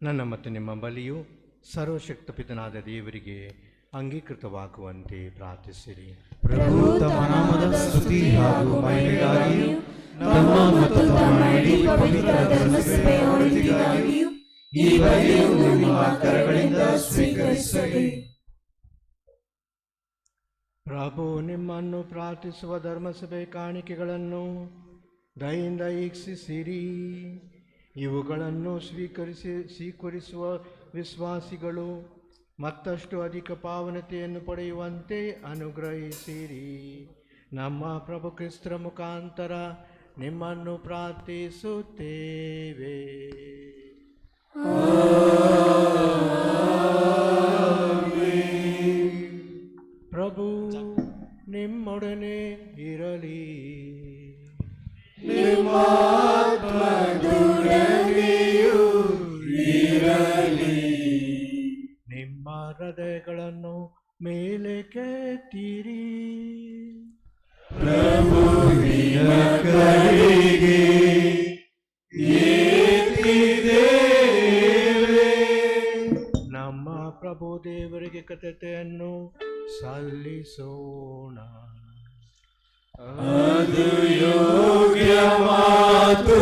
ನನ್ನ ಮತ್ತು ನಿಮ್ಮ ಬಲಿಯು ಸರ್ವಶಕ್ತ ಪಿತನಾದ ದೇವರಿಗೆ ಅಂಗೀಕೃತವಾಗುವಂತೆ ಪ್ರಾರ್ಥಿಸಿರಿ. ಪ್ರಭು ತಮ್ಮ ನಾಮದ ಸ್ತುತಿ ಹಾಗೂ ಮಹಿಮೆಗಾಗಿಯೂ ನಮ್ಮ ಮತ್ತು ತಮ್ಮ ಇಡೀ ಪವಿತ್ರ ಧರ್ಮಸಭೆಯವರಿಗಾಗಿಯೂ ಈ ಬಲಿಯು ನಿಮ್ಮ ಕರಗಳಿಂದ ಸ್ವೀಕರಿಸಲಿ. ಪ್ರಭು ನಿಮ್ಮನ್ನು ಪ್ರಾರ್ಥಿಸುವ ಧರ್ಮಸಭೆ ಕಾಣಿಕೆಗಳನ್ನು ದಯಿಂದ ಈಕ್ಷಿಸಿರಿ. ಇವುಗಳನ್ನು ಸ್ವೀಕರಿಸುವ ವಿಶ್ವಾಸಿಗಳು ಮತ್ತಷ್ಟು ಅಧಿಕ ಪಾವನತೆಯನ್ನು ಪಡೆಯುವಂತೆ ಅನುಗ್ರಹಿಸಿರಿ. ನಮ್ಮ ಪ್ರಭು ಕ್ರಿಸ್ತರ ಮುಖಾಂತರ ನಿಮ್ಮನ್ನು ಪ್ರಾರ್ಥಿಸುತ್ತೇವೆ. ಪ್ರಭು ನಿಮ್ಮೊಡನೆ ಇರಲಿ. ನಿಮ್ಮ ಹೃದಯಗಳನ್ನು ಮೇಲೆ ಕೆತ್ತಿರಿ. ಪ್ರಭುವಿನ ಕಡೆಗೆ ಏರಿದ್ದೇವೆ. ನಮ್ಮ ಪ್ರಭು ದೇವರಿಗೆ ಕೃತಜ್ಞತೆಯನ್ನು ಸಲ್ಲಿಸೋಣ. ಅದು ಯೋಗ್ಯ ಮಾತು,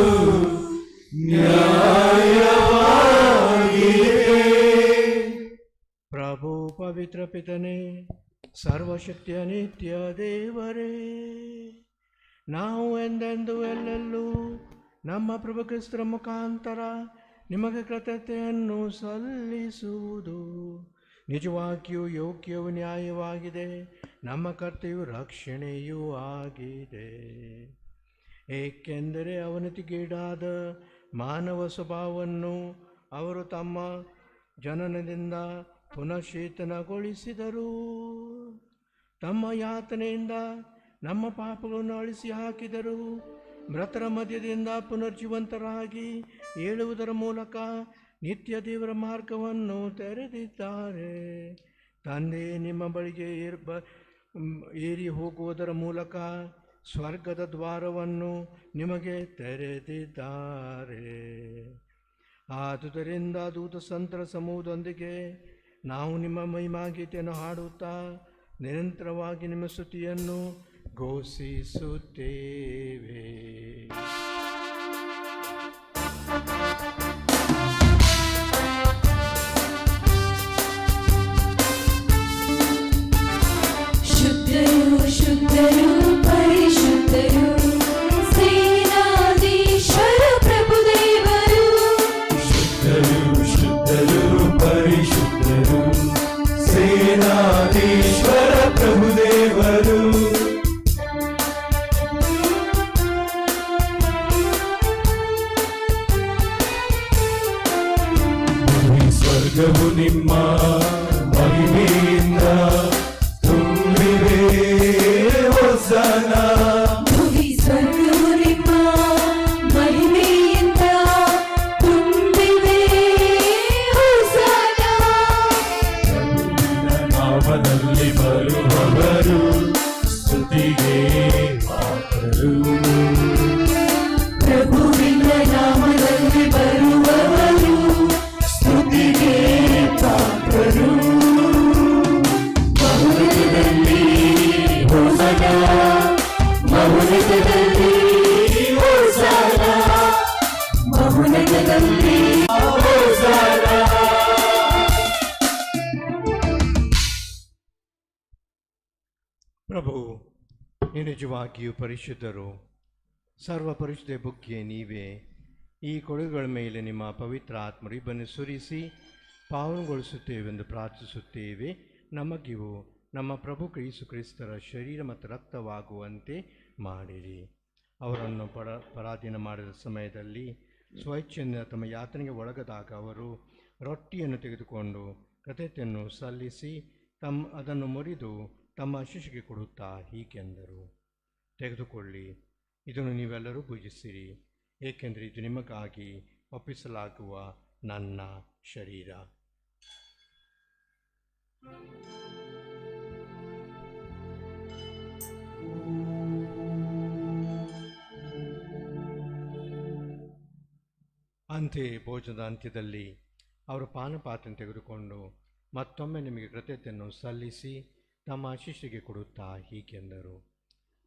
ನ್ಯಾಯವಾಗಿದೆ. ಪ್ರಭು ಪವಿತ್ರ ಪಿತನೇ, ಸರ್ವಶಕ್ತಿಯ ನಿತ್ಯ ದೇವರೇ, ನಾವು ಎಂದೆಂದು ಎಲ್ಲೆಲ್ಲೂ ನಮ್ಮ ಪ್ರಭು ಕ್ರಿಸ್ತರ ಮುಖಾಂತರ ನಿಮಗೆ ಕೃತಜ್ಞತೆಯನ್ನು ಸಲ್ಲಿಸುವುದು ನಿಜವಾಗಿಯೂ ಯೋಗ್ಯವೂ ನ್ಯಾಯವಾಗಿದೆ, ನಮ್ಮ ಕರ್ತವ್ಯ ರಕ್ಷಣೆಯೂ ಆಗಿದೆ. ಏಕೆಂದರೆ ಅವನತಿಗೀಡಾದ ಮಾನವ ಸ್ವಭಾವವನ್ನು ಅವರು ತಮ್ಮ ಜನನದಿಂದ ಪುನಶ್ಚೇತನಗೊಳಿಸಿದರು. ತಮ್ಮ ಯಾತನೆಯಿಂದ ನಮ್ಮ ಪಾಪಗಳನ್ನು ಅಳಿಸಿ ಹಾಕಿದರು. ಮೃತರ ಮಧ್ಯದಿಂದ ಪುನರ್ಜೀವಂತರಾಗಿ ಏಳುವುದರ ಮೂಲಕ ನಿತ್ಯ ದೇವರ ಮಾರ್ಗವನ್ನು ತೆರೆದಿದ್ದಾರೆ. ತಂದೆ ನಿಮ್ಮ ಬಳಿಗೆ ಏರಿ ಹೋಗುವುದರ ಮೂಲಕ ಸ್ವರ್ಗದ ದ್ವಾರವನ್ನು ನಿಮಗೆ ತೆರೆದಿದ್ದಾರೆ. ಆದುದರಿಂದ ದೂತ ಸಂತರ ಸಮೂಹದೊಂದಿಗೆ ನಾವು ನಿಮ್ಮ ಮಹಿಮಾಗೀತೆಯನ್ನು ಹಾಡುತ್ತಾ ನಿರಂತರವಾಗಿ ನಿಮ್ಮ ಸ್ತುತಿಯನ್ನು ಘೋಷಿಸುತ್ತೇವೆ. ಶುದ್ಧರು ಶುದ್ಧರು ಪರಿಶುದ್ಧರು ಸೇನಾಧೀಶ್ವರ ಪ್ರಭುದೇವರು. ಶುದ್ಧರು ಶುದ್ಧರು ಪರಿಶುದ್ಧರು ಸೇನಾಧೀಶ್ವರ ಪ್ರಭುದೇವರು. ಸ್ವರ್ಗವು ನಿಮ್ಮ ಮಹಿಮೆಯಿಂದ ತುಂಬಿವೆ. ಹೊಸನ ಭುವಿ ಸ್ವರ್ಗವು ನಿಮ್ಮ ಮಹಿಮೆಯಿಂದ ತುಂಬಿವೆ. ಹೊಸನ ನಾಮದಲ್ಲಿ ಬರುವವರು ಸ್ತುತಿಗೆ ಪಾತ್ರರು. ಪ್ರಭುವಿನ ನಾಮದಲ್ಲಿ ಬರುವವರು ಸ್ತುತಿಗೆ ಪಾತ್ರರು. ಬಹುನದಲ್ಲಿ ಹೊಸನ, ಬಹುನದಲ್ಲಿ ಹೊಸನ, ಬಹುನದಲ್ಲಿ ಹೊಸನ. ಪ್ರಭು, ನೀವು ನಿಜವಾಗಿಯೂ ಪರಿಶುದ್ಧರು. ಸರ್ವ ಪರಿಶುದ್ಧ ಬುಗ್ಗೆ ನೀವೇ. ಈ ಕೊಡುಗೆಗಳ ಮೇಲೆ ನಿಮ್ಮ ಪವಿತ್ರ ಆತ್ಮ ಇಬ್ಬನ್ನು ಸುರಿಸಿ ಪಾವನಗೊಳಿಸುತ್ತೇವೆಂದು ಪ್ರಾರ್ಥಿಸುತ್ತೇವೆ. ನಮಗಿವು ನಮ್ಮ ಪ್ರಭು ಯೇಸು ಕ್ರಿಸ್ತರ ಶರೀರ ಮತ್ತು ರಕ್ತವಾಗುವಂತೆ ಮಾಡಿರಿ. ಅವರನ್ನು ಪರಾಧೀನ ಮಾಡಿದ ಸಮಯದಲ್ಲಿ ಸ್ವಇಚ್ಛೆಯಿಂದ ತಮ್ಮ ಯಾತನೆಗೆ ಒಳಗದಾಗ ಅವರು ರೊಟ್ಟಿಯನ್ನು ತೆಗೆದುಕೊಂಡು ಕೃತಜ್ಞತೆಯನ್ನು ಸಲ್ಲಿಸಿ ಅದನ್ನು ಮುರಿದು ತಮ್ಮ ಶಿಷ್ಯರಿಗೆ ಕೊಡುತ್ತಾ ಹೀಗೆಂದರು, ತೆಗೆದುಕೊಳ್ಳಿ, ಇದನ್ನು ನೀವೆಲ್ಲರೂ ಭುಜಿಸಿರಿ, ಏಕೆಂದರೆ ಇದು ನಿಮಗಾಗಿ ಒಪ್ಪಿಸಲಾಗುವ ನನ್ನ ಶರೀರ. ಅಂತೆಯೇ ಭೋಜನದ ಅಂತ್ಯದಲ್ಲಿ ಅವರು ಪಾನಪಾತ್ರೆಯನ್ನು ತೆಗೆದುಕೊಂಡು ಮತ್ತೊಮ್ಮೆ ನಿಮಗೆ ಕೃತಜ್ಞತೆಯನ್ನು ಸಲ್ಲಿಸಿ ತಮ್ಮ ಶಿಷ್ಯರಿಗೆ ಕೊಡುತ್ತಾ ಹೀಗೆಂದರು,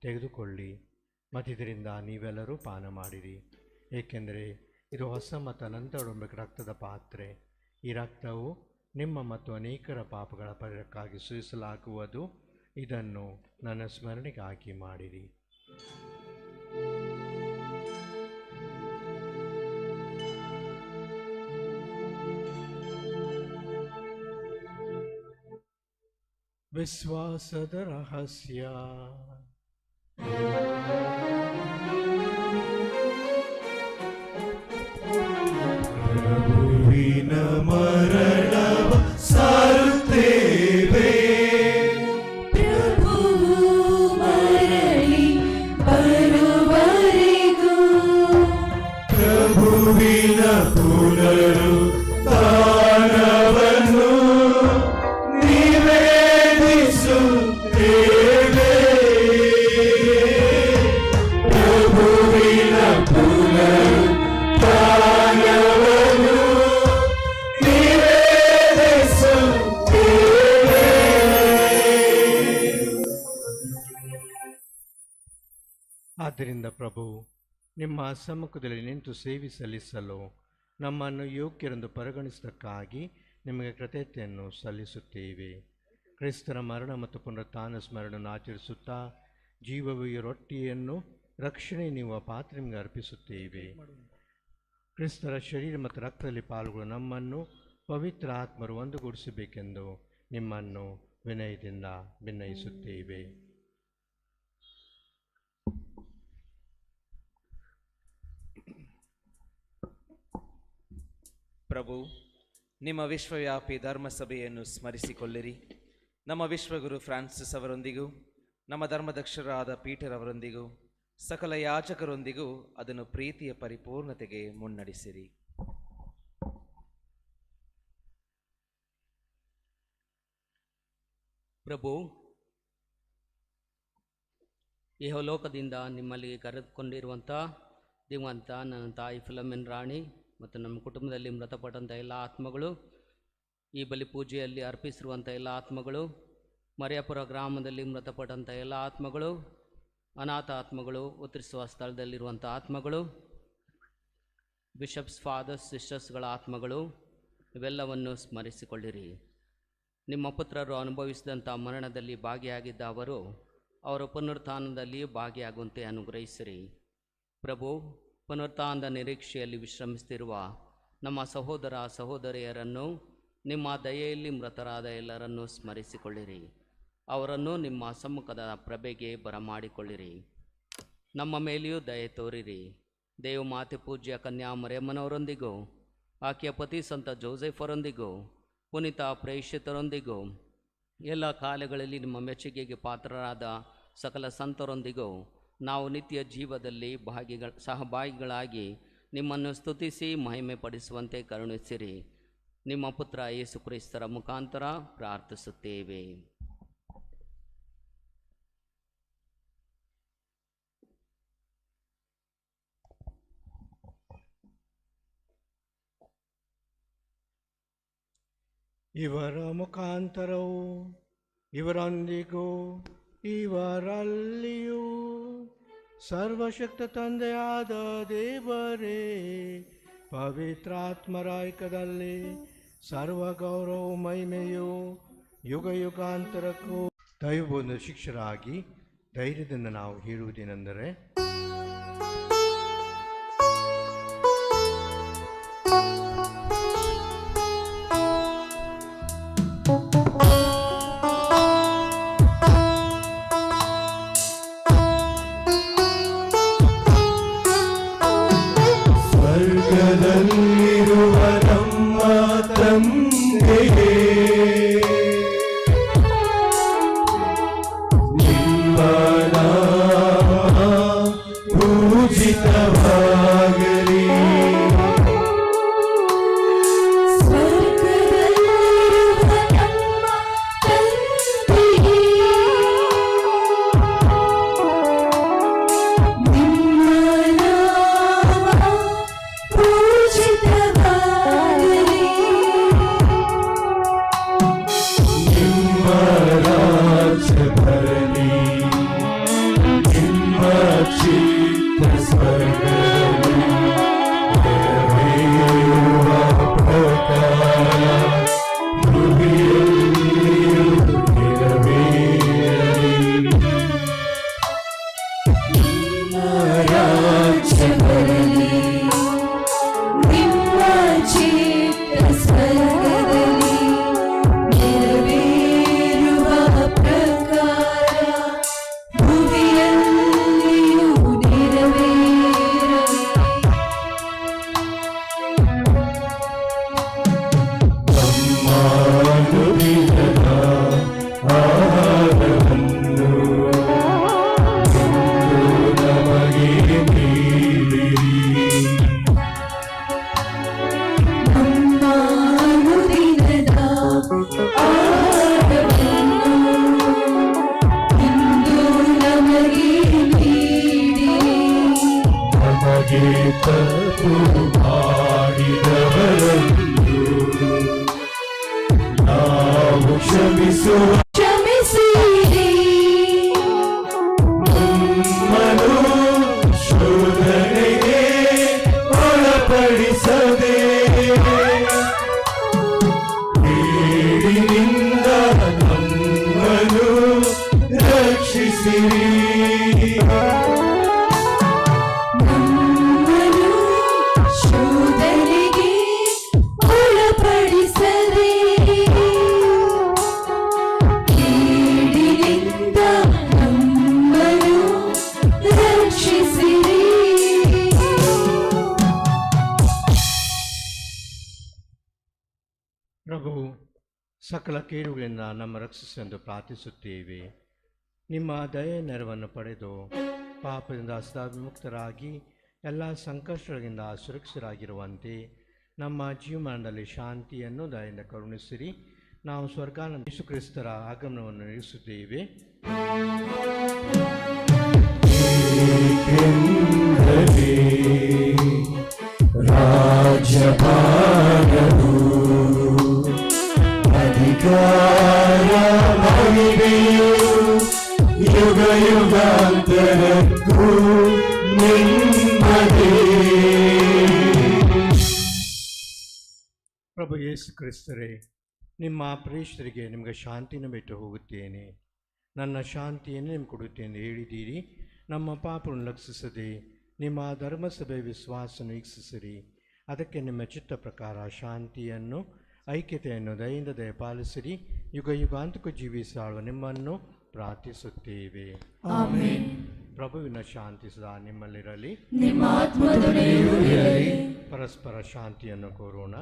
ತೆಗೆದುಕೊಳ್ಳಿ, ಮತ್ತಿದರಿಂದ ನೀವೆಲ್ಲರೂ ಪಾನ ಮಾಡಿರಿ, ಏಕೆಂದರೆ ಇದು ಹೊಸ ಮತ್ತು ಅನಂತ ಒಡಂಬಡಿಕೆಯ ರಕ್ತದ ಪಾತ್ರೆ. ಈ ರಕ್ತವು ನಿಮ್ಮ ಮತ್ತು ಅನೇಕರ ಪಾಪಗಳ ಪರಿಹಾರಕ್ಕಾಗಿ ಸುರಿಸಲಾಗುವುದು. ಇದನ್ನು ನನ್ನ ಸ್ಮರಣೆಗಾಗಿ ಮಾಡಿರಿ. ವಿಶ್ವಾಸದ ರಹಸ್ಯ. ಪ್ರಭುವಿನ ಮರಣವ ಸಾರುತ್ತೇವೆ. ಪ್ರಭು ಮರಳಿ ಬರುವರೆಗೂ ಪ್ರಭುವಿನ ಪುನರುತ್ಥಾನವನ್ನು ನಿವೇದಿಸುತ್ತೇವೆ. ಪ್ರಭುವಿನ ಪುನರುತ್ಥಾನವನ್ನು ನಿವೇದಿಸುತ್ತೇವೆ. ಆದ್ದರಿಂದ ಪ್ರಭು, ನಿಮ್ಮ ಸಮ್ಮುಖದಲ್ಲಿ ನಿಂತು ಸೇವೆ ಸಲ್ಲಿಸಲು ನಮ್ಮನ್ನು ಯೋಗ್ಯರೆಂದು ಪರಿಗಣಿಸಿದ್ದಕ್ಕಾಗಿ ನಿಮಗೆ ಕೃತಜ್ಞತೆಯನ್ನು ಸಲ್ಲಿಸುತ್ತೇವೆ. ಕ್ರಿಸ್ತರ ಮರಣ ಮತ್ತು ಪುನರುತ್ಥಾನ ಸ್ಮರಣೆಯನ್ನು ಆಚರಿಸುತ್ತಾ ಜೀವವಿಯ ರೊಟ್ಟಿಯನ್ನು ರಕ್ಷಣೆ ನೀಡುವ ಪಾತ್ರೆ ನಿಮಗೆ ಅರ್ಪಿಸುತ್ತೇವೆ. ಕ್ರಿಸ್ತರ ಶರೀರ ಮತ್ತು ರಕ್ತದಲ್ಲಿ ಪಾಲ್ಗೊಳ್ಳುವ ನಮ್ಮನ್ನು ಪವಿತ್ರ ಆತ್ಮರು ಒಂದುಗೂಡಿಸಬೇಕೆಂದು ನಿಮ್ಮನ್ನು ವಿನಯದಿಂದ ಭಿನ್ನಯಿಸುತ್ತೇವೆ. ಪ್ರಭು, ನಿಮ್ಮ ವಿಶ್ವವ್ಯಾಪಿ ಧರ್ಮಸಭೆಯನ್ನು ಸ್ಮರಿಸಿಕೊಳ್ಳಿರಿ. ನಮ್ಮ ವಿಶ್ವಗುರು ಫ್ರಾನ್ಸಿಸ್ ಅವರೊಂದಿಗೂ ನಮ್ಮ ಧರ್ಮದಕ್ಷರಾದ ಪೀಟರ್ ಅವರೊಂದಿಗೂ ಸಕಲ ಯಾಜಕರೊಂದಿಗೂ ಅದನ್ನು ಪ್ರೀತಿಯ ಪರಿಪೂರ್ಣತೆಗೆ ಮುನ್ನಡೆಸಿರಿ. ಪ್ರಭು, ಇಹಲೋಕದಿಂದ ನಿಮ್ಮಲ್ಲಿಗೆ ಕರೆದುಕೊಂಡಿರುವಂಥ ದಿವಂತ ನನ್ನ ತಾಯಿ ಫಿಲಮಿನ್ ರಾಣಿ ಮತ್ತು ನಮ್ಮ ಕುಟುಂಬದಲ್ಲಿ ಮೃತಪಟ್ಟಂಥ ಎಲ್ಲ ಆತ್ಮಗಳು, ಈ ಬಲಿಪೂಜೆಯಲ್ಲಿ ಅರ್ಪಿಸಿರುವಂಥ ಎಲ್ಲ ಆತ್ಮಗಳು, ಮರಿಯಾಪುರ ಗ್ರಾಮದಲ್ಲಿ ಮೃತಪಟ್ಟಂಥ ಎಲ್ಲ ಆತ್ಮಗಳು, ಅನಾಥ ಆತ್ಮಗಳು, ಉತ್ತರಿಸುವ ಸ್ಥಳದಲ್ಲಿರುವಂಥ ಆತ್ಮಗಳು, ಬಿಷಪ್ಸ್, ಫಾದರ್ಸ್, ಸಿಸ್ಟರ್ಸ್ಗಳ ಆತ್ಮಗಳು, ಇವೆಲ್ಲವನ್ನು ಸ್ಮರಿಸಿಕೊಳ್ಳಿರಿ. ನಿಮ್ಮ ಪುತ್ರರು ಅನುಭವಿಸಿದಂಥ ಮರಣದಲ್ಲಿ ಭಾಗಿಯಾಗಿದ್ದ ಅವರು ಅವರ ಪುನರುತ್ಥಾನದಲ್ಲಿ ಭಾಗಿಯಾಗುವಂತೆ ಅನುಗ್ರಹಿಸಿರಿ. ಪ್ರಭು, ಪುನರುತ್ಥಾನದ ನಿರೀಕ್ಷೆಯಲ್ಲಿ ವಿಶ್ರಮಿಸುತ್ತಿರುವ ನಮ್ಮ ಸಹೋದರ ಸಹೋದರಿಯರನ್ನು, ನಿಮ್ಮ ದಯೆಯಲ್ಲಿ ಮೃತರಾದ ಎಲ್ಲರನ್ನೂ ಸ್ಮರಿಸಿಕೊಳ್ಳಿರಿ. ಅವರನ್ನು ನಿಮ್ಮ ಸಮ್ಮುಖದ ಪ್ರಭೆಗೆ ಬರಮಾಡಿಕೊಳ್ಳಿರಿ. ನಮ್ಮ ಮೇಲೆಯೂ ದಯೆ ತೋರಿರಿ. ದೇವಮಾತೆ ಪೂಜ್ಯ ಕನ್ಯಾ ಮರಿಯಮ್ಮನವರೊಂದಿಗೂ, ಆಕೆಯ ಪತಿ ಸಂತ ಜೋಸೆಫರೊಂದಿಗೂ, ಪುನೀತ ಪ್ರೇಷಿತರೊಂದಿಗೂ, ಎಲ್ಲ ಕಾಲಗಳಲ್ಲಿ ನಿಮ್ಮ ಮೆಚ್ಚುಗೆಗೆ ಪಾತ್ರರಾದ ಸಕಲ ಸಂತರೊಂದಿಗೂ ನಾವು ನಿತ್ಯ ಜೀವದಲ್ಲಿ ಸಹಭಾಗಿಗಳಾಗಿ ನಿಮ್ಮನ್ನು ಸ್ತುತಿಸಿ ಮಹಿಮೆ ಪಡಿಸುವಂತೆ ಕರುಣಿಸಿರಿ. ನಿಮ್ಮ ಪುತ್ರ ಯೇಸು ಕ್ರಿಸ್ತರ ಮುಖಾಂತರ ಪ್ರಾರ್ಥಿಸುತ್ತೇವೆ. ಇವರ ಮುಖಾಂತರವು ಇವರೊಂದಿಗೂ ಇವರಲ್ಲಿಯೂ ಸರ್ವಶಕ್ತ ತಂದೆಯಾದ ದೇವರೇ, ಪವಿತ್ರಾತ್ಮರ ಐಕ್ಯದಲ್ಲಿ ಸರ್ವ ಗೌರವ ಮಹಿಮೆಯು ಯುಗ ಯುಗಾಂತರಕ್ಕೂ ದೈವವನ್ನು ಶಿಕ್ಷರಾಗಿ ಧೈರ್ಯದಿಂದ ನಾವು ಹೇಳುವುದೇನೆಂದರೆ, ಸ್ವರ್ಗದಲ್ಲಿರುವ ನಮ್ಮ ತಂದೆಯೇ, ನಿಮ್ಮ ನಾಮ ಪೂಜಿತವಾಗಲಿ. ಕ್ಷಮಿಸಿರಿ, ನಮ್ಮನ್ನು ಪ್ರಭು, ಸಕಲ ಕೇಡುಗಳಿಂದ ನಮ್ಮ ರಕ್ಷಿಸೆಂದು ಪ್ರಾರ್ಥಿಸುತ್ತೇವೆ. ನಿಮ್ಮ ದಯೆ ನೆರವನ್ನು ಪಡೆದು ಪಾಪದಿಂದ ಸದಾವಿಮುಕ್ತರಾಗಿ ಎಲ್ಲ ಸಂಕಷ್ಟಗಳಿಂದ ಸುರಕ್ಷಿತರಾಗಿರುವಂತೆ ನಮ್ಮ ಜೀವಮಾನದಲ್ಲಿ ಶಾಂತಿಯನ್ನು ದಯೆಯಿಂದ ಕರುಣಿಸಿರಿ. ನಾವು ಸ್ವರ್ಗಾನಂದ ಯೇಸು ಕ್ರಿಸ್ತರ ಆಗಮನವನ್ನು ನಿರೀಕ್ಷಿಸುತ್ತೇವೆ. ರಾಜ್ಯಭಾರವು ಅಧಿಕಾರ ಮಹಿಮೆಯು ಯುಗ ಯುಗಾಂತರಕ್ಕೂ ನಿಮ್ಮದೇ. ಪ್ರಭು ಯೇಸು ಕ್ರಿಸ್ತರೇ, ನಿಮ್ಮ ಪ್ರೇಷರಿಗೆ ನಿಮಗೆ ಶಾಂತಿಯನ್ನು ಬಿಟ್ಟು ಹೋಗುತ್ತೇನೆ, ನನ್ನ ಶಾಂತಿಯನ್ನು ನಿಮ್ಗೆ ಕೊಡುತ್ತೇನೆ ಹೇಳಿದ್ದೀರಿ. ನಮ್ಮ ಪಾಪವನ್ನು ಲಕ್ಷಿಸದೆ ನಿಮ್ಮ ಧರ್ಮಸಭೆ ವಿಶ್ವಾಸವನ್ನು ವೀಕ್ಷಿಸಿರಿ. ಅದಕ್ಕೆ ನಿಮ್ಮ ಚಿತ್ತ ಪ್ರಕಾರ ಶಾಂತಿಯನ್ನು ಐಕ್ಯತೆಯನ್ನು ದಯೆಯಿಂದ ದಯಪಾಲಿಸಿರಿ. ಯುಗ ಯುಗಾಂತಕ್ಕೂ ಜೀವಿಸಾಳುವ ನಿಮ್ಮನ್ನು ಪ್ರಾರ್ಥಿಸುತ್ತೇವೆ. ಆಮೆನ್. ಪ್ರಭುವಿನ ಶಾಂತಿ ಸದಾ ನಿಮ್ಮಲ್ಲಿರಲಿ, ನಿಮ್ಮ ಆತ್ಮದೊಡನೆಯೂ ಇರಲಿ. ಪರಸ್ಪರ ಶಾಂತಿಯನ್ನು ಕೋರೋಣ.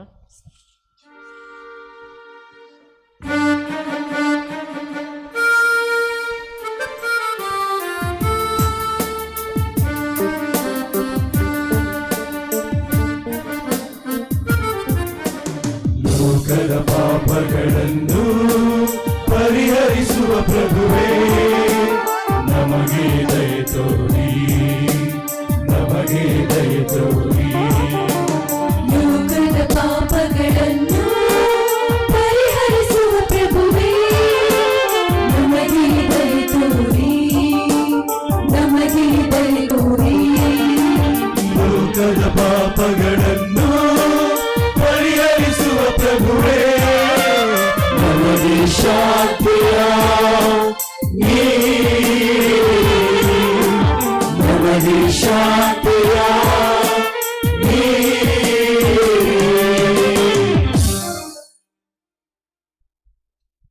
ಲೋಕದ ಪಾಪಗಳನ್ನು ಪರಿಹರಿಸುವ ಪ್ರಭುವೇ, ನಮಗೆ ದಯೆ ತೋರಿ, ನಮಗೆ ದಯೆ ತೋರಿ. ಲೋಕದ ಪಾಪಗಳನ್ನು ಪರಿಹರಿಸುವ ಪ್ರಭುವೇ, ನಮಗೆ ದಯೆ ತೋರಿ, ನಮಗೆ ದಯೆ ತೋರಿ. ಲೋಕದ ಪಾಪಗಳನ್ನು ಪರಿಹರಿಸುವ ಪ್ರಭುವೇ, ನಮಗೆ ಶಾಂತಿಯ ನೀಡಿ, ನಮಗೆ ಶಾಂತಿಯ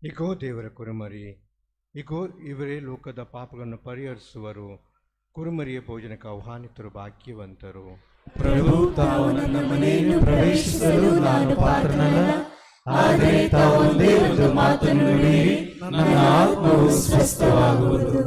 ಇಗೋ ದೇವರ ಕುರುಮರಿ, ಇಗೋ ಇವರೇ ಲೋಕದ ಪಾಪಗಳನ್ನು ಪರಿಹರಿಸುವರು. ಕುರುಮರಿಯ ಭೋಜನಕ್ಕೆ ಆಹ್ವಾನಿತರು ಭಾಗ್ಯವಂತರು. ಪ್ರಭು, ತಾವು ನನ್ನ ಮನೆಯನ್ನು ಪ್ರವೇಶಿಸಲು ನಾನು ಪಾತ್ರನಲ್ಲ, ಆದರೆ ತಾವು ಒಂದೇ ಒಂದು ಮಾತನ್ನು ನುಡಿಯಿರಿ, ನನ್ನ ಆತ್ಮವು ಸ್ವಸ್ಥವಾಗುವುದು.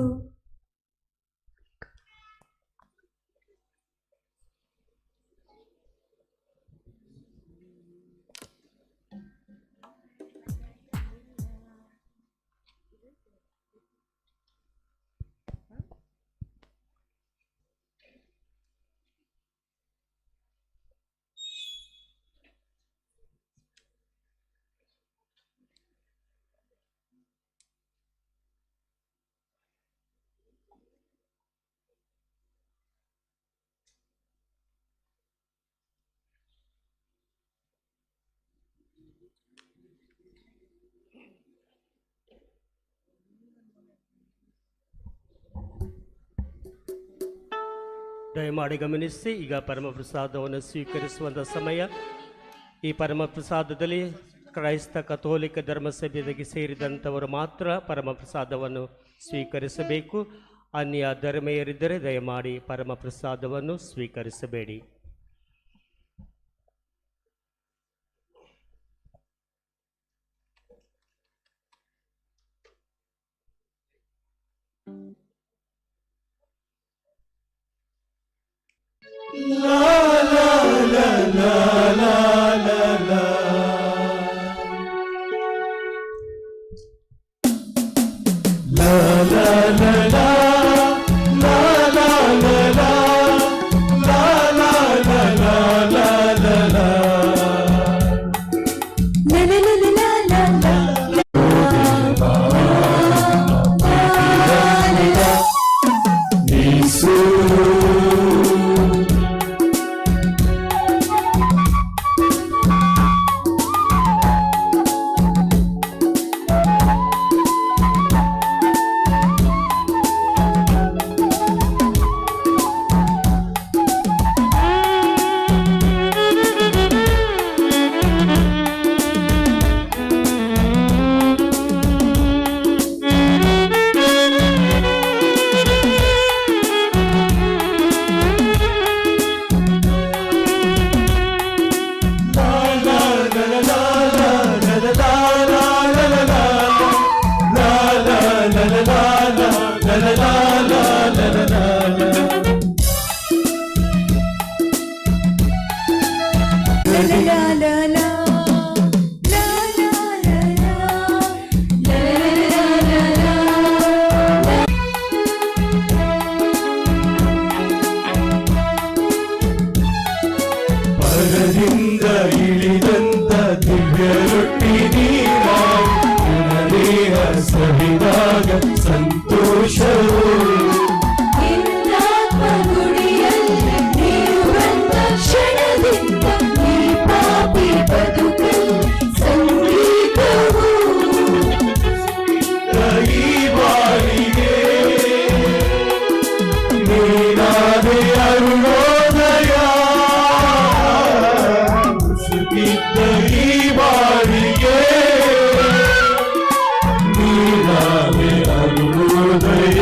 ದಯಮಾಡಿ ಗಮನಿಸಿ, ಈಗ ಪರಮಪ್ರಸಾದವನ್ನು ಸ್ವೀಕರಿಸುವಂಥ ಸಮಯ. ಈ ಪರಮಪ್ರಸಾದದಲ್ಲಿ ಕ್ರೈಸ್ತ ಕಥೋಲಿಕ ಧರ್ಮಸಭೆಗೆ ಸೇರಿದಂಥವರು ಮಾತ್ರ ಪರಮಪ್ರಸಾದವನ್ನು ಸ್ವೀಕರಿಸಬೇಕು. ಅನ್ಯ ಧರ್ಮೀಯರಿದ್ದರೆ ದಯಮಾಡಿ ಪರಮಪ್ರಸಾದವನ್ನು ಸ್ವೀಕರಿಸಬೇಡಿ. La la la la la la la. La la la la la la la la la la la la la la la. ಸಂತೋಷವು ನಿನ್ನಾತ್ಮ ಗುಡಿಯಲ್ಲಿ ನೀರುವಂತ ಕ್ಷಣದಿಂದ ಈ ಪಾಪಿ ಬದುಕಲು ಸಂಗೀತವು ಈ ಬಾಳಿಗೆ ನೀನಾದೆ ಅರುಣೋದಯ ಸುತ್ತಿದ್ದ ಈ ಬಾಳಿಗೆ ನೀನಾದೆ ಅರುಣೋದಯ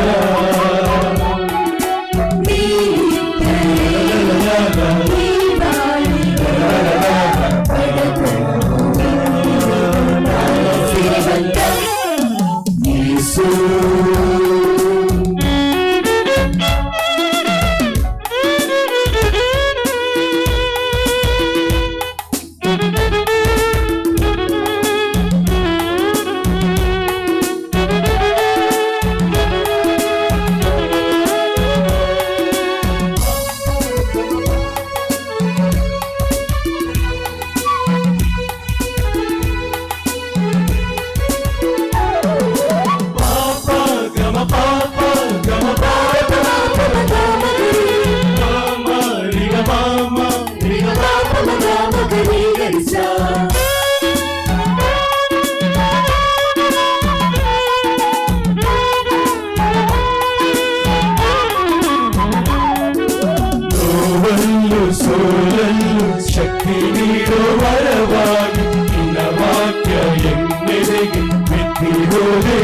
ಸೋಲಲು ಶಕ್ತಿ ನೀಡೋ ವರವಾಗಿ ನಿನ್ನ ವಾಕ್ಯ ಎನ್ನೆದೆಗೆ ಬಿತ್ತಿರೋದೆ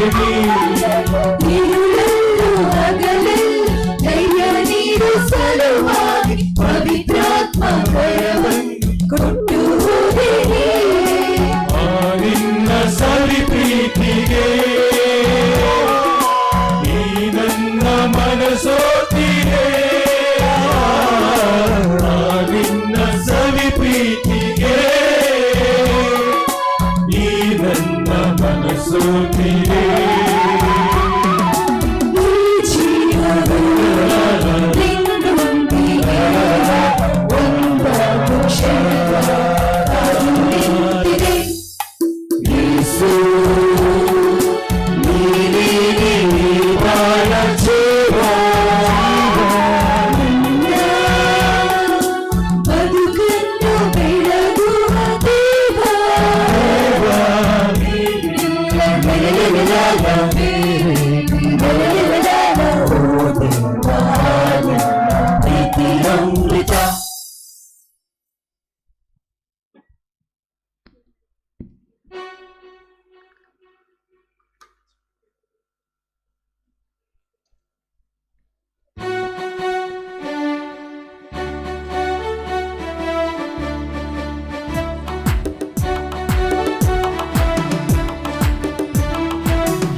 ഇരുളಲ್ಲೂ ಹಗಲಲ್ಲೂ ಧೈರ್ಯ ನೀಡು ಸಲುವಾಗಿ ಪವಿತ್ರಾತ್ಮ ವರವನ್ನು ಕೊಟ್ಟು ಹೋದೆ ಆ ನಿನ್ನ ಸರಿ ಪ್ರೀತಿಗೆ ಈ ನನ್ನ ಮನಸೋತಿಗೆ ನಿನ್ನ ಸವಿ ಪ್ರೀತಿಗೆ ಈ ನನ್ನ ಮನಸ್ಸೋತಿಗೆ ಬದುಕನ್ನು ಬೆಳಗುವ ದೇವ ಪ್ರೀತಿಯಮೃತ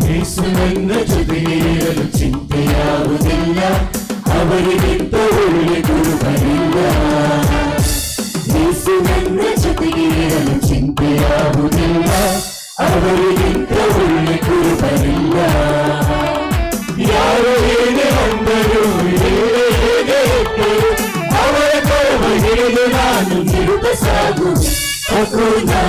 ಯೇಸು ನನ್ನ ಜೊತೆಗೆ ಇರಲು ಚಿಂತೆಯಾಗುವುದಿಲ್ಲ ಅವರಿಗಿಂತ ಒಳ್ಳೆ ಗುರುಗಳಿಲ್ಲ ಯೇಸು ನನ್ನ ಜೊತೆಗೆ ಇರಲು ಚಿಂತೆಯಾಗುವುದಿಲ್ಲ ಅವರಿಗಿಂತ ಒಳ್ಳೆ ಗುರುಗಳಿಲ್ಲ ಯಾರು ಹೇಗೆ ಅಂದರು ಹೇಗೆ ಇದ್ದರು ಅವರ ಕರ್ಮ ಹಿಡಿದು ನಾನು ನಿರುತ ಸಾಗು ಹಕುನಾ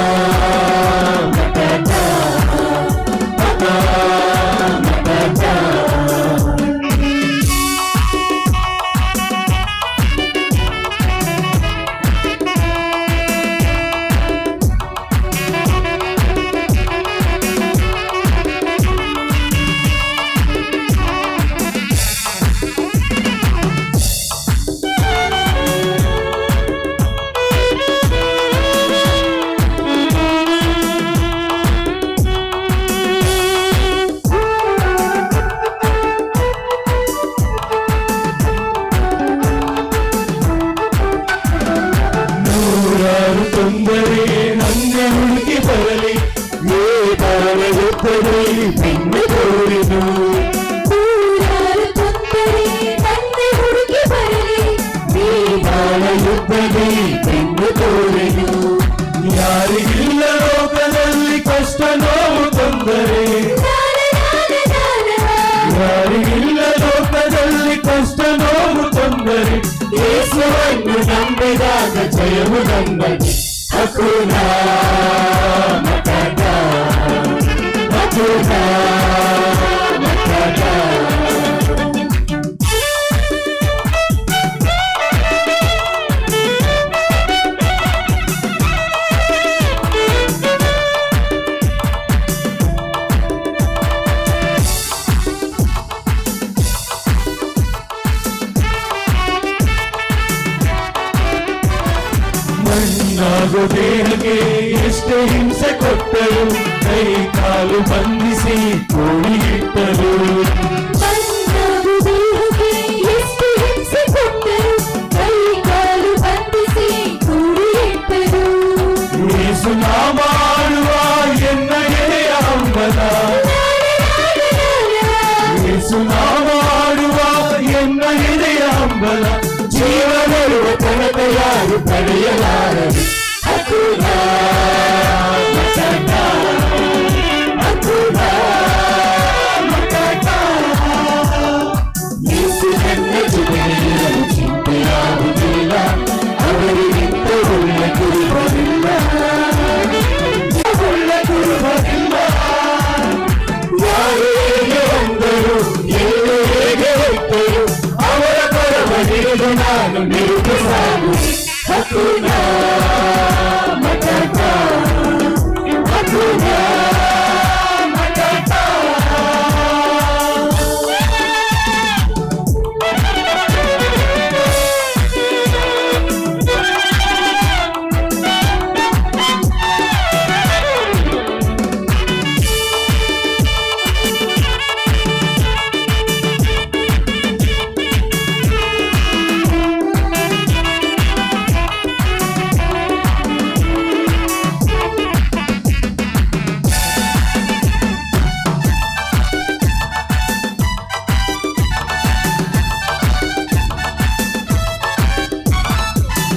ತೊಂದರೆ ನನ್ನ ಹುಡುಕಿ ಬರಲಿ ವೇದಾನ ಯುದ್ಧದಲ್ಲಿ ಭಿನ್ನ ತೋರಿನು ತೊಂದರೆ ನನ್ನ ಹುಡುಗಿ ಬರಲಿ ವೇದಾನ ಯುದ್ಧದಲ್ಲಿ ಭಿನ್ನ ತೋರಿನು ಯಾರಿಗಿಲ್ಲ ಲೋಕದಲ್ಲಿ ಕಷ್ಟ ನೋವು ತೊಂದರೆ ಯಾರಿಗಿಲ್ಲ ಲೋಕದಲ್ಲಿ ಕಷ್ಟ ನೋವು ತೊಂದರೆ ಯೇಸುವನ್ನು ನಂಬಿದಾಗ ಜಯವು ನಮ್ಮಲ್ಲಿ ಹಕುನಾ ಮತದ ಹಕುನಾ ಹಿಂಸೆ ಕೊಟ್ಟರು, ಕೈ ಕಾಲು ಬಂಧಿಸಿ ಕೂಡಿಟ್ಟರು. ಮನ್ನಾರು ದೇಹಕ್ಕೆ ಎಷ್ಟು ಹಿಂಸೆ ಕೊಟ್ಟರು, ಕೈ ಕಾಲು ಬಂಧಿಸಿ ಕೂಡಿಟ್ಟರು. ಯೇಸು ನಾಮ ಆಡುವ ಎನ್ನ ಎದೆಯ ಹಂಬಲ, ಯೇಸು ನಾಮ ಆಡುವ ಎನ್ನ ಎದೆಯ ಹಂಬಲ, ಜೀವನವಿರುವ ತನಕ ಯಾರು ಪಡೆಯಲಾರರು. ಅಕುಲ ಮತಕ, ಅಕುಲ ಮತಕ. ಯೇಸು ನನ್ನ ಜೊತೆಗಿರಲು ಚಿಂತೆಯಾಗುವುದಿಲ್ಲ, ಅವರಿಗಿಂತ ಒಳ್ಳೆ ಕುರುಬರಿಲ್ಲ, ಒಳ್ಳೆ ಕುರುಬರಿಲ್ಲ. ಯಾರು ಹೇಗೆ ಬಂದರು, ಎಲ್ಲೂ ಹೇಗೆ ಹೋಗ್ತರು, ಅವರ ಬರವಣಿಗೆ ನಾನು ನಿರೂಪಿಸಾಗು. ಹಕುನ ಮತಕ, ಹಕುನ ಮತಕ.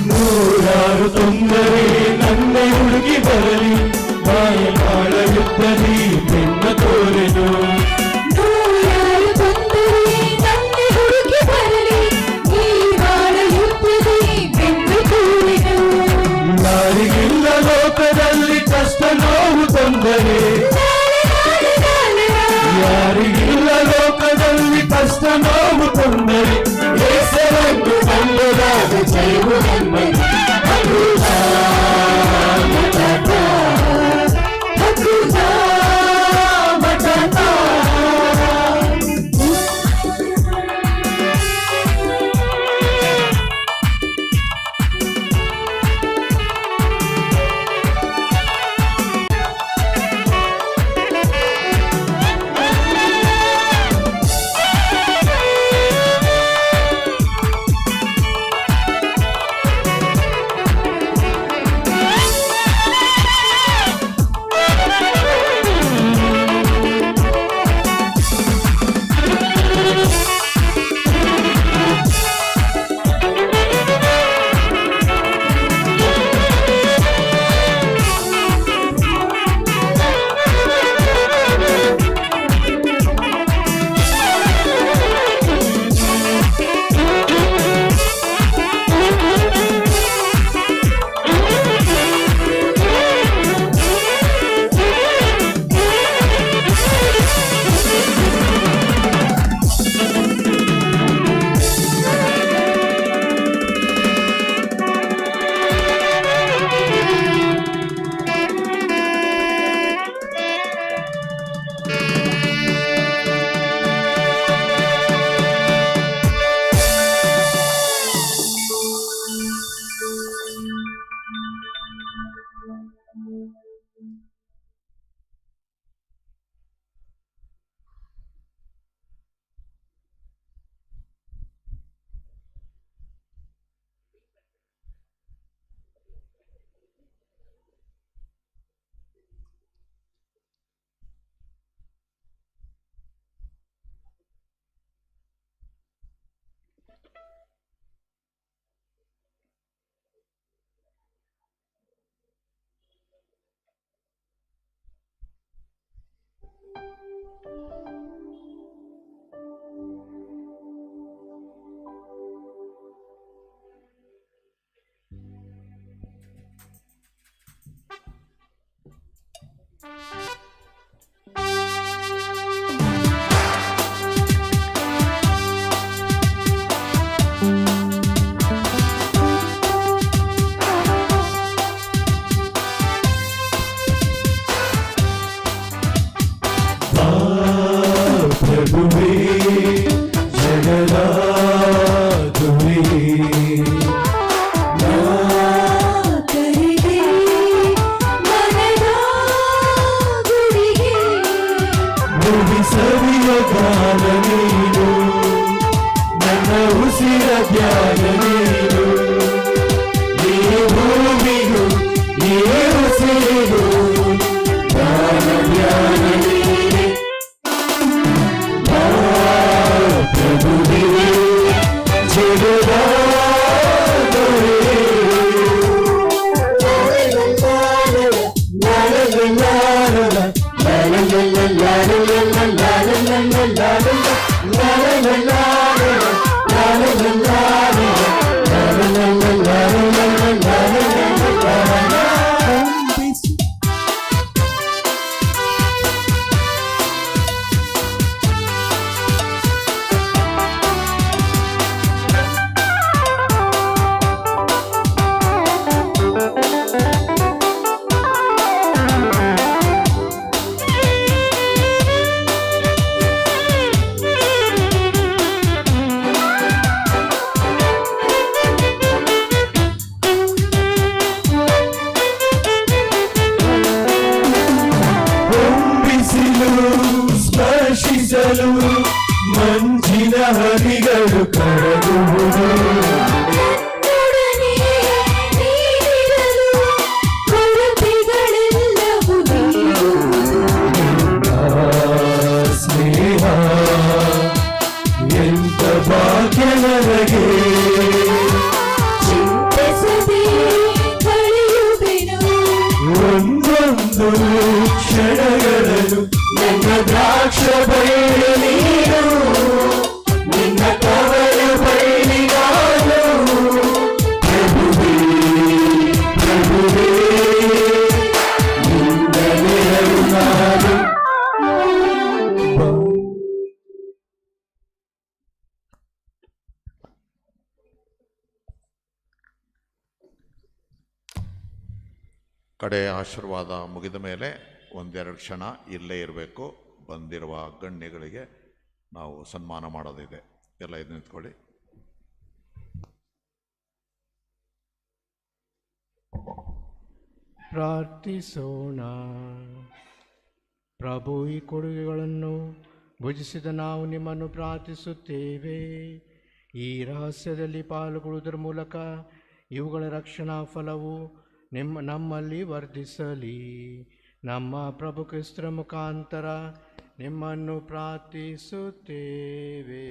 ನೂರಾರು ತೊಂದರೆ ನನ್ನ ಹುಡುಗಿ ಬರಲಿ, ಮಾಯಮಾಳ ಯುದ್ಧದಿ ಬೆನ್ನ ತೋರೆನು. ನೂರಾರು ತೊಂದರೆ ನನ್ನ ಹುಡುಗಿ ಬರಲಿ, ಈ ಬಾಳ ಯುದ್ಧದಿ ಬೆನ್ನು ತೋರೆನು. ಯಾರಿಗಿಲ್ಲ ಲೋಕದಲ್ಲಿ ಕಷ್ಟ ನೋವು ತೊಂದರೆ, ಯಾರಿಗಿಲ್ಲ ಲೋಕದಲ್ಲಿ ಕಷ್ಟ ನೋವು ತೊಂದರೆ, ಹೆಸರನ್ನು ಕಂಡದಾಗ ಜಯವು ನಮ್ಮದು. ಹಕುಲ ಮತಕ, ಹಕುಲ ಮತಕ. ಪ್ರಭುವೇ ಜಗದಾಧುರೇ ನಾ ಕರೆದೆ ಮನದ ಸವಿಯ ಗಾನ ನೀನು, ನನ್ನ ಉಸಿರ ಧ್ಯಾನ ನೀನು. ಈ ಭೂಮಿಗೂ ಈ ಉಸಿರಿಗೂ ಧ್ಯಾನ ಧ್ಯಾನ ನೀನೆ. ಪ್ರಭುವೇ ಜಗದ ಸ್ಪರ್ಶಿಸಲು ಮಂಜಿನ ಹನಿಗಳು ಕರಗುವುದು. ಸ್ನೇಹ ಎಂತ ಭಾಗ್ಯ ನನಗೆ, ಒಂದೊಂದು ಕ್ಷಣಗಳನ್ನು ನನ್ನ ದ್ರಾಕ್ಷ ಬಯಲು ನೀನು, ನಿನ್ನ ಕವಲು ಬಯಲಿ ನಾನು. ಪ್ರಭುವೇ ಪ್ರಭುವೇ ನಿನ್ನ ನೆರಳು ನಾನು. ಕಡೆ ಆಶೀರ್ವಾದ ಮುಗಿದ ಮೇಲೆ ಒಂದೆರಡು ಕ್ಷಣ ಇಲ್ಲೇ ಇರಬೇಕು. ಬಂದಿರುವ ಗಣ್ಯಗಳಿಗೆ ನಾವು ಸನ್ಮಾನ ಮಾಡೋದಿದೆ. ಎಲ್ಲ ಇದು ನಿಂತ್ಕೊಳ್ಳಿ. ಪ್ರಾರ್ಥಿಸೋಣ. ಪ್ರಭು, ಈ ಕೊಡುಗೆಗಳನ್ನು ಭುಜಿಸಿದ ನಾವು ನಿಮ್ಮನ್ನು ಪ್ರಾರ್ಥಿಸುತ್ತೇವೆ. ಈ ರಹಸ್ಯದಲ್ಲಿ ಪಾಲ್ಗೊಳ್ಳುವುದರ ಮೂಲಕ ಇವುಗಳ ರಕ್ಷಣಾ ಫಲವು ನಮ್ಮಲ್ಲಿ ವರ್ಧಿಸಲಿ. ನಮ್ಮ ಪ್ರಭು ಕ್ರಿಸ್ತರ ಮುಖಾಂತರ ನಿಮ್ಮನ್ನು ಪ್ರಾರ್ಥಿಸುತ್ತೇವೆ.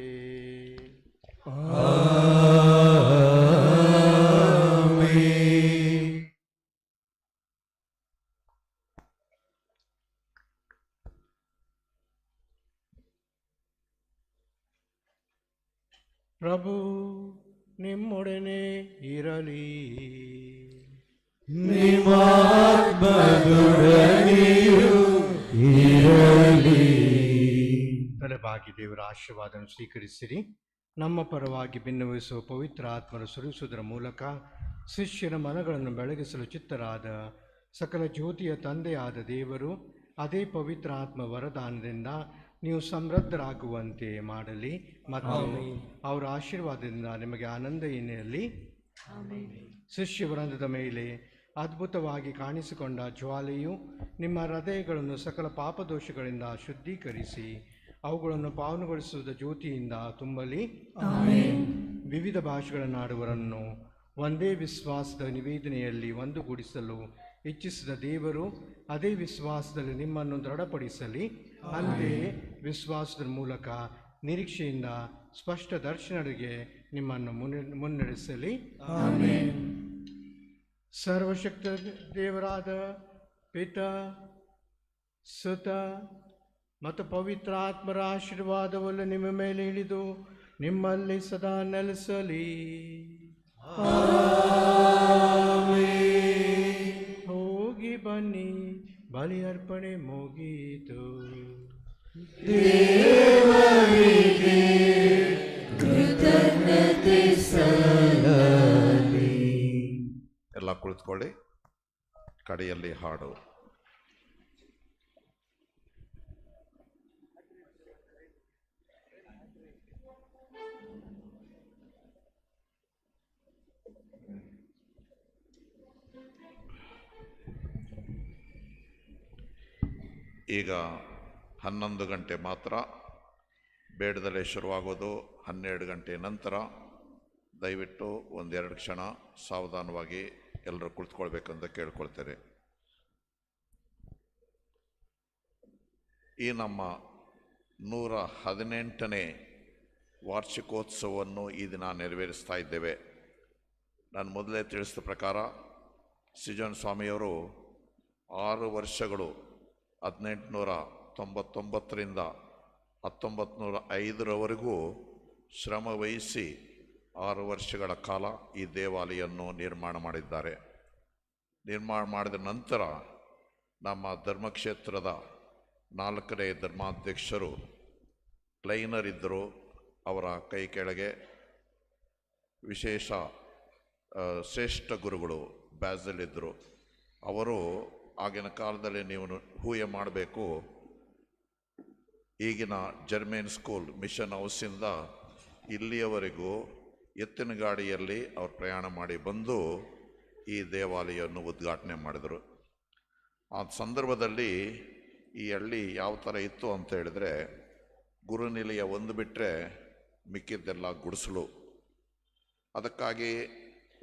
ಪ್ರಭು ನಿಮ್ಮೊಡನೆ ಇರಲಿ. ತಲೆಬಾಗಿ ದೇವರ ಆಶೀರ್ವಾದವನ್ನು ಸ್ವೀಕರಿಸಿರಿ. ನಮ್ಮ ಪರವಾಗಿ ಭಿನ್ನವಿಸುವ ಪವಿತ್ರ ಆತ್ಮರು ಸುರಿಸುವುದರ ಮೂಲಕ ಶಿಷ್ಯರ ಮನಗಳನ್ನು ಬೆಳಗಿಸಲು ಚಿತ್ತರಾದ ಸಕಲ ಜ್ಯೋತಿಯ ತಂದೆಯಾದ ದೇವರು ಅದೇ ಪವಿತ್ರ ಆತ್ಮ ವರದಾನದಿಂದ ನೀವು ಸಮೃದ್ಧರಾಗುವಂತೆ ಮಾಡಲಿ ಮತ್ತು ಅವರ ಆಶೀರ್ವಾದದಿಂದ ನಿಮಗೆ ಆನಂದ ಎನ್ನೆಯಲ್ಲಿ. ಶಿಷ್ಯ ವೃಂದದ ಮೇಲೆ ಅದ್ಭುತವಾಗಿ ಕಾಣಿಸಿಕೊಂಡ ಜ್ವಾಲೆಯು ನಿಮ್ಮ ಹೃದಯಗಳನ್ನು ಸಕಲ ಪಾಪದೋಷಗಳಿಂದ ಶುದ್ಧೀಕರಿಸಿ ಅವುಗಳನ್ನು ಪಾವನಗೊಳಿಸುವುದ ಜ್ಯೋತಿಯಿಂದ ತುಂಬಲಿ. ವಿವಿಧ ಭಾಷೆಗಳನ್ನಾಡುವರನ್ನು ಒಂದೇ ವಿಶ್ವಾಸದ ನಿವೇದನೆಯಲ್ಲಿ ಒಂದುಗೂಡಿಸಲು ಇಚ್ಛಿಸಿದ ದೇವರು ಅದೇ ವಿಶ್ವಾಸದಲ್ಲಿ ನಿಮ್ಮನ್ನು ದೃಢಪಡಿಸಲಿ. ಅಂತೆಯೇ ವಿಶ್ವಾಸದ ಮೂಲಕ ನಿರೀಕ್ಷೆಯಿಂದ ಸ್ಪಷ್ಟ ದರ್ಶನಗಳಿಗೆ ನಿಮ್ಮನ್ನು ಮುನ್ನಡೆಸಲಿ. ಸರ್ವಶಕ್ತ ದೇವರಾದ ಪಿತ, ಸುತ ಮತ್ತು ಪವಿತ್ರ ಆತ್ಮರ ಆಶೀರ್ವಾದವನ್ನು ನಿಮ್ಮ ಮೇಲೆ ಇಳಿದು ನಿಮ್ಮಲ್ಲಿ ಸದಾ ನೆಲೆಸಲಿ. ಹೋಗಿ ಬನ್ನಿ, ಬಲಿ ಅರ್ಪಣೆ ಮುಗೀತು. ದೇವರಿಗೆ ಕೃತಜ್ಞತೆ ಸಲ್ಲಲಿ. ಎಲ್ಲ ಕುಳಿತುಕೊಳ್ಳಿ. ಕಡೆಯಲ್ಲಿ ಹಾಡು. ಈಗ 11 ಗಂಟೆ ಮಾತ್ರ ಬೇಡದಲ್ಲೇ ಶುರುವಾಗೋದು. 12 ಗಂಟೆ ನಂತರ ದಯವಿಟ್ಟು ಒಂದೆರಡು ಕ್ಷಣ ಸಾವಧಾನವಾಗಿ ಎಲ್ಲರೂ ಕುಳಿತುಕೊಳ್ಬೇಕಂತ ಕೇಳ್ಕೊಳ್ತೇನೆ. ಈ ನಮ್ಮ 118ನೇ ವಾರ್ಷಿಕೋತ್ಸವವನ್ನು ಈ ದಿನ ನೆರವೇರಿಸ್ತಾ ಇದ್ದೇವೆ. ನಾನು ಮೊದಲೇ ತಿಳಿಸಿದ ಪ್ರಕಾರ ಸಿಜನ್ ಸ್ವಾಮಿಯವರು 6 ವರ್ಷಗಳು 1899ರಿಂದ 1905ರವರೆಗೂ ಶ್ರಮ ವಹಿಸಿ 6 ವರ್ಷಗಳ ಕಾಲ ಈ ದೇವಾಲಯನ್ನು ನಿರ್ಮಾಣ ಮಾಡಿದ್ದಾರೆ. ನಿರ್ಮಾಣ ಮಾಡಿದ ನಂತರ ನಮ್ಮ ಧರ್ಮಕ್ಷೇತ್ರದ 4ನೇ ಧರ್ಮಾಧ್ಯಕ್ಷರು ಕ್ಲೈನರ್ ಇದ್ದರು. ಅವರ ಕೈ ಕೆಳಗೆ ವಿಶೇಷ ಶ್ರೇಷ್ಠ ಗುರುಗಳು ಬ್ಯಾಸಲ್ ಇದ್ದರು. ಅವರು ಆಗಿನ ಕಾಲದಲ್ಲಿ ನೀವು ಊಹೆ ಮಾಡಬೇಕು, ಈಗಿನ ಜರ್ಮೇನ್ ಸ್ಕೂಲ್ ಮಿಷನ್ ಹೌಸಿಂದ ಇಲ್ಲಿಯವರೆಗೂ ಎತ್ತಿನ ಗಾಡಿಯಲ್ಲಿ ಅವರು ಪ್ರಯಾಣ ಮಾಡಿ ಬಂದು ಈ ದೇವಾಲಯವನ್ನು ಉದ್ಘಾಟನೆ ಮಾಡಿದರು. ಆ ಸಂದರ್ಭದಲ್ಲಿ ಈ ಹಳ್ಳಿ ಯಾವ ಥರ ಇತ್ತು ಅಂತ ಹೇಳಿದ್ರೆ, ಗುರುನಿಲಯ ಒಂದು ಬಿಟ್ಟರೆ ಮಿಕ್ಕಿದ್ದೆಲ್ಲ ಗುಡಿಸಲು. ಅದಕ್ಕಾಗಿ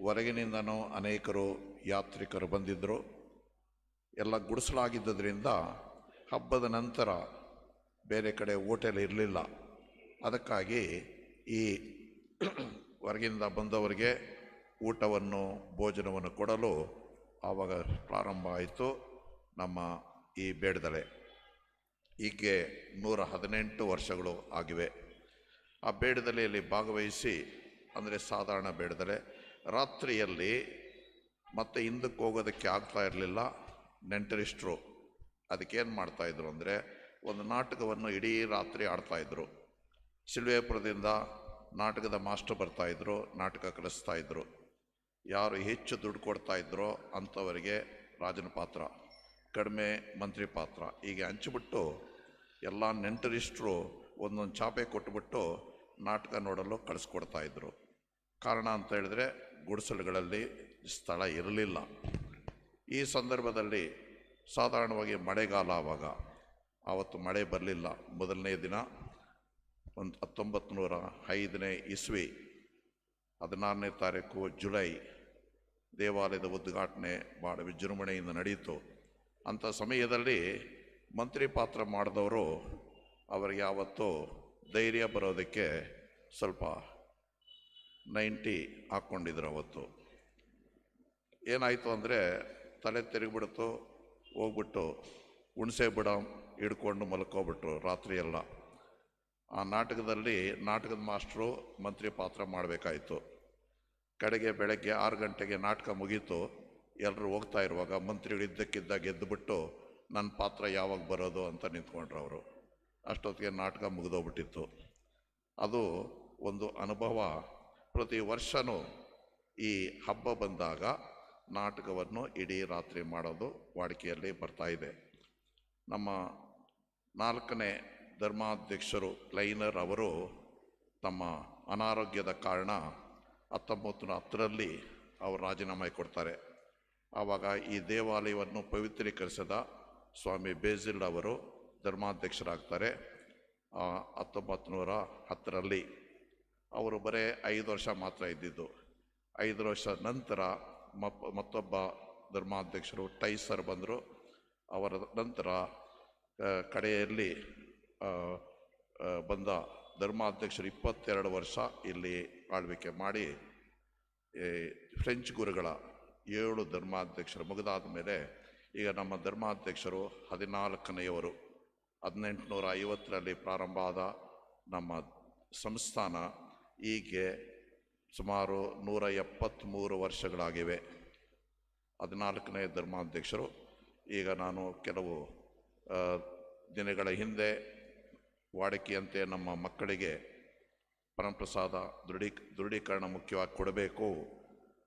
ಹೊರಗಿನಿಂದನೂ ಅನೇಕರು ಯಾತ್ರಿಕರು ಬಂದಿದ್ದರು. ಎಲ್ಲ ಗುಡಿಸಲಾಗಿದ್ದರಿಂದ ಹಬ್ಬದ ನಂತರ ಬೇರೆ ಕಡೆ ಹೋಟೆಲ್ ಇರಲಿಲ್ಲ. ಅದಕ್ಕಾಗಿ ಈ ಹೊರಗಿಂದ ಬಂದವರಿಗೆ ಊಟವನ್ನು ಭೋಜನವನ್ನು ಕೊಡಲು ಆವಾಗ ಪ್ರಾರಂಭ ಆಯಿತು ನಮ್ಮ ಈ ಬೇಡದಲೆ. ಹೀಗೆ 118 ವರ್ಷಗಳು ಆಗಿವೆ. ಆ ಬೇಡದಲೆಯಲ್ಲಿ ಭಾಗವಹಿಸಿ, ಅಂದರೆ ಸಾಧಾರಣ ಬೇಡದಲೆ, ರಾತ್ರಿಯಲ್ಲಿ ಮತ್ತೆ ಹಿಂದಕ್ಕೆ ಹೋಗೋದಕ್ಕೆ ಆಗ್ತಾ ಇರಲಿಲ್ಲ. ನೆಂಟರಿಷ್ಟರು ಅದಕ್ಕೇನು ಮಾಡ್ತಾಯಿದ್ರು ಅಂದರೆ, ಒಂದು ನಾಟಕವನ್ನು ಇಡೀ ರಾತ್ರಿ ಆಡ್ತಾಯಿದ್ರು. ಶಿಲ್ವೇಪುರದಿಂದ ನಾಟಕದ ಮಾಸ್ಟರ್ ಬರ್ತಾಯಿದ್ರು, ನಾಟಕ ಕಲಿಸ್ತಾಯಿದ್ರು. ಯಾರು ಹೆಚ್ಚು ದುಡ್ಡು ಕೊಡ್ತಾಯಿದ್ರೋ ಅಂಥವರಿಗೆ ರಾಜನ ಪಾತ್ರ, ಕಡಿಮೆ ಮಂತ್ರಿ ಪಾತ್ರ, ಹೀಗೆ ಹಂಚಿಬಿಟ್ಟು ಎಲ್ಲ ನೆಂಟರಿಷ್ಟರು ಒಂದೊಂದು ಚಾಪೆ ಕೊಟ್ಟುಬಿಟ್ಟು ನಾಟಕ ನೋಡಲು ಕಳಿಸ್ಕೊಡ್ತಾಯಿದ್ರು. ಕಾರಣ ಅಂತ ಹೇಳಿದ್ರೆ ಗುಡಿಸಲುಗಳಲ್ಲಿ ಸ್ಥಳ ಇರಲಿಲ್ಲ. ಈ ಸಂದರ್ಭದಲ್ಲಿ ಸಾಧಾರಣವಾಗಿ ಮಳೆಗಾಲ, ಆವತ್ತು ಮಳೆ ಬರಲಿಲ್ಲ. ಮೊದಲನೇ ದಿನ 1905ನೇ ಇಸ್ವಿ 16ನೇ ತಾರೀಕು ಜುಲೈ ದೇವಾಲಯದ ಉದ್ಘಾಟನೆ ಭಾಳ ವಿಜೃಂಭಣೆಯಿಂದ ನಡೆಯಿತು. ಅಂಥ ಸಮಯದಲ್ಲಿ ಮಂತ್ರಿ ಪಾತ್ರ ಮಾಡಿದವರು ಅವರಿಗೆ ಯಾವತ್ತೂ ಧೈರ್ಯ ಬರೋದಕ್ಕೆ ಸ್ವಲ್ಪ 90 ಹಾಕ್ಕೊಂಡಿದ್ರು. ಅವತ್ತು ಏನಾಯಿತು ಅಂದರೆ, ತಲೆ ತಿರುಗಿಬಿಡ್ತು, ಹೋಗ್ಬಿಟ್ಟು ಹುಣಸೆ ಬುಡ ಹಿಡ್ಕೊಂಡು ಮಲ್ಕೋಬಿಟ್ರು ರಾತ್ರಿಯೆಲ್ಲ. ಆ ನಾಟಕದಲ್ಲಿ ನಾಟಕದ ಮಾಸ್ಟ್ರು ಮಂತ್ರಿ ಪಾತ್ರ ಮಾಡಬೇಕಾಯಿತು. ಕಡೆಗೆ ಬೆಳಗ್ಗೆ 6 ಗಂಟೆಗೆ ನಾಟಕ ಮುಗೀತು. ಎಲ್ಲರೂ ಹೋಗ್ತಾ ಇರುವಾಗ ಮಂತ್ರಿಗಳು ಇದ್ದಕ್ಕಿದ್ದಾಗ ಎದ್ದುಬಿಟ್ಟು ನನ್ನ ಪಾತ್ರ ಯಾವಾಗ ಬರೋದು ಅಂತ ನಿಂತ್ಕೊಂಡ್ರು ಅವರು. ಅಷ್ಟೊತ್ತಿಗೆ ನಾಟಕ ಮುಗಿದೋಗ್ಬಿಟ್ಟಿತ್ತು. ಅದು ಒಂದು ಅನುಭವ. ಪ್ರತಿ ವರ್ಷವೂ ಈ ಹಬ್ಬ ಬಂದಾಗ ನಾಟಕವನ್ನು ಇಡೀ ರಾತ್ರಿ ಮಾಡೋದು ವಾಡಿಕೆಯಲ್ಲಿ ಬರ್ತಾಯಿದೆ. ನಮ್ಮ 4ನೇ ಧರ್ಮಾಧ್ಯಕ್ಷರು ಕ್ಲೈನರ್ ಅವರು ತಮ್ಮ ಅನಾರೋಗ್ಯದ ಕಾರಣ 1910ರಲ್ಲಿ ಅವರು ರಾಜೀನಾಮೆ ಕೊಡ್ತಾರೆ. ಆವಾಗ ಈ ದೇವಾಲಯವನ್ನು ಪವಿತ್ರೀಕರಿಸಿದ ಸ್ವಾಮಿ ಬೇಸಿಲ್ ಅವರು ಧರ್ಮಾಧ್ಯಕ್ಷರಾಗ್ತಾರೆ 1910ರಲ್ಲಿ. ಅವರು ಬರೀ 5 ವರ್ಷ ಮಾತ್ರ ಇದ್ದಿದ್ದು. 5 ವರ್ಷ ನಂತರ ಮತ್ತೊಬ್ಬ ಧರ್ಮಾಧ್ಯಕ್ಷರು ಟೈಸರ್ ಬಂದರು. ಅವರ ನಂತರ ಕಡೆಯಲ್ಲಿ ಬಂದ ಧರ್ಮಾಧ್ಯಕ್ಷರು 22 ವರ್ಷ ಇಲ್ಲಿ ಆಳ್ವಿಕೆ ಮಾಡಿ ಫ್ರೆಂಚ್ ಗುರುಗಳ 7 ಧರ್ಮಾಧ್ಯಕ್ಷರು ಮುಗಿದಾದ ಮೇಲೆ ಈಗ ನಮ್ಮ ಧರ್ಮಾಧ್ಯಕ್ಷರು 14ನೆಯವರು. 1850ರಲ್ಲಿ ಪ್ರಾರಂಭ ಆದ ನಮ್ಮ ಸಂಸ್ಥಾನ ಹೀಗೆ ಸುಮಾರು 173 ವರ್ಷಗಳಾಗಿವೆ. 14ನೇ ಧರ್ಮಾಧ್ಯಕ್ಷರು. ಈಗ ನಾನು ಕೆಲವು ದಿನಗಳ ಹಿಂದೆ ವಾಡಿಕೆಯಂತೆ ನಮ್ಮ ಮಕ್ಕಳಿಗೆ ಪರಮಪ್ರಸಾದ ದೃಢೀಕರಣ ಮುಖ್ಯವಾಗಿ ಕೊಡಬೇಕು,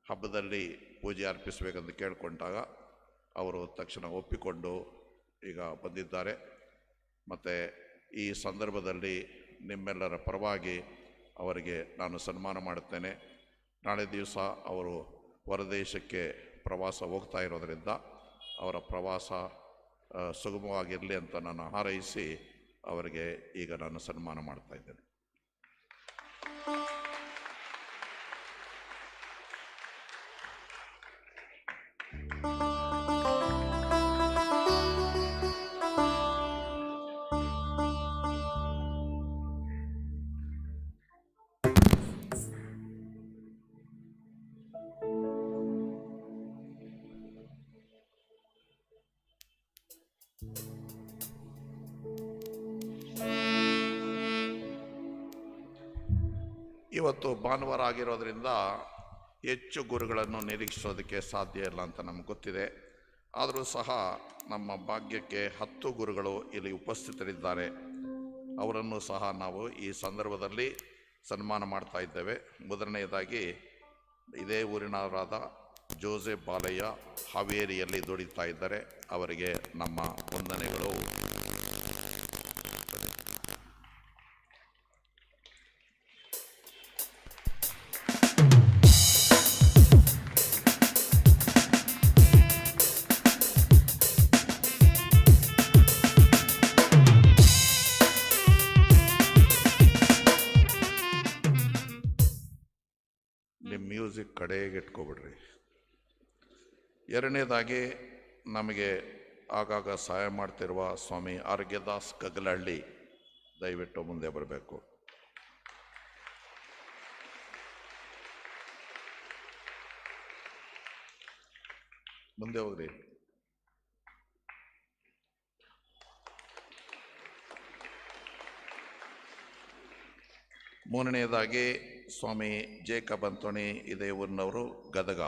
ಹಬ್ಬದಲ್ಲಿ ಪೂಜೆ ಅರ್ಪಿಸಬೇಕಂತ ಕೇಳಿಕೊಂಡಾಗ ಅವರು ತಕ್ಷಣ ಒಪ್ಪಿಕೊಂಡು ಈಗ ಬಂದಿದ್ದಾರೆ. ಮತ್ತು ಈ ಸಂದರ್ಭದಲ್ಲಿ ನಿಮ್ಮೆಲ್ಲರ ಪರವಾಗಿ ಅವರಿಗೆ ನಾನು ಸನ್ಮಾನ ಮಾಡುತ್ತೇನೆ. ನಾಳೆ ದಿವಸ ಅವರು ಹೊರದೇಶಕ್ಕೆ ಪ್ರವಾಸ ಹೋಗ್ತಾ ಇರೋದರಿಂದ ಅವರ ಪ್ರವಾಸ ಸುಗಮವಾಗಿರಲಿ ಅಂತ ನಾನು ಹಾರೈಸಿ ಅವರಿಗೆ ಈಗ ನಾನು ಸನ್ಮಾನ ಮಾಡ್ತಾ ಇದ್ದೇನೆ. ಇವತ್ತು ಭಾನುವಾರ ಆಗಿರೋದ್ರಿಂದ ಹೆಚ್ಚು ಗುರುಗಳನ್ನು ನಿರೀಕ್ಷಿಸೋದಕ್ಕೆ ಸಾಧ್ಯ ಇಲ್ಲ ಅಂತ ನಮ್ಗೆ ಗೊತ್ತಿದೆ. ಆದರೂ ಸಹ ನಮ್ಮ ಭಾಗ್ಯಕ್ಕೆ 10 ಗುರುಗಳು ಇಲ್ಲಿ ಉಪಸ್ಥಿತರಿದ್ದಾರೆ. ಅವರನ್ನು ಸಹ ನಾವು ಈ ಸಂದರ್ಭದಲ್ಲಿ ಸನ್ಮಾನ ಮಾಡ್ತಾ ಇದ್ದೇವೆ. ಮೊದಲನೆಯದಾಗಿ ಇದೇ ಊರಿನವರಾದ ಜೋಸೆಫ್ ಬಾಲಯ್ಯ ಹಾವೇರಿಯಲ್ಲಿ ದುಡಿತಾ ಇದ್ದಾರೆ. ಅವರಿಗೆ ನಮ್ಮ ವಂದನೆಗಳು. ನಿಮ್ಮ ಮ್ಯೂಸಿಕ್ ಕಡೆಗೆ ಇಟ್ಕೊಬಿಡ್ರಿ. ಎರಡನೇದಾಗಿ ನಮಗೆ ಆಗಾಗ ಸಹಾಯ ಮಾಡ್ತಿರುವ ಸ್ವಾಮಿ ಆರೋಗ್ಯದಾಸ್ ಕಗ್ಲಹಳ್ಳಿ ದಯವಿಟ್ಟು ಮುಂದೆ ಬರಬೇಕು. ಮುಂದೆ ಹೋಗ್ರಿ. ಮೂರನೆಯದಾಗಿ ಸ್ವಾಮಿ ಜೇಕಬ್ ಅಂತೋಣಿ ಇದೇ ಊರಿನವರು, ಗದಗ.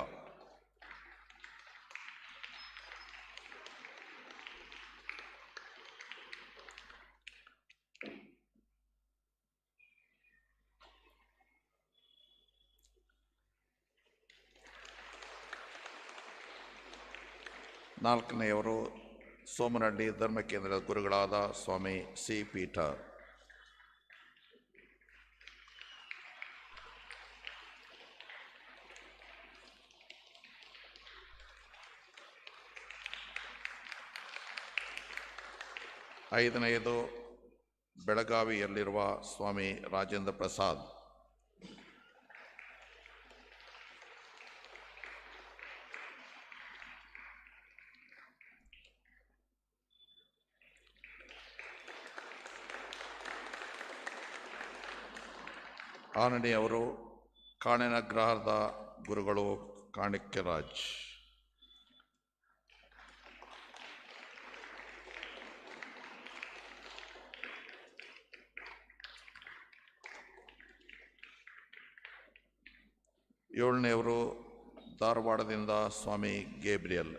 ನಾಲ್ಕನೆಯವರು ಸೋಮನಹಳ್ಳಿ ಧರ್ಮ ಕೇಂದ್ರದ ಗುರುಗಳಾದ ಸ್ವಾಮಿ ಸಿ ಪೀಟರ್. ಐದನೆಯದು ಬೆಳಗಾವಿಯಲ್ಲಿರುವ ಸ್ವಾಮಿ ರಾಜೇಂದ್ರ ಪ್ರಸಾದ್. ಆರನೆಯವರು ಕಾಣೆನಗ್ರಹದ ಗುರುಗಳು ಕಾಣಿಕ್ಯರಾಜ್. ಏಳನೆಯವರು ಧಾರವಾಡದಿಂದ ಸ್ವಾಮಿ ಗೇಬ್ರಿಯಲ್.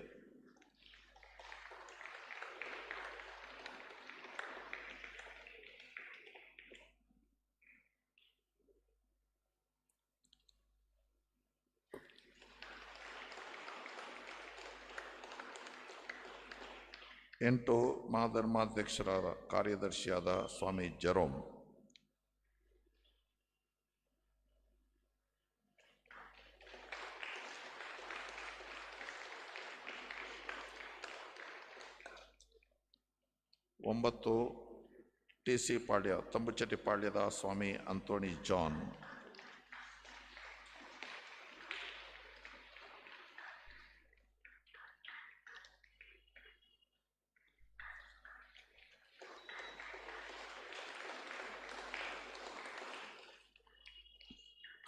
ಎಂಟು ಮಹಾಧರ್ಮಾಧ್ಯಕ್ಷರ ಕಾರ್ಯದರ್ಶಿಯಾದ ಸ್ವಾಮಿ ಜೆರೋಮ್. ಒಂಬತ್ತು TC ಪಾಳ್ಯ ತಂಬುಚೆಟ್ಟಿಪಾಳ್ಯದ ಸ್ವಾಮಿ ಅಂತೋಣಿ ಜಾನ್.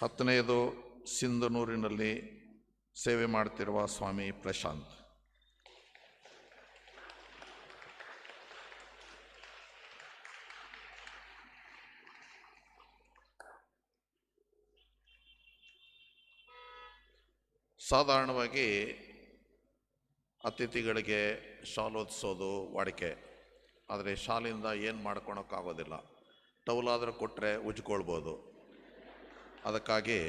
ಹತ್ತನೆಯದು ಸಿಂಧನೂರಿನಲ್ಲಿ ಸೇವೆ ಮಾಡ್ತಿರುವ ಸ್ವಾಮಿ ಪ್ರಶಾಂತ್. ಸಾಧಾರಣವಾಗಿ ಅತಿಥಿಗಳಿಗೆ ಶಾಲ್ ಹೊದಿಸೋದು ವಾಡಿಕೆ. ಆದರೆ ಶಾಲಿಂದ ಏನು ಮಾಡ್ಕೊಳಕ್ಕಾಗೋದಿಲ್ಲ. ಟೌಲಾದರೂ ಕೊಟ್ಟರೆ ಉಜ್ಕೊಳ್ಬೋದು. ಅದಕ್ಕಾಗಿ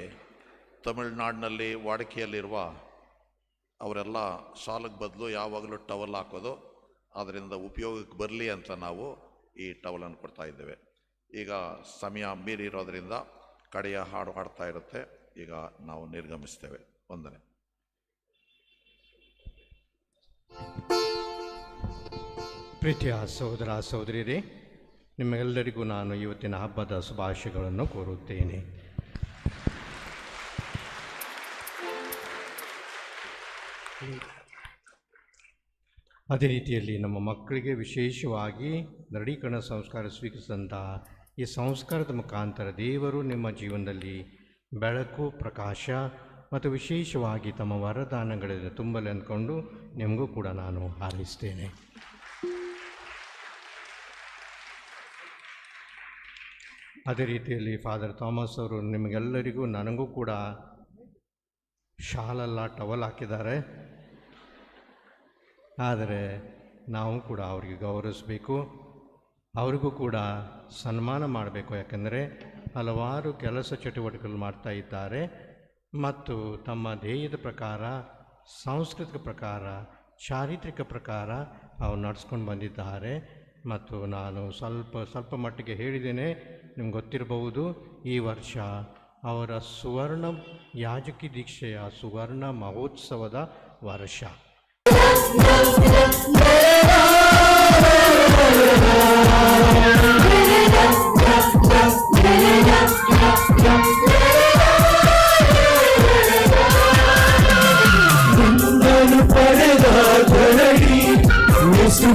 ತಮಿಳುನಾಡಿನಲ್ಲಿ ವಾಡಿಕೆಯಲ್ಲಿರುವ ಅವರೆಲ್ಲ ಶಾಲಿಗೆ ಬದಲು ಯಾವಾಗಲೂ ಟವಲ್ ಹಾಕೋದು. ಅದರಿಂದ ಉಪಯೋಗಕ್ಕೆ ಬರಲಿ ಅಂತ ನಾವು ಈ ಟವಲನ್ನು ಕೊಡ್ತಾ ಇದ್ದೇವೆ. ಈಗ ಸಮಯ ಮೀರಿರೋದ್ರಿಂದ ಕಡೆಯ ಹಾಡು ಹಾಡ್ತಾ ಇರುತ್ತೆ. ಈಗ ನಾವು ನಿರ್ಗಮಿಸ್ತೇವೆ. ವಂದನೆ. ಪ್ರೀತಿಯ ಸಹೋದರ ಸಹೋದರಿಯರೇ, ನಿಮ್ಮೆಲ್ಲರಿಗೂ ನಾನು ಇವತ್ತಿನ ಹಬ್ಬದ ಶುಭಾಶಯಗಳನ್ನು ಕೋರುತ್ತೇನೆ. ಅದೇ ರೀತಿಯಲ್ಲಿ ನಮ್ಮ ಮಕ್ಕಳಿಗೆ ವಿಶೇಷವಾಗಿ ದೃಢೀಕರಣ ಸಂಸ್ಕಾರ ಸ್ವೀಕರಿಸಿದಂತಹ ಈ ಸಂಸ್ಕಾರದ ಮುಖಾಂತರ ದೇವರು ನಿಮ್ಮ ಜೀವನದಲ್ಲಿ ಬೆಳಕು, ಪ್ರಕಾಶ ಮತ್ತು ವಿಶೇಷವಾಗಿ ತಮ್ಮ ವರದಾನಗಳಿಂದ ತುಂಬಲಿ ಅಂದ್ಕೊಂಡು ನಿಮಗೂ ಕೂಡ ನಾನು ಹಾರೈಸ್ತೇನೆ. ಅದೇ ರೀತಿಯಲ್ಲಿ ಫಾದರ್ ಥಾಮಸ್ ಅವರು ನಿಮಗೆಲ್ಲರಿಗೂ ನನಗೂ ಕೂಡ ಶಾಲೆಲ್ಲ ಟವಲ್ ಹಾಕಿದ್ದಾರೆ. ಆದರೆ ನಾವು ಕೂಡ ಅವರಿಗೆ ಗೌರವಿಸಬೇಕು, ಅವರಿಗೂ ಕೂಡ ಸನ್ಮಾನ ಮಾಡಬೇಕು. ಯಾಕೆಂದರೆ ಹಲವಾರು ಕೆಲಸ ಚಟುವಟಿಕೆಗಳು ಮಾಡ್ತಾ ಇದ್ದಾರೆ ಮತ್ತು ತಮ್ಮ ಧ್ಯೇಯದ ಪ್ರಕಾರ, ಸಾಂಸ್ಕೃತಿಕ ಪ್ರಕಾರ, ಚಾರಿತ್ರಿಕ ಪ್ರಕಾರ ಅವರು ನಡೆಸ್ಕೊಂಡು ಬಂದಿದ್ದಾರೆ. ಮತ್ತು ನಾನು ಸ್ವಲ್ಪ ಮಟ್ಟಿಗೆ ಹೇಳಿದ್ದೇನೆ, ನಿಮ್ಗೆ ಗೊತ್ತಿರಬಹುದು, ಈ ವರ್ಷ ಅವರ ಸುವರ್ಣ ಯಾಜಕಿ ದೀಕ್ಷೆಯ ಸುವರ್ಣ ಮಹೋತ್ಸವದ ವರ್ಷ. ಪಡೆದ ಜನನಿ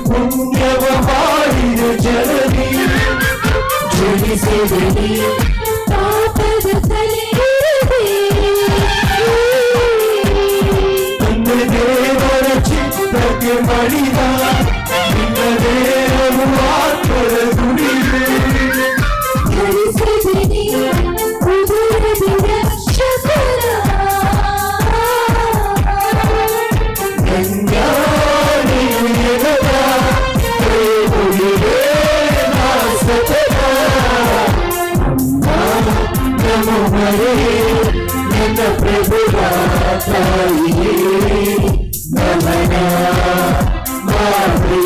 ಪುಣ್ಯವ ಮಾಡಿದ ಜನನಿ ಜನಿಸಿದನಿ ಪಾಪದ ನನ್ನ ದೇವರ ಚಿತ್ತಕ್ಕೆ ಮಡಿದ ನಿನ್ನ ದೇವರು ಆತ್ಮದ ದುಡಿದು ಜನಿಸಿದನಿ ಉದರದಿ ರಕ್ಷಕರ ನನ್ನ ಪ್ರಭುವ ತಾಯಿಯೇ ನಮನ ಮಾತೆ.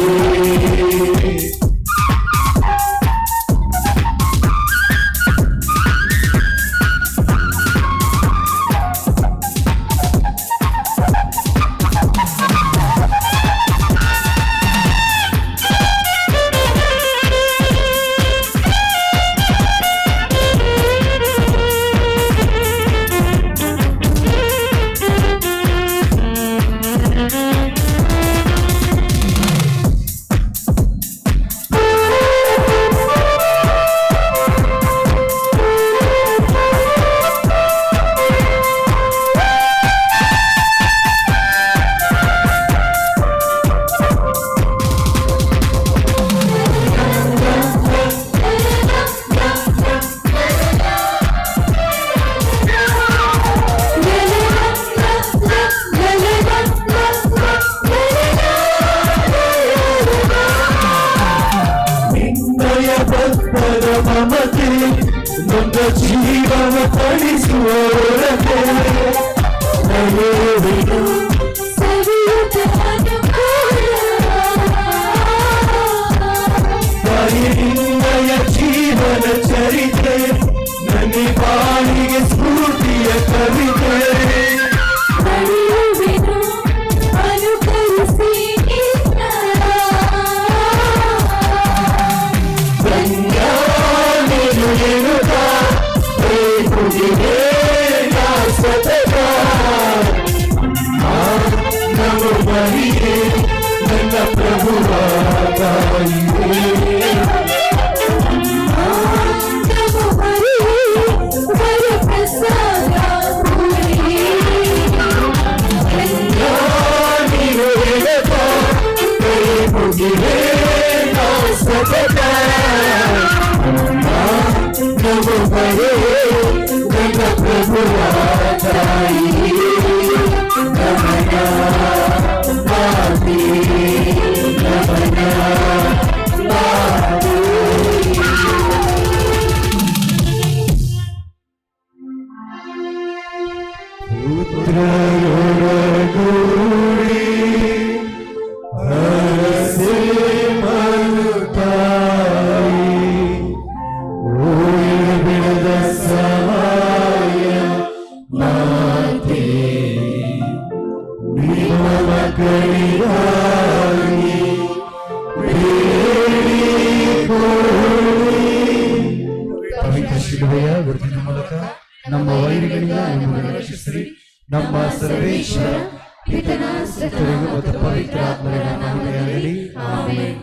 ಮಮತೆ ನನ್ನ ಜೀವನ ಪಡಿಸುವವರತೆ ನಡೆಯುವೆನು ನಿನ್ನಯ ಜೀವನ ಚರಿತೆ ನನ್ನ ಬಾಳಿಗೆ ಸ್ಫೂರ್ತಿಯ ಕವಿತೆ ನನ್ನ ಪ್ರಭುವ ತಾಯಿಯೇ ನನ್ನ ಪ್ರಭುವ ತಾಯಿಯೇ ನಮನ ಮಾತೆ ನಮನ ಮಾತೆ. ಪುತ್ರರೊಡಗೂಡಿ ಹರಸೆ ಮನುತಾಯಿ ಊರಿನ ಬಿಡದ ಸಹಾಯ ಮಾತೆ ನಿಮ್ಮ ಮಕ್ಕಳಿಗಾಗಿ ಬೇಡಿಕೊಳ್ಳಿ. ಶಿಲುಬೆಯ ಗುರುತಿನ ಮೂಲಕ ನಮ್ಮ ವೈರಿಗಳಿಂದ ನಮ್ಮನ್ನು ರಕ್ಷಿಸಿರಿ. ನಮ್ಮ ಸರ್ವೇಶ್ವರ ಪಿತನ ಸುತ್ತರಿಗೂ ಮತ್ತು ಪವಿತ್ರಾತ್ಮರ ನಾಮದಲ್ಲಿ ಆಮೆನ್.